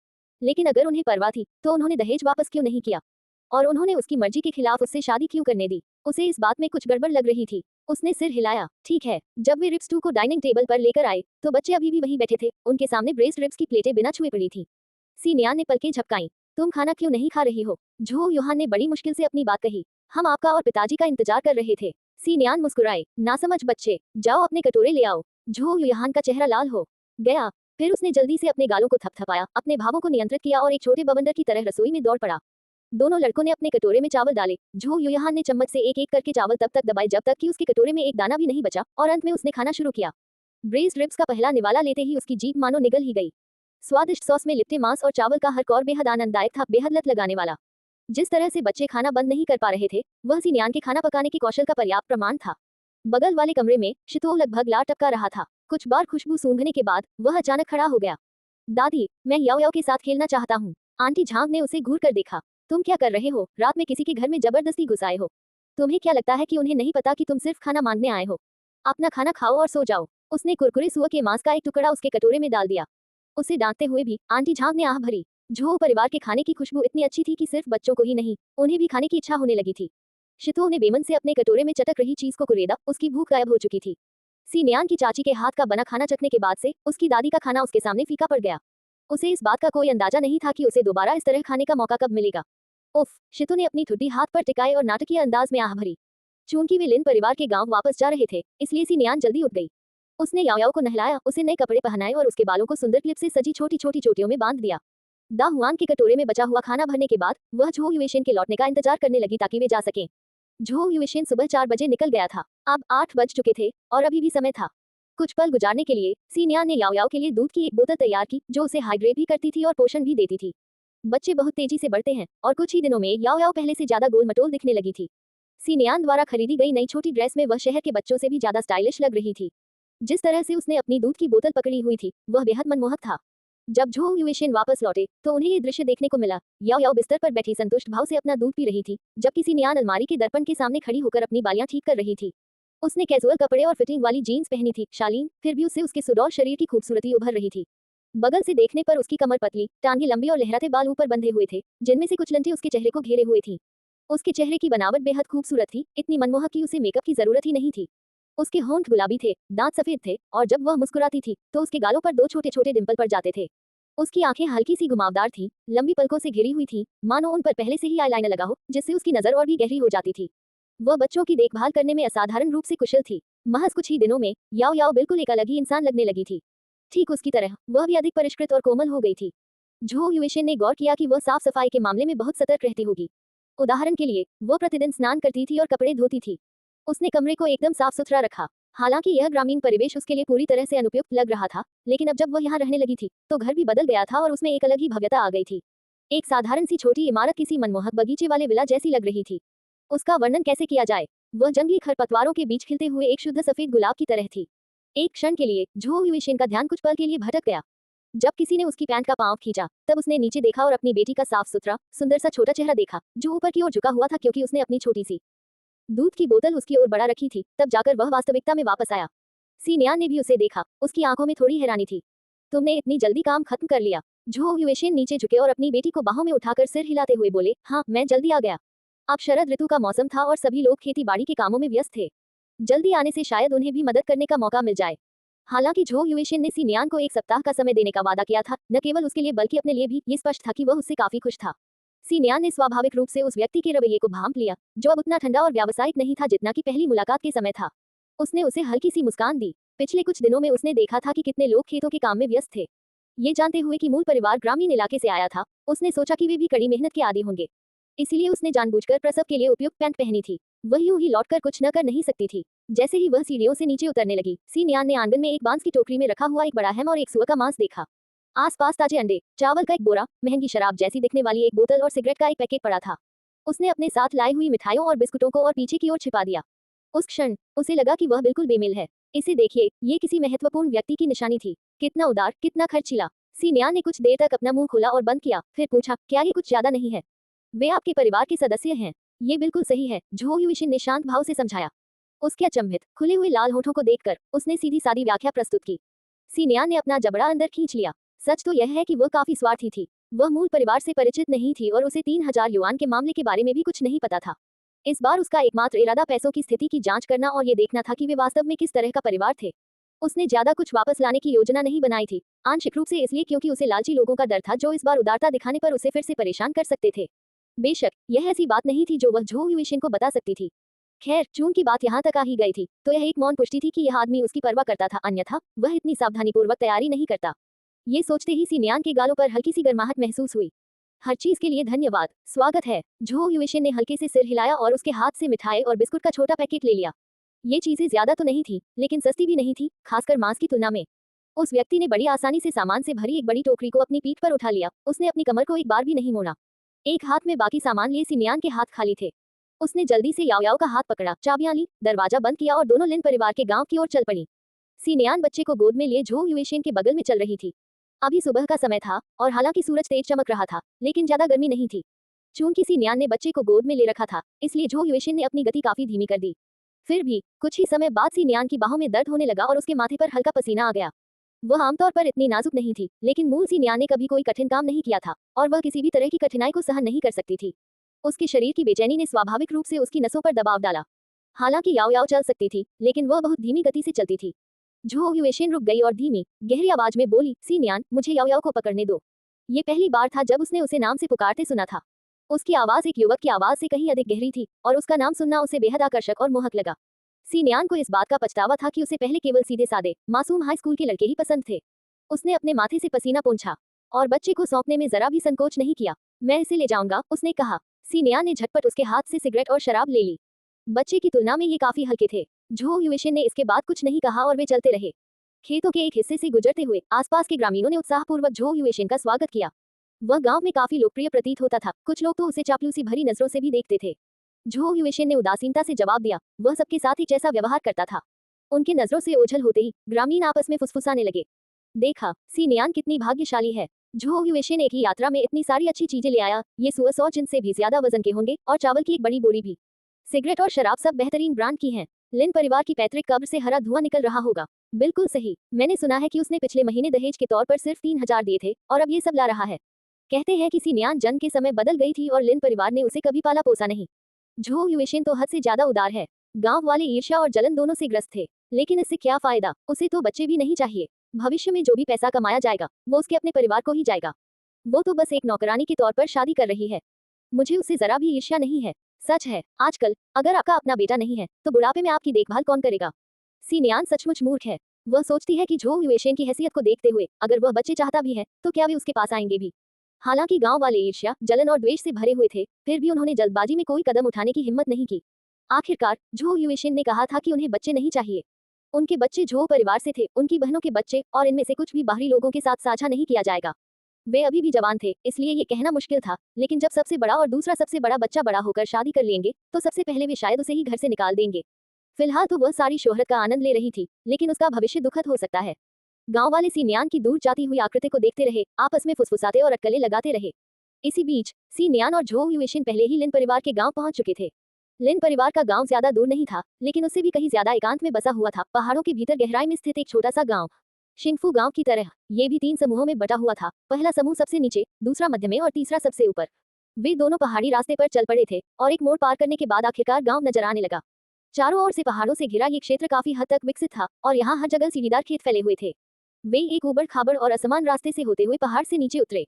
लेकिन अगर उन्हें परवाह थी, तो उन्होंने दहेज वापस क्यों नहीं किया? और उन्होंने उसकी मर्जी के खिलाफ उससे शादी क्यों करने दी? उसे इस बात में कुछ गड़बड़ लग रही थी। उसने सिर हिलाया। ठीक है। जब वे रिब्स 2 को डाइनिंग टेबल पर लेकर आए, तो बच्चे अभी भी वहीं बैठे थे। उनके सामने ब्रेस्ड रिब्स की प्लेटें बिना छुए पड़ी थी। सी नियान ने पलकें झपकाईं। तुम खाना क्यों नहीं खा रही हो? झो युहान ने बड़ी मुश्किल से अपनी बात कही। हम आपका और पिताजी का इंतजार कर रहे थे। सी नियान मुस्कुराए। नासमझ बच्चे, जाओ अपने कटोरे ले आओ। झो युहान का चेहरा लाल हो गया। फिर उसने जल्दी से अपने गालों को थपथपाया, अपने भावों को नियंत्रित किया और एक छोटे बवंडर की तरह रसोई में दौड़ पड़ा। दोनों लड़कों ने अपने कटोरे में चावल डाले। झो युहान ने चम्मच से एक एक करके चावल तब तक दबाए जब तक कि उसके कटोरे में एक दाना भी नहीं बचा, और अंत में उसने खाना शुरू किया। ब्रेस्ड रिब्स का पहला निवाला लेते ही उसकी जीभ मानो निगल ही गई। स्वादिष्ट सॉस में लिपटे मांस और चावल का हर कौर बेहद आनंददायक था, बेहद लत लगाने वाला। जिस तरह से बच्चे खाना बंद नहीं कर पा रहे थे, वह सी नियान के खाना पकाने के कौशल का पर्याप्त प्रमाण था। बगल वाले कमरे में शितो लगभग लार टपका रहा था। कुछ बार खुशबू सूंघने के बाद वह अचानक खड़ा हो गया। दादी, मैं याओ याओ के साथ खेलना चाहता हूँ। आंटी झांग ने उसे घूर कर देखा। तुम क्या कर रहे हो? रात में किसी के घर में जबरदस्ती घुस आए हो? तुम्हें क्या लगता है कि उन्हें नहीं पता कि तुम सिर्फ खाना मांगने आए हो? अपना खाना खाओ और सो जाओ। उसने कुरकुरे सुअर के मांस का एक टुकड़ा उसके कटोरे में डाल दिया। उसे डांटते हुए भी आंटी झांग ने आह भरी। झो परिवार के खाने की खुशबू इतनी अच्छी थी कि सिर्फ बच्चों को ही नहीं, उन्हें भी खाने की इच्छा होने लगी थी। शितो ने बेमन से अपने कटोरे में चटक रही चीज को कुरेदा, उसकी भूख गायब हो चुकी थी। सी नियान की चाची के हाथ का बना खाना चखने के बाद से उसकी दादी का खाना उसके सामने फीका पड़ गया। उसे इस बात का कोई अंदाजा नहीं था कि उसे दोबारा इस तरह खाने का मौका कब मिलेगा। उफ! शितो ने अपनी ठुड्डी हाथ पर टिकाए और नाटकीय अंदाज में आह भरी। चूंकि वे लिन परिवार के गांव वापस जा रहे थे, इसलिए सी नियान जल्दी उठ गई। उसने याओ याओ को नहलाया, उसे नए कपड़े पहनाए और उसके बालों को सुंदर क्लिप से सजी छोटी छोटी चोटियों में बांध दिया। दा हुआन के कटोरे में बचा हुआ खाना भरने के बाद वह झो युएशेन के लौटने का इंतजार करने लगी ताकि वे जा सकें। झो युएशेन सुबह 4 बजे निकल गया था। अब 8 बज चुके थे और अभी भी समय था। कुछ पल गुजारने के लिए सी नियान ने याओ याओ के लिए दूध की एक बोतल तैयार की, जो उसे हाइड्रेट भी करती थी और पोषण भी देती थी। बच्चे बहुत तेजी से बढ़ते हैं और कुछ ही दिनों में याओ याओ पहले से ज्यादा गोल मटोल दिखने लगी थी। सी नियान द्वारा खरीदी गई नई छोटी ड्रेस में वह शहर के बच्चों से भी ज्यादा स्टाइलिश लग रही थी। जिस तरह से उसने अपनी दूध की बोतल पकड़ी हुई थी, वह बेहद मनमोहक था। जब झो युएशेन वापस लौटे, तो उन्हें ये दृश्य देखने को मिला। याओ याओ बिस्तर पर बैठी संतुष्ट भाव से अपना दूध पी रही थी, जबकि सी नियान अलमारी के दर्पण के सामने खड़ी होकर अपनी बालियां ठीक कर रही थी। उसने कैजुअल कपड़े और फिटिंग वाली जीन्स पहनी थी, शालीन, फिर भी उससे उसके सुडौल शरीर की खूबसूरती उभर रही थी। बगल से देखने पर उसकी कमर पतली, टांगें लंबी और लहराते बाल ऊपर बंधे हुए थे, जिनमें से कुछ लंटे उसके चेहरे को घेरे हुए थी। उसके चेहरे की बनावट बेहद खूबसूरत थी, इतनी मनमोहक कि उसे मेकअप की जरूरत ही नहीं थी। उसके होंठ गुलाबी थे, दांत सफेद थे, और जब वह मुस्कुराती थी, तो उसके गालों पर 2 छोटे छोटे डिंपल पड़ जाते थे। उसकी आंखें हल्की सी घुमावदार थीं, लंबी पलकों से घिरी हुई थीं, मानो उन पर पहले से ही आईलाइनर लगा हो, जिससे उसकी नजर और भी गहरी हो जाती थी। वह बच्चों की देखभाल करने में असाधारण रूप से कुशल थी। महज कुछ ही दिनों में याओ याओ बिल्कुल एक अलग ही इंसान लगने लगी थी। ठीक उसकी तरह वह भी अधिक परिष्कृत और कोमल हो गई थी। झो युएशेन ने गौर किया कि वह साफ सफाई के मामले में बहुत सतर्क रहती होगी। उदाहरण के लिए, वह प्रतिदिन स्नान करती थी और कपड़े धोती थी। उसने कमरे को एकदम साफ सुथरा रखा। हालांकि यह ग्रामीण परिवेश उसके लिए पूरी तरह से अनुपयुक्त लग रहा था, लेकिन अब जब वह यहाँ रहने लगी थी, तो घर भी बदल गया था और उसमें एक अलग ही भव्यता आ गई थी। एक साधारण सी छोटी इमारत किसी मनमोहक बगीचे वाले विला जैसी लग रही थी। उसका वर्णन कैसे किया जाए? वह जंगली खरपतवारों के बीच खिलते हुए एक शुद्ध सफेद गुलाब की तरह थी। एक क्षण के लिए झो युएशेन का ध्यान कुछ पल के लिए भटक गया। जब किसी ने उसकी पैंट का पांव खींचा, तब उसने नीचे देखा और अपनी बेटी का साफ सुथरा, सुंदर सा छोटा चेहरा देखा, जो ऊपर की ओर झुका हुआ था क्योंकि उसने अपनी छोटी सी दूध की बोतल उसकी ओर बढ़ा रखी थी। तब जाकर वह वास्तविकता में वापस आया। सी नियान ने भी उसे देखा। उसकी आंखों में थोड़ी हैरानी थी। तुमने इतनी जल्दी काम खत्म कर लिया? झो युएशेन नीचे झुके और अपनी बेटी को बाहों में उठाकर सिर हिलाते हुए बोले, हाँ, मैं जल्दी आ गया। अब शरद ऋतु का मौसम था और सभी लोग खेती बाड़ी के कामों में व्यस्त थे। जल्दी आने से शायद उन्हें भी मदद करने का मौका मिल जाए। हालांकि झो युएशेन ने सी नियान को 1 सप्ताह का समय देने का वादा किया था, न केवल उसके लिए बल्कि अपने लिए भी। ये स्पष्ट था कि वह उससे काफी खुश था। सी नियान ने स्वाभाविक रूप से उस व्यक्ति के रवैये को भांप लिया, जो अब उतना ठंडा और व्यावसायिक नहीं था जितना कि पहली मुलाकात के समय था। उसने उसे हल्की सी मुस्कान दी। पिछले कुछ दिनों में उसने देखा था कि कितने लोग खेतों के काम में व्यस्त थे। ये जानते हुए कि मूल परिवार ग्रामीण इलाके से आया था, उसने सोचा कि वे भी कड़ी मेहनत के आदी होंगे। इसलिए उसने जानबूझकर प्रसव के लिए उपयुक्त पैंट पहनी थी। वह यूं ही लौटकर कुछ न कर नहीं सकती थी। जैसे ही वह सीढ़ियों से नीचे उतरने लगी, सी नियान ने आंगन में एक बांस की टोकरी में रखा हुआ एक बड़ा हैम और एक सुअर का मांस देखा। आसपास ताजे अंडे, चावल का एक बोरा, महंगी शराब जैसी दिखने वाली एक बोतल और सिगरेट का एक पैकेट पड़ा था। उसने अपने साथ लाई हुई मिठाइयों और बिस्कुटों को और पीछे की ओर छिपा दिया। उस क्षण उसे लगा कि वह बिल्कुल बेमिल है। इसे देखिए, ये किसी महत्वपूर्ण व्यक्ति की निशानी थी। कितना उदार, कितना खर्चीला। सी नियान ने कुछ देर तक अपना मुंह खोला और बंद किया, फिर पूछा, क्या ये कुछ ज्यादा नहीं है? वे आपके परिवार के सदस्य हैं। ये बिल्कुल सही है, झो युइशिन ने शांत भाव से समझाया। उसके अचंभित खुले हुए लाल होठों को देखकर उसने सीधी सादी व्याख्या प्रस्तुत की। सी नियान ने अपना जबड़ा अंदर खींच लिया। सच तो यह है कि वह काफी स्वार्थी थी। वह मूल परिवार से परिचित नहीं थी और उसे 3000 युआन के मामले के बारे में भी कुछ नहीं पता था। इस बार उसका एकमात्र इरादा पैसों की स्थिति की जांच करना और ये देखना था कि वे वास्तव में किस तरह का परिवार थे। उसने ज्यादा कुछ वापस लाने की योजना नहीं बनाई थी, आंशिक रूप से इसलिए क्योंकि उसे लालची लोगों का डर था जो इस बार उदारता दिखाने पर उसे फिर से परेशान कर सकते थे। बेशक यह ऐसी बात नहीं थी जो वह झो युइशिन को बता सकती थी। खैर, चून की बात यहाँ तक आ ही गई थी, तो यह एक मौन पुष्टि थी कि यह आदमी उसकी परवाह करता था, अन्यथा वह इतनी सावधानीपूर्वक तैयारी नहीं करता। ये सोचते ही सी नियान के गालों पर हल्की सी गर्माहट महसूस हुई। हर चीज के लिए धन्यवाद, स्वागत है। झो युइशिन ने हल्के से सिर हिलाया और उसके हाथ से मिठाई और बिस्कुट का छोटा पैकेट ले लिया। ये चीजें ज्यादा तो नहीं थी, लेकिन सस्ती भी नहीं थी, खासकर मांस की तुलना में। उस व्यक्ति ने बड़ी आसानी से सामान से भरी एक बड़ी टोकरी को अपनी पीठ पर उठा लिया। उसने अपनी कमर को एक बार भी नहीं मोड़ा। एक हाथ में बाकी सामान लिए सिनियान के हाथ खाली थे। उसने जल्दी से याओ याओ का हाथ पकड़ा, चाबियां ली, दरवाजा बंद किया और दोनों लिन परिवार के गांव की ओर चल पड़ी। सिनियान बच्चे को गोद में लिए झो युइशिन के बगल में चल रही थी। अभी सुबह का समय था और हालांकि सूरज तेज चमक रहा था, लेकिन ज्यादा गर्मी नहीं थी। चूंकि सिनियान ने बच्चे को गोद में ले रखा था, इसलिए झो युइशिन ने अपनी गति काफी धीमी कर दी। फिर भी कुछ ही समय बाद सिनियान की बाहों में दर्द होने लगा और उसके माथे पर हल्का पसीना आ गया। वह आमतौर पर इतनी नाजुक नहीं थी, लेकिन मूल सिनियान ने कभी कोई कठिन काम नहीं किया था और वह किसी भी तरह की कठिनाई को सहन नहीं कर सकती थी। उसके शरीर की बेचैनी ने स्वाभाविक रूप से उसकी नसों पर दबाव डाला। हालांकि याओ याओ चल सकती थी, लेकिन वह बहुत धीमी गति से चलती थी। झो युइशिन रुक गई और धीमी, गहरी आवाज में बोली, सिनियान, मुझे याओ याओ को पकड़ने दो। ये पहली बार था जब उसने उसे नाम से पुकारते सुना था। उसकी आवाज एक युवक की आवाज से कहीं अधिक गहरी थी और उसका नाम सुनना उसे बेहद आकर्षक और मोहक लगा। सिनियान को इस बात का पछतावा था कि उसे पहले केवल सीधे सादे, मासूम हाई स्कूल के लड़के ही पसंद थे। उसने अपने माथे से पसीना पोंछा और बच्चे को सौंपने में जरा भी संकोच नहीं किया। मैं इसे ले जाऊंगा, उसने कहा। सिनियान ने झटपट उसके हाथ से सिगरेट और शराब ले ली। बच्चे की तुलना में ये काफी हल्के थे। झो युइशिन ने इसके बाद कुछ नहीं कहा और वे चलते रहे। खेतों के एक हिस्से से गुजरते हुए आसपास के ग्रामीणों ने उत्साहपूर्वक झो युइशिन का स्वागत किया। वह गांव में काफी लोकप्रिय प्रतीत होता था, कुछ लोग तो उसे चापलूसी भरी नजरों से भी देखते थे। झो युइशिन ने उदासीनता से जवाब दिया, वह सबके साथ एक जैसा व्यवहार करता था। उनके नजरों से ओझल होते ही ग्रामीण आपस में फुसफुसाने लगे। देखा, सिनियान कितनी भाग्यशाली है। झो युइशिन एक ही यात्रा में इतनी सारी अच्छी चीजें ले आया, ये सुअर 100 जिन से भी ज्यादा वजन के होंगे और चावल की एक बड़ी बोरी भी। सिगरेट और शराब सब बेहतरीन ब्रांड की हैं। लिन परिवार की पैतृक कब्र से हरा धुआं निकल रहा होगा। बिल्कुल सही, मैंने सुना है कि उसने पिछले महीने दहेज के तौर पर सिर्फ 3000 दिए थे और अब ये सब ला रहा है। कहते हैं कि सिनियान जन्म के समय बदल गई थी और लिन परिवार ने उसे कभी पाला पोसा नहीं। झो युइशिन तो हद से ज्यादा उदार है। गांव वाले ईर्ष्या और जलन दोनों से ग्रस्त थे, लेकिन इससे क्या फायदा, उसे तो बच्चे भी नहीं चाहिए। भविष्य में जो भी पैसा कमाया जाएगा वो उसके अपने परिवार को ही जाएगा। वो तो बस एक नौकरानी के तौर पर शादी कर रही है। मुझे उससे जरा भी ईर्ष्या नहीं है। सच है, आजकल अगर आपका अपना बेटा नहीं है तो बुढ़ापे में आपकी देखभाल कौन करेगा? सिनियान सचमुच मूर्ख है। वह सोचती है कि झो युइशिन की हैसियत को देखते हुए अगर वह बच्चे चाहता भी है तो क्या वे उसके पास आएंगे भी? हालांकि गांव वाले ईर्ष्या, जलन और द्वेष से भरे हुए थे, फिर भी उन्होंने जल्दबाजी में कोई कदम उठाने की हिम्मत नहीं की। आखिरकार झो युइशिन ने कहा था कि उन्हें बच्चे नहीं चाहिए। उनके बच्चे झो परिवार से थे, उनकी बहनों के बच्चे, और इनमें से कुछ भी बाहरी लोगों के साथ साझा नहीं किया जाएगा। वे अभी भी जवान थे, इसलिए ये कहना मुश्किल था, लेकिन जब सबसे बड़ा और दूसरा सबसे बड़ा बच्चा बड़ा होकर शादी कर लेंगे तो सबसे पहले वे शायद उसे ही घर से निकाल देंगे। फिलहाल तो वह सारी शोहरत का आनंद ले रही थी, लेकिन उसका भविष्य दुखद हो सकता है। गांव वाले सिनियान की दूर जाती हुई आकृति को देखते रहे, आपस में फुसफुसाते और अटकलें लगाते रहे। इसी बीच सिनियान और झो युइशिन पहले ही लिन परिवार के गांव पहुंच चुके थे। लिन परिवार का गांव ज्यादा दूर नहीं था, लेकिन उससे भी कहीं ज्यादा एकांत में बसा हुआ था, पहाड़ों के भीतर गहराई में स्थित एक छोटा सा गांव। शिंगफू गांव की तरह ये भी 3 समूहों में बटा हुआ था। पहला समूह सबसे नीचे, दूसरा मध्य में और तीसरा सबसे ऊपर। वे दोनों पहाड़ी रास्ते पर चल पड़े थे और एक मोड़ पार करने के बाद आखिरकार गांव नजर आने लगा। चारों ओर से पहाड़ों से घिरा ये क्षेत्र काफी हद तक विकसित था और यहाँ हर जगह सीढ़ीदार खेत फैले हुए थे। वे एक उबड़ खाबड़ और असमान रास्ते से होते हुए पहाड़ से नीचे उतरे।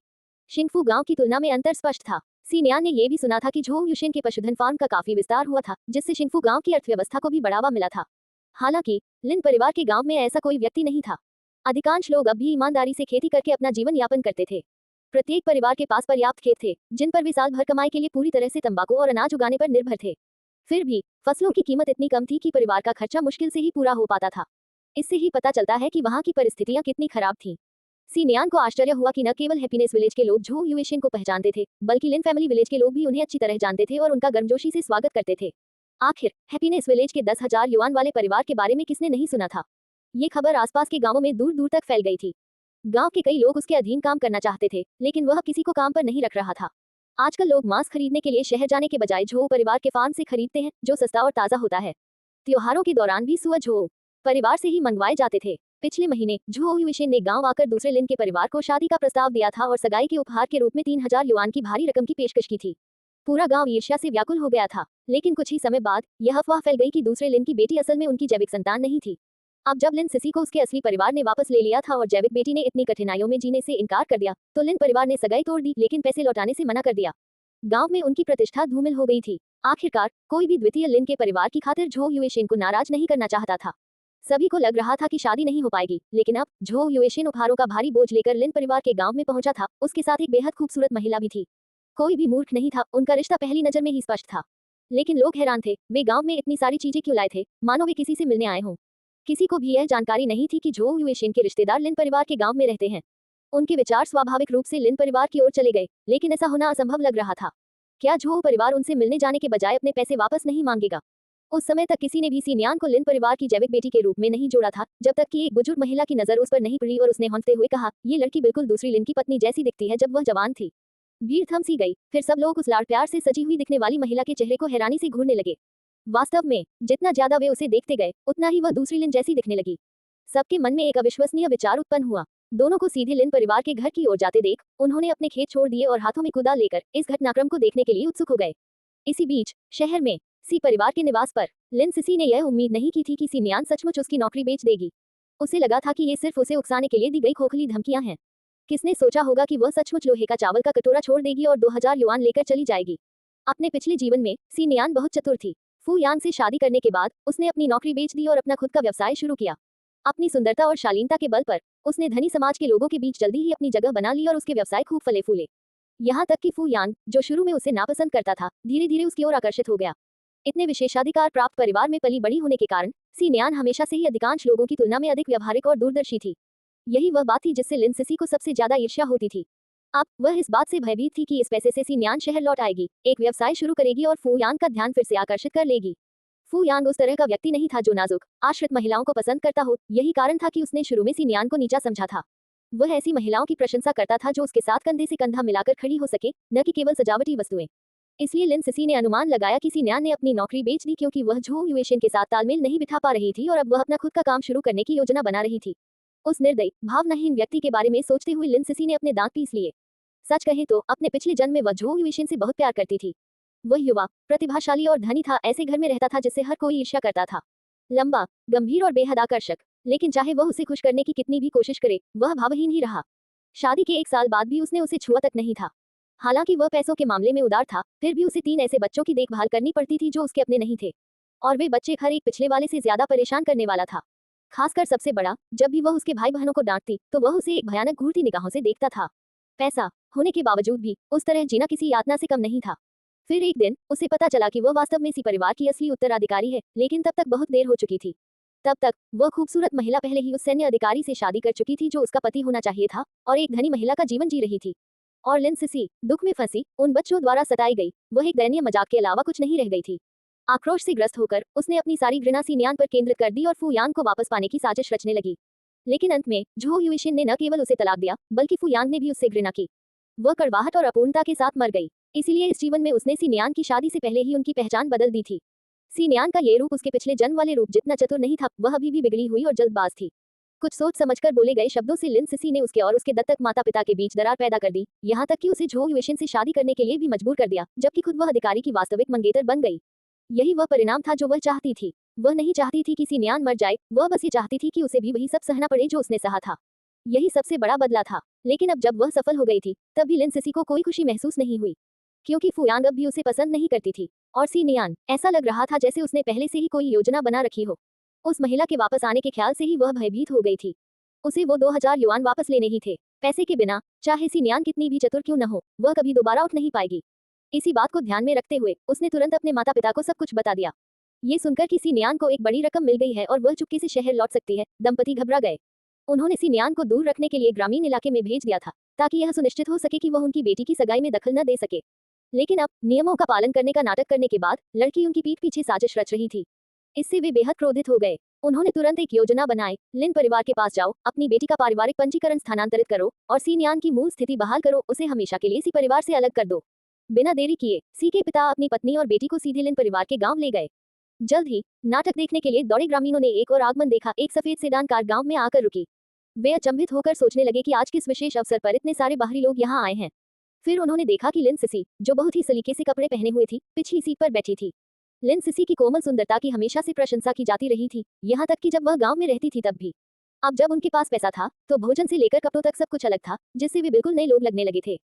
शिंगफू गांव की तुलना में अंतर स्पष्ट था। सिनियान ने यह भी सुना था कि झो युइशिन के पशुधन फार्म का काफी विस्तार हुआ था, जिससे शिंगफू गांव की अर्थव्यवस्था को भी बढ़ावा मिला था। हालांकि लिन परिवार के गांव में ऐसा कोई व्यक्ति नहीं था। अधिकांश लोग अब भी ईमानदारी से खेती करके अपना जीवन यापन करते थे। प्रत्येक परिवार के पास पर्याप्त खेत थे, जिन पर वे साल भर कमाई के लिए पूरी तरह से तंबाकू और अनाज उगाने पर निर्भर थे। फिर भी फसलों की कीमत इतनी कम थी कि परिवार का खर्चा मुश्किल से ही पूरा हो पाता था। इससे ही पता चलता है कि वहाँ की परिस्थितियां कितनी खराब थीं। सीनियान को आश्चर्य हुआ कि न केवल हैप्पीनेस विलेज के लोग झो युएशेन को पहचानते थे, बल्कि लिन फैमिली विलेज के लोग भी उन्हें अच्छी तरह जानते थे और उनका गर्मजोशी से स्वागत करते थे। आखिर हैप्पीनेस विलेज के 10,000 युआन वाले परिवार के बारे में किसने नहीं सुना था। ये खबर आसपास के गांवों में दूर दूर तक फैल गई थी। गांव के कई लोग उसके अधीन काम करना चाहते थे, लेकिन वह किसी को काम पर नहीं रख रहा था। आजकल लोग मांस खरीदने के लिए शहर जाने के बजाय झो परिवार के फार्म से खरीदते हैं, जो सस्ता और ताज़ा होता है। त्योहारों के दौरान भी सुअर झो परिवार से ही मंगवाए जाते थे। पिछले महीने झो युएशेन ने गांव आकर दूसरे लिन के परिवार को शादी का प्रस्ताव दिया था और सगाई के उपहार के रूप में 3,000 युआन की भारी रकम की पेशकश की थी। पूरा गांव ईर्ष्या से व्याकुल हो गया था, लेकिन कुछ ही समय बाद यह अफवाह फैल गई कि दूसरे लिन की बेटी असल में उनकी जैविक संतान नहीं थी। अब जब लिन सिसी को उसके असली परिवार ने वापस ले लिया था और जैविक बेटी ने इतनी कठिनाइयों में जीने से इनकार कर दिया, तो लिन परिवार ने सगाई तोड़ दी, लेकिन पैसे लौटाने से मना कर दिया। गांव में उनकी प्रतिष्ठा धूमिल हो गई थी। आखिरकार कोई भी द्वितीय लिन के परिवार की खातिर झो युएशेन को नाराज नहीं करना चाहता था। सभी को लग रहा था कि शादी नहीं हो पाएगी, लेकिन अब झो युएशेन उपहारों का भारी बोझ लेकर लिन परिवार के गांव में पहुंचा था। उसके साथ एक बेहद खूबसूरत महिला भी थी। कोई भी मूर्ख नहीं था, उनका रिश्ता पहली नजर में ही स्पष्ट था। लेकिन लोग हैरान थे, वे गांव में इतनी सारी चीजें क्यों लाए थे, मानो वे किसी से मिलने आए हों। किसी को भी यह जानकारी नहीं थी कि झो युएशेन के रिश्तेदार लिन परिवार के गांव में रहते हैं। उनके विचार स्वाभाविक रूप से लिन परिवार की ओर चले गए, लेकिन ऐसा होना असंभव लग रहा था। क्या झो परिवार उनसे मिलने जाने के बजाय अपने पैसे वापस नहीं मांगेगा? उस समय तक किसी ने भी सीनियान को लिन परिवार की जैविक बेटी के रूप में नहीं जोड़ा था, जब तक कि एक बुजुर्ग महिला की नजर उस पर नहीं पड़ी और उसने हंसते हुए कहा, ये लड़की बिल्कुल दूसरी लिन की पत्नी जैसी दिखती है जब वह जवान थी। भीड़ थम सी गई, फिर सब लोग उस लाड़ प्यार से सजी हुई दिखने वाली महिला के चेहरे को हैरानी से घूरने लगे। वास्तव में जितना ज्यादा वे उसे देखते गए, उतना ही वह दूसरी लिन जैसी दिखने लगी। सबके मन में एक अविश्वसनीय विचार उत्पन्न हुआ। दोनों को सीधे लिन परिवार के घर की ओर जाते देख उन्होंने अपने खेत छोड़ दिए और हाथों में कुदाल लेकर इस घटनाक्रम को देखने के लिए उत्सुक हो गए। इसी बीच शहर में सी परिवार के निवास पर लिन सिसी ने यह उम्मीद नहीं की थी कि सीनियान सचमुच उसकी नौकरी बेच देगी। उसे लगा था कि ये सिर्फ उसे उकसाने के लिए दी गई खोखली धमकियां हैं। किसने सोचा होगा कि वह सचमुच लोहे का चावल का कटोरा छोड़ देगी और 2,000 युआन लेकर चली जाएगी। अपने पिछले जीवन में सीनियान बहुत चतुर थी। फू यान से शादी करने के बाद उसने अपनी नौकरी बेच दी और अपना खुद का व्यवसाय शुरू किया। अपनी सुंदरता और शालीनता के बल पर उसने धनी समाज के लोगों के बीच जल्दी ही अपनी जगह बना ली और उसके व्यवसाय खूब फले फूले। यहाँ तक कि फू यान, जो शुरू में उसे नापसंद करता था, धीरे धीरे उसकी ओर आकर्षित हो गया। इतने विशेषाधिकार प्राप्त परिवार में पली बड़ी होने के कारण सीनियान हमेशा से ही अधिकांश लोगों की तुलना में अधिक व्यवहारिक और दूरदर्शी थी। यही वह बात थी जिससे लिन सिसी को सबसे ज्यादा ईर्ष्या होती थी। अब वह इस बात से भयभीत थी कि इस पैसे से सीनियान शहर लौट आएगी, एक व्यवसाय शुरू करेगी और फू यान का ध्यान फिर से आकर्षित कर लेगी। फू यान उस तरह का व्यक्ति नहीं था जो नाजुक, आश्रित महिलाओं को पसंद करता हो। यही कारण था कि उसने शुरू में सीनियान को नीचा समझा था। वह ऐसी महिलाओं की प्रशंसा करता था जो उसके साथ कंधे से कंधा मिलाकर खड़ी हो सके, न कि केवल सजावटी वस्तुएं। इसलिए लिन सिसी ने अनुमान लगाया कि सीनियान ने अपनी नौकरी बेच दी क्योंकि वह झो युएशेन के साथ तालमेल नहीं बिठा पा रही थी और अब वह अपना खुद का काम शुरू करने की योजना बना रही थी। उस निर्दयी, भावनाहीन व्यक्ति के बारे में सोचते हुए लिन सिसी ने अपने दांत पीस लिए। सच कहे तो अपने पिछले जन्म में वह झो युएशेन से बहुत प्यार करती थी। वह युवा, प्रतिभाशाली और धनी था, ऐसे घर में रहता था जिससे हर कोई ईर्ष्या करता था। लंबा, गंभीर और बेहद आकर्षक, लेकिन चाहे वह उसे खुश करने की कितनी भी कोशिश करे, वह भावहीन ही रहा। शादी के 1 साल बाद भी उसने उसे छुआ तक नहीं था। हालांकि वह पैसों के मामले में उदार था, फिर भी उसे 3 ऐसे बच्चों की देखभाल करनी पड़ती थी जो उसके अपने नहीं थे। और वे बच्चे हर एक पिछले वाले से ज्यादा परेशान करने वाला था। खासकर सबसे बड़ा, जब भी वह उसके भाई बहनों को डांटती तो वह उसे एक भयानक घूरती निगाहों से देखता था। पैसा होने के बावजूद भी उस तरह जीना किसी यातना से कम नहीं था। फिर एक दिन उसे पता चला कि वह वास्तव में इसी परिवार की असली उत्तराधिकारी है, लेकिन तब तक बहुत देर हो चुकी थी। तब तक वह खूबसूरत महिला पहले ही उस सैन्य अधिकारी से शादी कर चुकी थी जो उसका पति होना चाहिए था, और एक धनी महिला का जीवन जी रही थी। और लिन सिसी दुख में फंसी, उन बच्चों द्वारा सताई गई, वह एक दयनीय मजाक के अलावा कुछ नहीं रह गई थी। आक्रोश से ग्रस्त होकर उसने अपनी सारी घृणा सीनियान पर केंद्रित कर दी और फू यान को वापस पाने की साजिश रचने लगी। लेकिन अंत में झो युएशेन ने न केवल उसे तलाक दिया, बल्कि फू यान ने भी उससे घृणा की। वह कड़वाहट और अपूर्णता के साथ मर गई। इसीलिए इस जीवन में उसने सीनियान की शादी से पहले ही उनकी पहचान बदल दी थी। सीनियान का ये रूप उसके पिछले जन्म वाले रूप जितना चतुर नहीं था, वह अभी भी बिगड़ी हुई और जल्दबाज थी। कुछ सोच समझकर बोले गए शब्दों से लिन सिसी ने उसके और उसके दत्तक माता पिता के बीच दरार पैदा कर दी, यहाँ तक कि उसे झो युएशेन से शादी करने के लिए भी मजबूर कर दिया, जबकि खुद वह अधिकारी की वास्तविक मंगेतर बन गई। यही वह परिणाम था जो वह चाहती थी। वह नहीं चाहती थी कि सीनियान मर जाए, वह बस ये चाहती थी कि उसे भी वही सब सहना पड़े जो उसने सहा था। यही सबसे बड़ा बदला था। लेकिन अब जब वह सफल हो गई थी, तब भी लिन सिसी को कोई खुशी महसूस नहीं हुई, क्योंकि फुयांग अब भी उसे पसंद नहीं करती थी, और सीनियान ऐसा लग रहा था जैसे उसने पहले से ही कोई योजना बना रखी हो। उस महिला के वापस आने के ख्याल से ही वह भयभीत हो गई थी। उसे वो 2000 युआन वापस लेने ही थे। पैसे के बिना, चाहे सी नियान कितनी भी चतुर क्यों न हो, वह कभी दोबारा उठ नहीं पाएगी। इसी बात को ध्यान में रखते हुए उसने तुरंत अपने माता पिता को सब कुछ बता दिया। ये सुनकर कि सी नियान को एक बड़ी रकम मिल गई है और वह चुपके से शहर लौट सकती है, दंपति घबरा गए। उन्होंने सी नियान को दूर रखने के लिए ग्रामीण इलाके में भेज दिया था, ताकि यह सुनिश्चित हो सके कि वह उनकी बेटी की सगाई में दखल न दे सके। लेकिन अब नियमों का पालन करने का नाटक करने के बाद लड़की उनकी पीठ पीछे साजिश रच रही थी। इससे वे बेहद क्रोधित हो गए। उन्होंने तुरंत एक योजना बनाई। लिन परिवार के पास जाओ, अपनी बेटी का पारिवारिक पंजीकरण स्थानांतरित करो और सी नियान की मूल स्थिति बहाल करो, उसे हमेशा के लिए सी परिवार से अलग कर दो। बिना देरी किए सी के पिता अपनी पत्नी और बेटी को सीधे लिन परिवार के गांव ले गए। जल्द ही नाटक देखने के लिए दौड़े ग्रामीणों ने एक और आगमन देखा। एक सफेद सेडान कार गांव में आकर रुकी। वे अचंभित होकर सोचने लगे कि आज किस विशेष अवसर पर इतने सारे बाहरी लोग यहाँ आए हैं। फिर उन्होंने देखा कि लिन सिसी, जो बहुत ही सलीके से कपड़े पहने हुए थी, पिछली सीट पर बैठी थी। लिन सिसी की कोमल सुंदरता की हमेशा से प्रशंसा की जाती रही थी, यहाँ तक कि जब वह गांव में रहती थी तब भी। अब जब उनके पास पैसा था तो भोजन से लेकर कपड़ों तक सब कुछ अलग था, जिससे वे बिल्कुल नए लोग लगने लगे थे।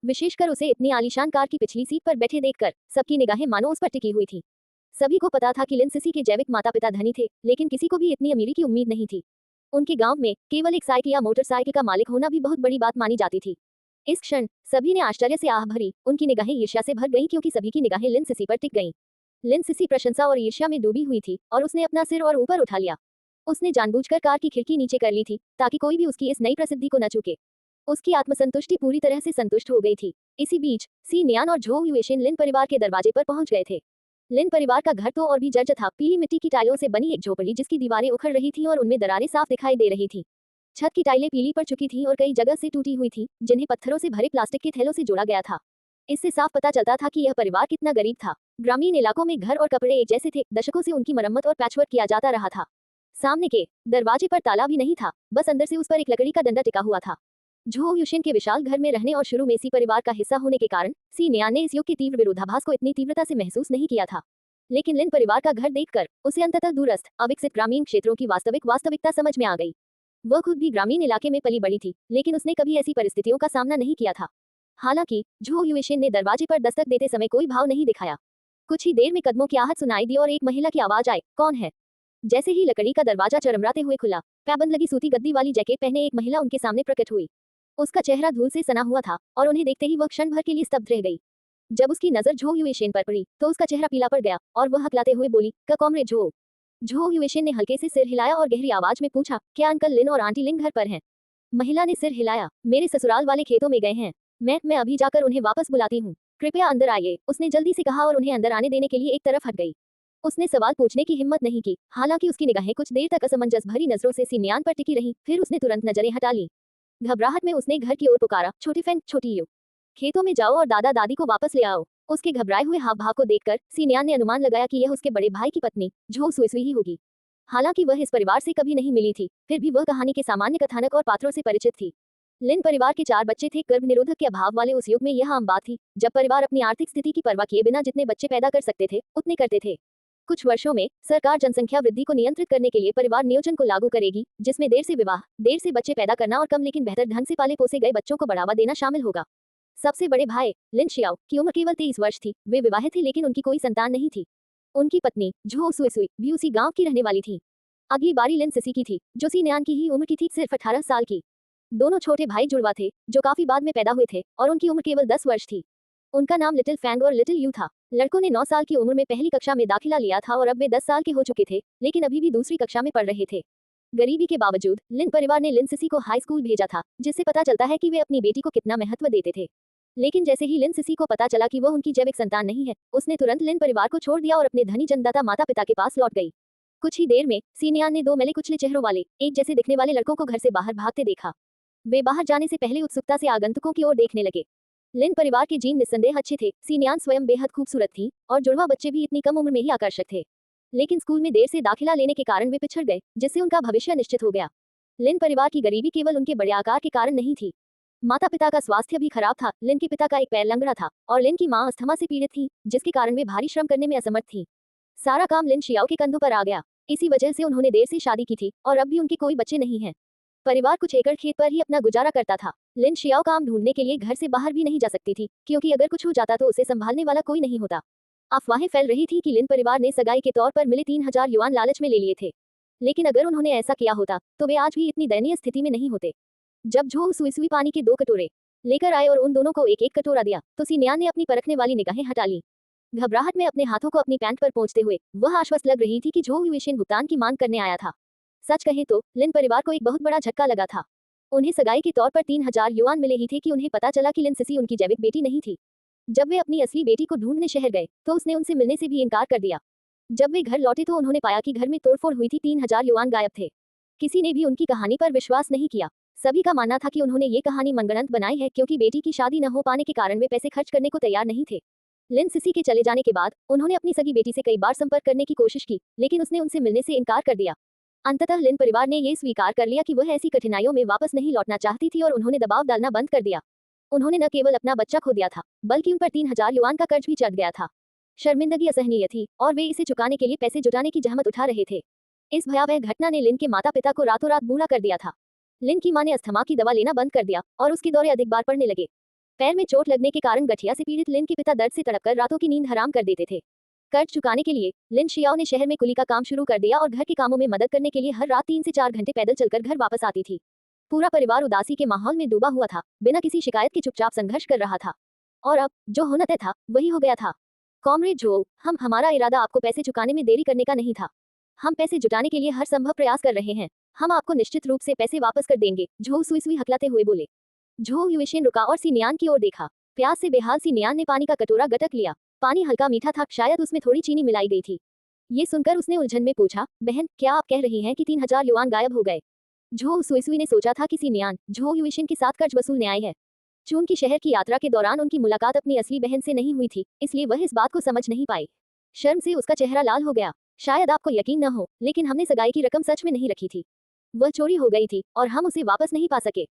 विशेषकर उसे इतनी आलीशान कार की पिछली सीट पर बैठे देखकर सबकी निगाहें मानो उस पर टिकी हुई थी। सभी को पता था कि लिन सिसी के जैविक माता पिता धनी थे, लेकिन किसी को भी इतनी अमीरी की उम्मीद नहीं थी। उनके गांव में केवल एक साइकिल या मोटरसाइकिल का मालिक होना भी बहुत बड़ी बात मानी जाती थी। इस क्षण सभी ने आश्चर्य से आह भरी। उनकी निगाहें ईर्ष्या से भर गईं, क्योंकि सभी की निगाहें लिन सिसी पर टिक गईं। लिन सिसी प्रशंसा और ईर्ष्या में डूबी हुई थी और उसने अपना सिर और ऊपर उठा लिया। उसने जानबूझकर कार की खिड़की नीचे कर ली थी, ताकि कोई भी उसकी इस नई प्रसिद्धि को न चूके। उसकी आत्मसंतुष्टि पूरी तरह से संतुष्ट हो गई थी। इसी बीच सी नियान और झो युएशेन लिन परिवार के दरवाजे पर पहुंच गए थे। लिन परिवार का घर तो और भी जर्जर था। पीली मिट्टी की टाइलों से बनी एक झोपड़ी जिसकी दीवारें उखड़ रही थीं और उनमें दरारें साफ दिखाई दे रही थीं। छत की टाइलें पीली पड़ चुकी थीं और कई जगह से टूटी हुई थीं, जिन्हें पत्थरों से भरे प्लास्टिक के थैलों से जोड़ा गया था। इससे साफ पता चलता था कि यह परिवार कितना गरीब था। ग्रामीण इलाकों में घर और कपड़े एक जैसे थे, दशकों से उनकी मरम्मत और पैचवर्क किया जाता रहा था। सामने के दरवाजे पर ताला भी नहीं था, बस अंदर से उस पर एक लकड़ी का डंडा टिका हुआ था। झो युशेन के विशाल घर में रहने और शुरू में सी परिवार का हिस्सा होने के कारण सी नियान ने इस युग के तीव्र विरोधाभास को इतनी तीव्रता से महसूस नहीं किया था। लेकिन लिन परिवार का घर देखकर उसे अंततः दूरस्थ अविकसित ग्रामीण क्षेत्रों की वास्तविकता समझ में आ गई। वह खुद भी ग्रामीण इलाके में पली बड़ी थी, लेकिन उसने कभी ऐसी परिस्थितियों का सामना नहीं किया था। हालांकि झो युएशेन ने दरवाजे पर दस्तक देते समय कोई भाव नहीं दिखाया। कुछ ही देर में कदमों की आहट सुनाई दी और एक महिला की आवाज आई, कौन है? जैसे ही लकड़ी का दरवाजा चरमराते हुए खुला, पैबंद लगी सूती गद्दी वाली जैकेट पहने एक महिला उनके सामने प्रकट हुई। उसका चेहरा धूल से सना हुआ था और उन्हें देखते ही वह क्षण भर के लिए स्तब्ध रह गई। जब उसकी नजर झो युएशेन पर पड़ी तो उसका चेहरा पीला पड़ गया और वह हकलाते हुए बोली, कॉमरेड झो। झो युएशेन ने हल्के से सिर हिलाया और गहरी आवाज में पूछा, क्या अंकल लिन और आंटी लिन घर पर हैं? महिला ने सिर हिलाया, मेरे ससुराल वाले खेतों में गए हैं। मैं अभी जाकर उन्हें वापस बुलाती हूँ। कृपया अंदर आइए, उसने जल्दी से कहा और उन्हें अंदर आने देने के लिए एक तरफ हट गई। उसने सवाल पूछने की हिम्मत नहीं की, हालांकि उसकी निगाहें कुछ देर तक असमंजस भरी नजरों से सी नियान पर टिकी रही, फिर उसने तुरंत नजरें हटा ली। घबराहट में उसने घर की ओर पुकारा, छोटी फैन, छोटी यू, खेतों में जाओ और दादा दादी को वापस ले आओ। उसके घबराए हुए हाव भाव को देखकर सी नियान ने अनुमान लगाया कि यह उसके बड़े भाई की पत्नी झो सुइसुई ही होगी। हालांकि वह इस परिवार से कभी नहीं मिली थी, फिर भी वह कहानी के सामान्य कथानक और पात्रों से परिचित थी। लिन परिवार के 4 बच्चे थे। गर्भ निरोधक के अभाव वाले उस युग में यह आम बात थी, जब परिवार अपनी आर्थिक स्थिति की परवाह किए बिना जितने बच्चे पैदा कर सकते थे उतने करते थे। कुछ वर्षों में सरकार जनसंख्या वृद्धि को नियंत्रित करने के लिए परिवार नियोजन को लागू करेगी, जिसमें देर से विवाह, देर से बच्चे पैदा करना और कम लेकिन बेहतर ढंग से पाले पोसे गए बच्चों को बढ़ावा देना शामिल होगा। सबसे बड़े भाई लिन शियाओ की उम्र केवल 23 वर्ष थी। वे विवाहित थे, लेकिन उनकी कोई संतान नहीं थी। उनकी पत्नी झो सुइसुई भी उसी गांव की रहने वाली थी। अगली बारी लिन सिसी की थी, जो सी नियान की ही उम्र की थी, सिर्फ 18 साल की। दोनों छोटे भाई जुड़वा थे, जो काफी बाद में पैदा हुए थे, और उनकी उम्र केवल 10 वर्ष थी। उनका नाम लिटिल फैंग और लिटिल यू था। लड़कों ने 9 साल की उम्र में पहली कक्षा में दाखिला लिया था और अब वे 10 साल के हो चुके थे, लेकिन अभी भी दूसरी कक्षा में पढ़ रहे थे। गरीबी के बावजूद लिन परिवार ने लिन सिसी को हाई स्कूल भेजा था, जिससे पता चलता है कि वे अपनी बेटी को कितना महत्व देते थे। लेकिन जैसे ही लिन सिसी को पता चला कि वह उनकी जैविक संतान नहीं है, उसने तुरंत लिन परिवार को छोड़ दिया और अपने धनी जन्मदाता माता पिता के पास लौट गई। कुछ ही देर में सी नियान ने 2 मैले कुचले चेहरों वाले, एक जैसे दिखने वाले लड़कों को घर से बाहर भागते देखा। वे बाहर जाने से पहले उत्सुकता से आगंतुकों की ओर देखने लगे। लिन परिवार के जीन निस्संदेह अच्छे थे। सी नियान स्वयं बेहद खूबसूरत थी और जुड़वा बच्चे भी इतनी कम उम्र में ही आकर्षक थे। लेकिन स्कूल में देर से दाखिला लेने के कारण वे पिछड़ गए, जिससे उनका भविष्य निश्चित हो गया। लिन परिवार की गरीबी केवल उनके बड़े आकार के कारण नहीं थी। माता पिता का स्वास्थ्य भी खराब था। लिन के पिता का एक पैर लंगड़ा था और लिन की मां अस्थमा से पीड़ित थी, जिसके कारण वे भारी श्रम करने में असमर्थ थी। सारा काम लिन शियाओ के कंधों पर आ गया। इसी वजह से उन्होंने देर से शादी की थी और अब भी उनके कोई बच्चे नहीं हैं। परिवार कुछ एकड़ खेत पर ही अपना गुजारा करता था। लिन शियाओ काम ढूंढने के लिए घर से बाहर भी नहीं जा सकती थी, क्योंकि अगर कुछ हो जाता तो उसे संभालने वाला कोई नहीं होता। अफवाहें फैल रही थी कि लिन परिवार ने सगाई के तौर पर मिले 3000 युआन लालच में ले लिए थे। लेकिन अगर उन्होंने ऐसा किया होता तो वे आज भी इतनी दयनीय स्थिति में नहीं होते। जब झो सुई सुई पानी के 2 कटोरे लेकर आए और उन दोनों को एक एक कटोरा दिया तो सिन्यान ने अपनी परखने वाली निगाहें हटा ली। घबराहट में अपने हाथों को अपनी पैंट पर पोंछते हुए वह आश्वस्त लग रही थी कि झो युएशिन भुगतान की मांग करने आया था। सच कहे तो लिन परिवार को एक बहुत बड़ा झटका लगा था। उन्हें सगाई के तौर पर 3000 युआन मिले ही थे कि उन्हें पता चला कि लिन सिसी उनकी जैविक बेटी नहीं थी। जब वे अपनी असली बेटी को ढूंढने शहर गए तो उसने उनसे मिलने से भी इनकार कर दिया। जब वे घर लौटे तो उन्होंने पाया कि घर में तोड़फोड़ हुई थी, 3000 युआन गायब थे। किसी ने भी उनकी कहानी पर विश्वास नहीं किया। सभी का मानना था कि उन्होंने ये कहानी मनगढ़ंत बनाई है क्योंकि बेटी की शादी न हो पाने के कारण वे पैसे खर्च करने को तैयार नहीं थे। लिन सिसी के चले जाने के बाद उन्होंने अपनी सगी बेटी से कई बार संपर्क करने की कोशिश की, लेकिन उसने उनसे मिलने से इनकार कर दिया। अंततः लिन परिवार ने ये स्वीकार कर लिया कि वह ऐसी कठिनाइयों में वापस नहीं लौटना चाहती थी और उन्होंने दबाव डालना बंद कर दिया। उन्होंने न केवल अपना बच्चा खो दिया था बल्कि उन पर 3000 युआन का कर्ज भी चढ़ गया था। शर्मिंदगी असहनीय थी और वे इसे चुकाने के लिए पैसे जुटाने की जहमत उठा रहे थे। इस भयावह घटना ने लिन के माता पिता को रातों रात बूढ़ा कर दिया था। लिन की मां ने अस्थमा की दवा लेना बंद कर दिया और उसके दौरे अधिक बार पड़ने लगे। पैर में चोट लगने के कारण गठिया से पीड़ित लिन के पिता दर्द से तड़पकर रातों की नींद हराम कर देते थे। कर्ज चुकाने के लिए लिन शियाओ ने शहर में कुली का काम शुरू कर दिया और घर के कामों में मदद करने के लिए हर रात 3 से 4 घंटे पैदल चलकर घर वापस आती थी। पूरा परिवार उदासी के माहौल में डूबा हुआ था, बिना किसी शिकायत के चुपचाप संघर्ष कर रहा था। और अब जो होना तय था वही हो गया था। कॉमरेड जो, हमारा इरादा आपको पैसे चुकाने में देरी करने का नहीं था। हम पैसे जुटाने के लिए हर संभव प्रयास कर रहे हैं। हम आपको निश्चित रूप से पैसे वापस कर देंगे, झो सुई सुई हकलाते हुए बोले। झो युएशिन रुका और सिन्यान की ओर देखा। प्यास से बेहाल सिन्यान ने पानी का कटोरा गटक लिया। पानी हल्का मीठा था, शायद उसमें थोड़ी चीनी मिलाई गई थी। ये सुनकर उसने उलझन में पूछा, बहन क्या आप कह रही हैं कि 3000 युआन गायब हो गए? झो सुई सुई ने सोचा था कि सिन्यान झो युएशिन के साथ कर्ज वसूलने आई है। चूंकि शहर की यात्रा के दौरान उनकी मुलाकात अपनी असली बहन से नहीं हुई थी, इसलिए वह इस बात को समझ नहीं पाई। शर्म से उसका चेहरा लाल हो गया। शायद आपको यकीन न हो, लेकिन हमने सगाई की रकम सच में नहीं रखी थी। वह चोरी हो गई थी और हम उसे वापस नहीं पा सके।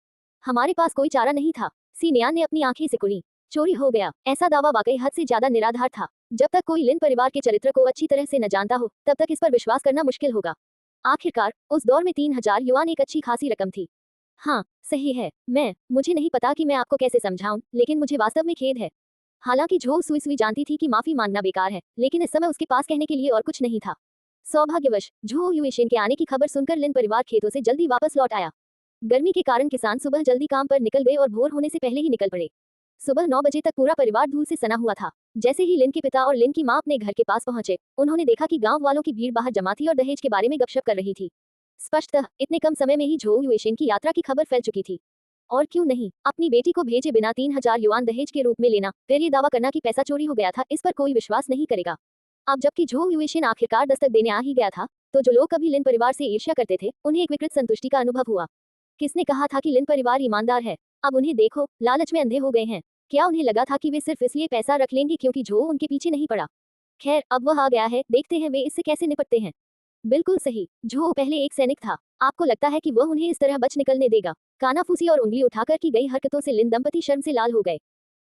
हमारे पास कोई चारा नहीं था। सिन्यान ने अपनी आंखें सिकुड़ी। चोरी हो गया, ऐसा दावा वाकई हद से ज्यादा निराधार था। जब तक कोई लिन परिवार के चरित्र को अच्छी तरह से न जानता हो तब तक इस पर विश्वास करना मुश्किल होगा। आखिरकार उस दौर में 3000 युआन एक अच्छी खासी रकम थी। हाँ सही है, मुझे नहीं पता कि मैं आपको कैसे समझाऊं, लेकिन मुझे वास्तव में खेद है। हालांकि झो सुई सुई जानती थी कि माफी मांगना बेकार है, लेकिन इस समय उसके पास कहने के लिए और कुछ नहीं था। सौभाग्यवश झो युएशिन के आने की खबर सुनकर लिन परिवार खेतों से जल्दी वापस लौट आया। गर्मी के कारण किसान सुबह जल्दी काम पर निकल गए और भोर होने से पहले ही निकल पड़े। सुबह 9 बजे तक पूरा परिवार धूल से सना हुआ था। जैसे ही लिन के पिता और लिन की मां अपने घर के पास पहुंचे, उन्होंने देखा कि गांव वालों की भीड़ बाहर जमा थी और दहेज के बारे में गपशप कर रही थी। स्पष्टतः इतने कम समय में ही झो युएशिन की यात्रा की खबर फैल चुकी थी। और क्यों नहीं, अपनी बेटी को भेजे बिना 3000 युआन दहेज के रूप में लेना, फिर ये दावा करना कि पैसा चोरी हो गया था, इस पर कोई विश्वास नहीं करेगा। अब जबकि झो युएशिन आखिरकार दस्तक देने आ ही गया था, तो जो लोग कभी लिन परिवार से ईर्ष्या करते थे, उन्हें एक विकृत संतुष्टि का अनुभव हुआ। किसने कहा था कि लिन परिवार ईमानदार है? अब उन्हें देखो, लालच में अंधे हो गए हैं। क्या उन्हें लगा था कि वे सिर्फ इसलिए पैसा रख लेंगे क्योंकि झो उनके पीछे नहीं पड़ा? खैर, अब वह आ गया है, देखते हैं वे इससे कैसे निपटते हैं। बिल्कुल सही, झो पहले एक सैनिक था। आपको लगता है कि वह उन्हें इस तरह बच निकलने देगा? कानाफूसी और उंगली उठाकर की गई हरकतों से लिन दंपति शर्म से लाल हो गए।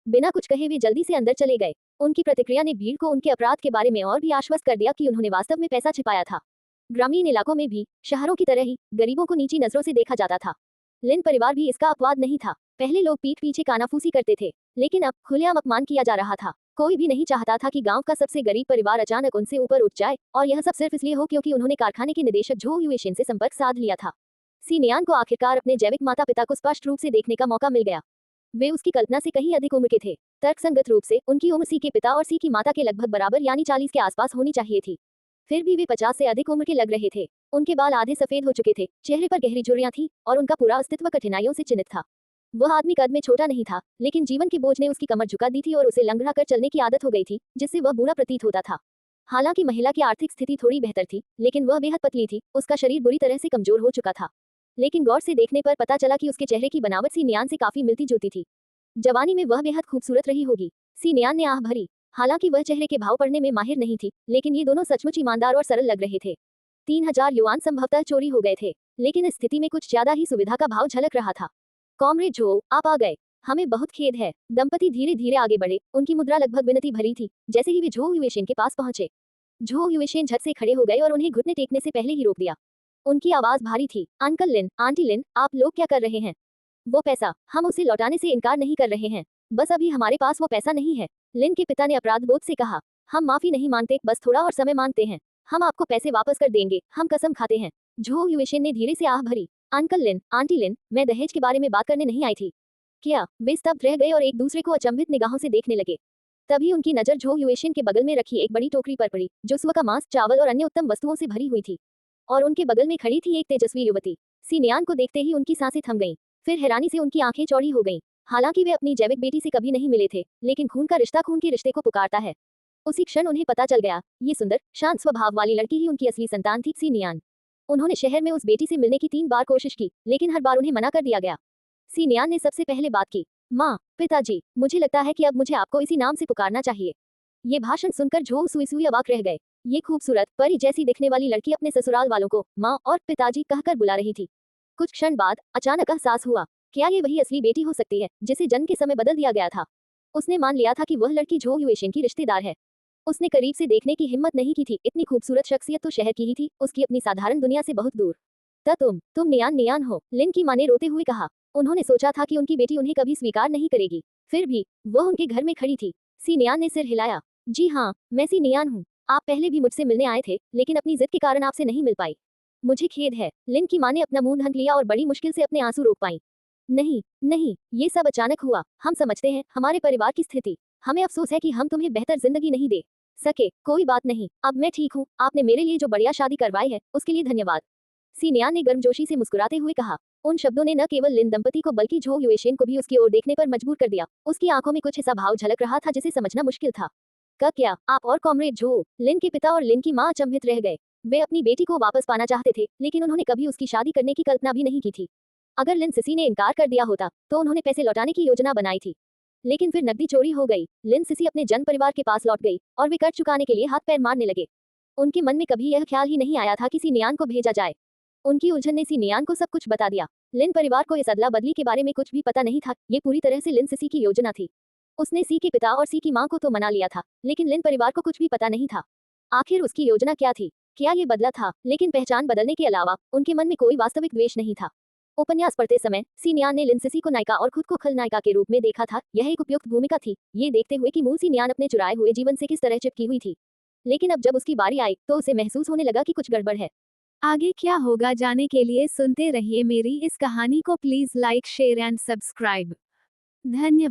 बिना कुछ कहे वे जल्दी से अंदर चले गए। उनकी प्रतिक्रिया ने भीड़ को उनके अपराध के बारे में और भी आश्वस्त कर दिया कि उन्होंने वास्तव में पैसा छिपाया था। ग्रामीण इलाकों में भी शहरों की तरह ही गरीबों को नीची नजरों से देखा जाता था। लिन परिवार भी इसका अपवाद नहीं था। पहले लोग पीठ पीछे कानाफूसी करते थे, लेकिन अब खुलेआम अपमान किया जा रहा था। कोई भी नहीं चाहता था कि गांव का सबसे गरीब परिवार अचानक उनसे ऊपर उठ जाए, और यह सब सिर्फ इसलिए हो क्योंकि उन्होंने कारखाने के निदेशक झो युएशिन से संपर्क साध लिया था। सिन्यान को आखिरकार अपने जैविक माता पिता को स्पष्ट रूप से देखने का मौका मिल गया। वे उसकी कल्पना से कहीं अधिक उम्र के थे। तर्कसंगत रूप से उनकी उम्र सी के पिता और सी की माता के लगभग बराबर यानी 40 के आसपास होनी चाहिए थी। फिर भी वे 50 से अधिक उम्र के लग रहे थे। उनके बाल आधे सफेद हो चुके थे, चेहरे पर गहरी झुर्रियां थीं और उनका पूरा अस्तित्व कठिनाइयों से चिन्हित था। वह आदमी कद में छोटा नहीं था, लेकिन जीवन के बोझ ने उसकी कमर झुका दी थी और उसे लंगड़ा कर चलने की आदत हो गई थी, जिससे वह बूढ़ा प्रतीत होता था। हालांकि महिला की आर्थिक स्थिति थोड़ी बेहतर थी, लेकिन वह बेहद पतली थी, उसका शरीर बुरी तरह से कमजोर हो चुका था। लेकिन गौर से देखने पर पता चला कि उसके चेहरे की बनावट सिन्यान से काफी मिलती जुलती थी। जवानी में वह बेहद खूबसूरत रही होगी। सिन्यान ने आह भरी। हालांकि वह चेहरे के भाव पढ़ने में माहिर नहीं थी, लेकिन ये दोनों सचमुच ईमानदार और सरल लग रहे थे। 3000 युआन संभवतः चोरी हो गए थे, लेकिन इस स्थिति में कुछ ज्यादा ही सुविधा का भाव झलक रहा था। कॉमरेड झो, आप आ गए, हमें बहुत खेद है। दंपति धीरे धीरे आगे बढ़े, उनकी मुद्रा लगभग विनती भरी थी। जैसे ही वे झो युएशिन के पास पहुंचे, झो युएशिन झट से खड़े हो गए और उन्हें घुटने टेकने से पहले ही रोक दिया। उनकी आवाज भारी थी। अंकल लिन, आंटी लिन, आप लोग क्या कर रहे हैं? वो पैसा, हम उसे लौटाने से इनकार नहीं कर रहे हैं, बस अभी हमारे पास वो पैसा नहीं है। लिन के पिता ने अपराध बोध से कहा, हम माफी नहीं मांगते, बस थोड़ा और समय मांगते हैं। हम आपको पैसे वापस कर देंगे, हम कसम खाते हैं। झो युएशन ने धीरे से आह भरी। अंकल लिन, आंटी लिन, मैं दहेज के बारे में बात करने नहीं आई थी। क्या? वे स्तब्ध रह गए और एक दूसरे को अचंभित निगाहों से देखने लगे। तभी उनकी नजर झो युएशन के बगल में रखी एक बड़ी टोकरी पर पड़ी, जो सुअर का मांस, चावल और अन्य उत्तम वस्तुओं से भरी हुई थी। और उनके बगल में खड़ी थी एक तेजस्वी युवती। सिनियान को देखते ही उनकी सांसें थम गईं। फिर हैरानी से उनकी आंखें चौड़ी हो गईं। हालांकि वे अपनी जैविक बेटी से कभी नहीं मिले थे, लेकिन खून का रिश्ता खून के रिश्ते को पुकारता है। उसी क्षण उन्हें पता चल गया, ये सुंदर, शांत स्वभाव वाली लड़की ही उनकी असली संतान थी, सिनियान। उन्होंने शहर में उस बेटी से मिलने की 3 बार कोशिश की, लेकिन हर बार उन्हें मना कर दिया गया। सिनियान ने सबसे पहले बात की। माँ, पिताजी, मुझे लगता है कि अब मुझे आपको इसी नाम से पुकारना चाहिए। ये भाषण सुनकर झो सुई सुई अवाक रह गए। ये खूबसूरत, परी जैसी दिखने वाली लड़की अपने ससुराल वालों को माँ और पिताजी कहकर बुला रही थी। कुछ क्षण बाद अचानक एहसास हुआ, क्या ये वही असली बेटी हो सकती है जिसे जन्म के समय बदल दिया गया था। उसने मान लिया था कि वह लड़की झो युएशन की रिश्तेदार है। उसने करीब से देखने की हिम्मत नहीं की थी, इतनी खूबसूरत शख्सियत तो शहर की ही थी, उसकी अपनी साधारण दुनिया से बहुत दूर। तुम नियान नियान हो, लिन की माँ ने रोते हुए कहा। उन्होंने सोचा था कि उनकी बेटी उन्हें कभी स्वीकार नहीं करेगी, फिर भी वह उनके घर में खड़ी थी। सी नियान ने सिर हिलाया। जी हाँ, मैं सी नियान हूँ। आप पहले भी मुझसे मिलने आए थे, लेकिन अपनी जिद के कारण आपसे नहीं मिल पाई। मुझे खेद है। लिन की माँ ने अपना मुंह ढक लिया और बड़ी मुश्किल से अपने आंसू रोक पाई। नहीं नहीं, ये सब अचानक हुआ। हम समझते हैं, हमारे परिवार की स्थिति। हमें अफसोस है कि हम तुम्हें बेहतर जिंदगी नहीं दे सके। कोई बात नहीं, अब मैं ठीक हूँ। आपने मेरे लिए जो बढ़िया शादी करवाई है, उसके लिए धन्यवाद। सिनियान ने गर्मजोशी से मुस्कुराते हुए कहा। उन शब्दों ने न केवल लिन दंपति को बल्कि झो युएशन को भी उसकी ओर देखने पर मजबूर कर दिया। उसकी आंखों में कुछ ऐसा भाव झलक रहा था जिसे समझना मुश्किल था। क्या आप और कॉमरेड झो? लिन के पिता और लिन की माँ अचंभित रह गए। वे अपनी बेटी को वापस पाना चाहते थे, लेकिन उन्होंने कभी उसकी शादी करने की कल्पना भी नहीं की थी। अगर लिन सिसी ने इनकार कर दिया होता, तो उन्होंने पैसे लौटाने की योजना बनाई थी। लेकिन फिर नकदी चोरी हो गई। लिन सिसी अपने जन परिवार के पास लौट गई और वे कर्ज चुकाने के लिए हाथ पैर मारने लगे। उनके मन में कभी यह ख्याल ही नहीं आया था कि सिनियान को भेजा जाए। उनकी उलझन ने सिनियान को सब कुछ बता दिया। लिन परिवार को इस अदला बदली के बारे में कुछ भी पता नहीं था। ये पूरी तरह से लिन सिसी की योजना थी। उसने सी के पिता और सी की मां को तो मना लिया था, लेकिन लिन परिवार को कुछ भी पता नहीं था। आखिर उसकी योजना क्या थी? क्या ये बदला था? लेकिन पहचान बदलने के अलावा उनके मन में कोई वास्तविक द्वेष नहीं था। उपन्यास पढ़ते समय सिनियान ने लिन सिसी को नायिका और खुद को खलनायिका के रूप में देखा था। यह एक उपयुक्त भूमिका थी, ये देखते हुए कि मूल सिनियान अपने चुराए हुए जीवन से किस तरह चिपकी हुई थी। लेकिन अब जब उसकी बारी आई, तो उसे महसूस होने लगा कि कुछ गड़बड़ है। आगे क्या होगा जानने के लिए सुनते रहिए मेरी इस कहानी को। Please like, share and subscribe. धन्यवाद।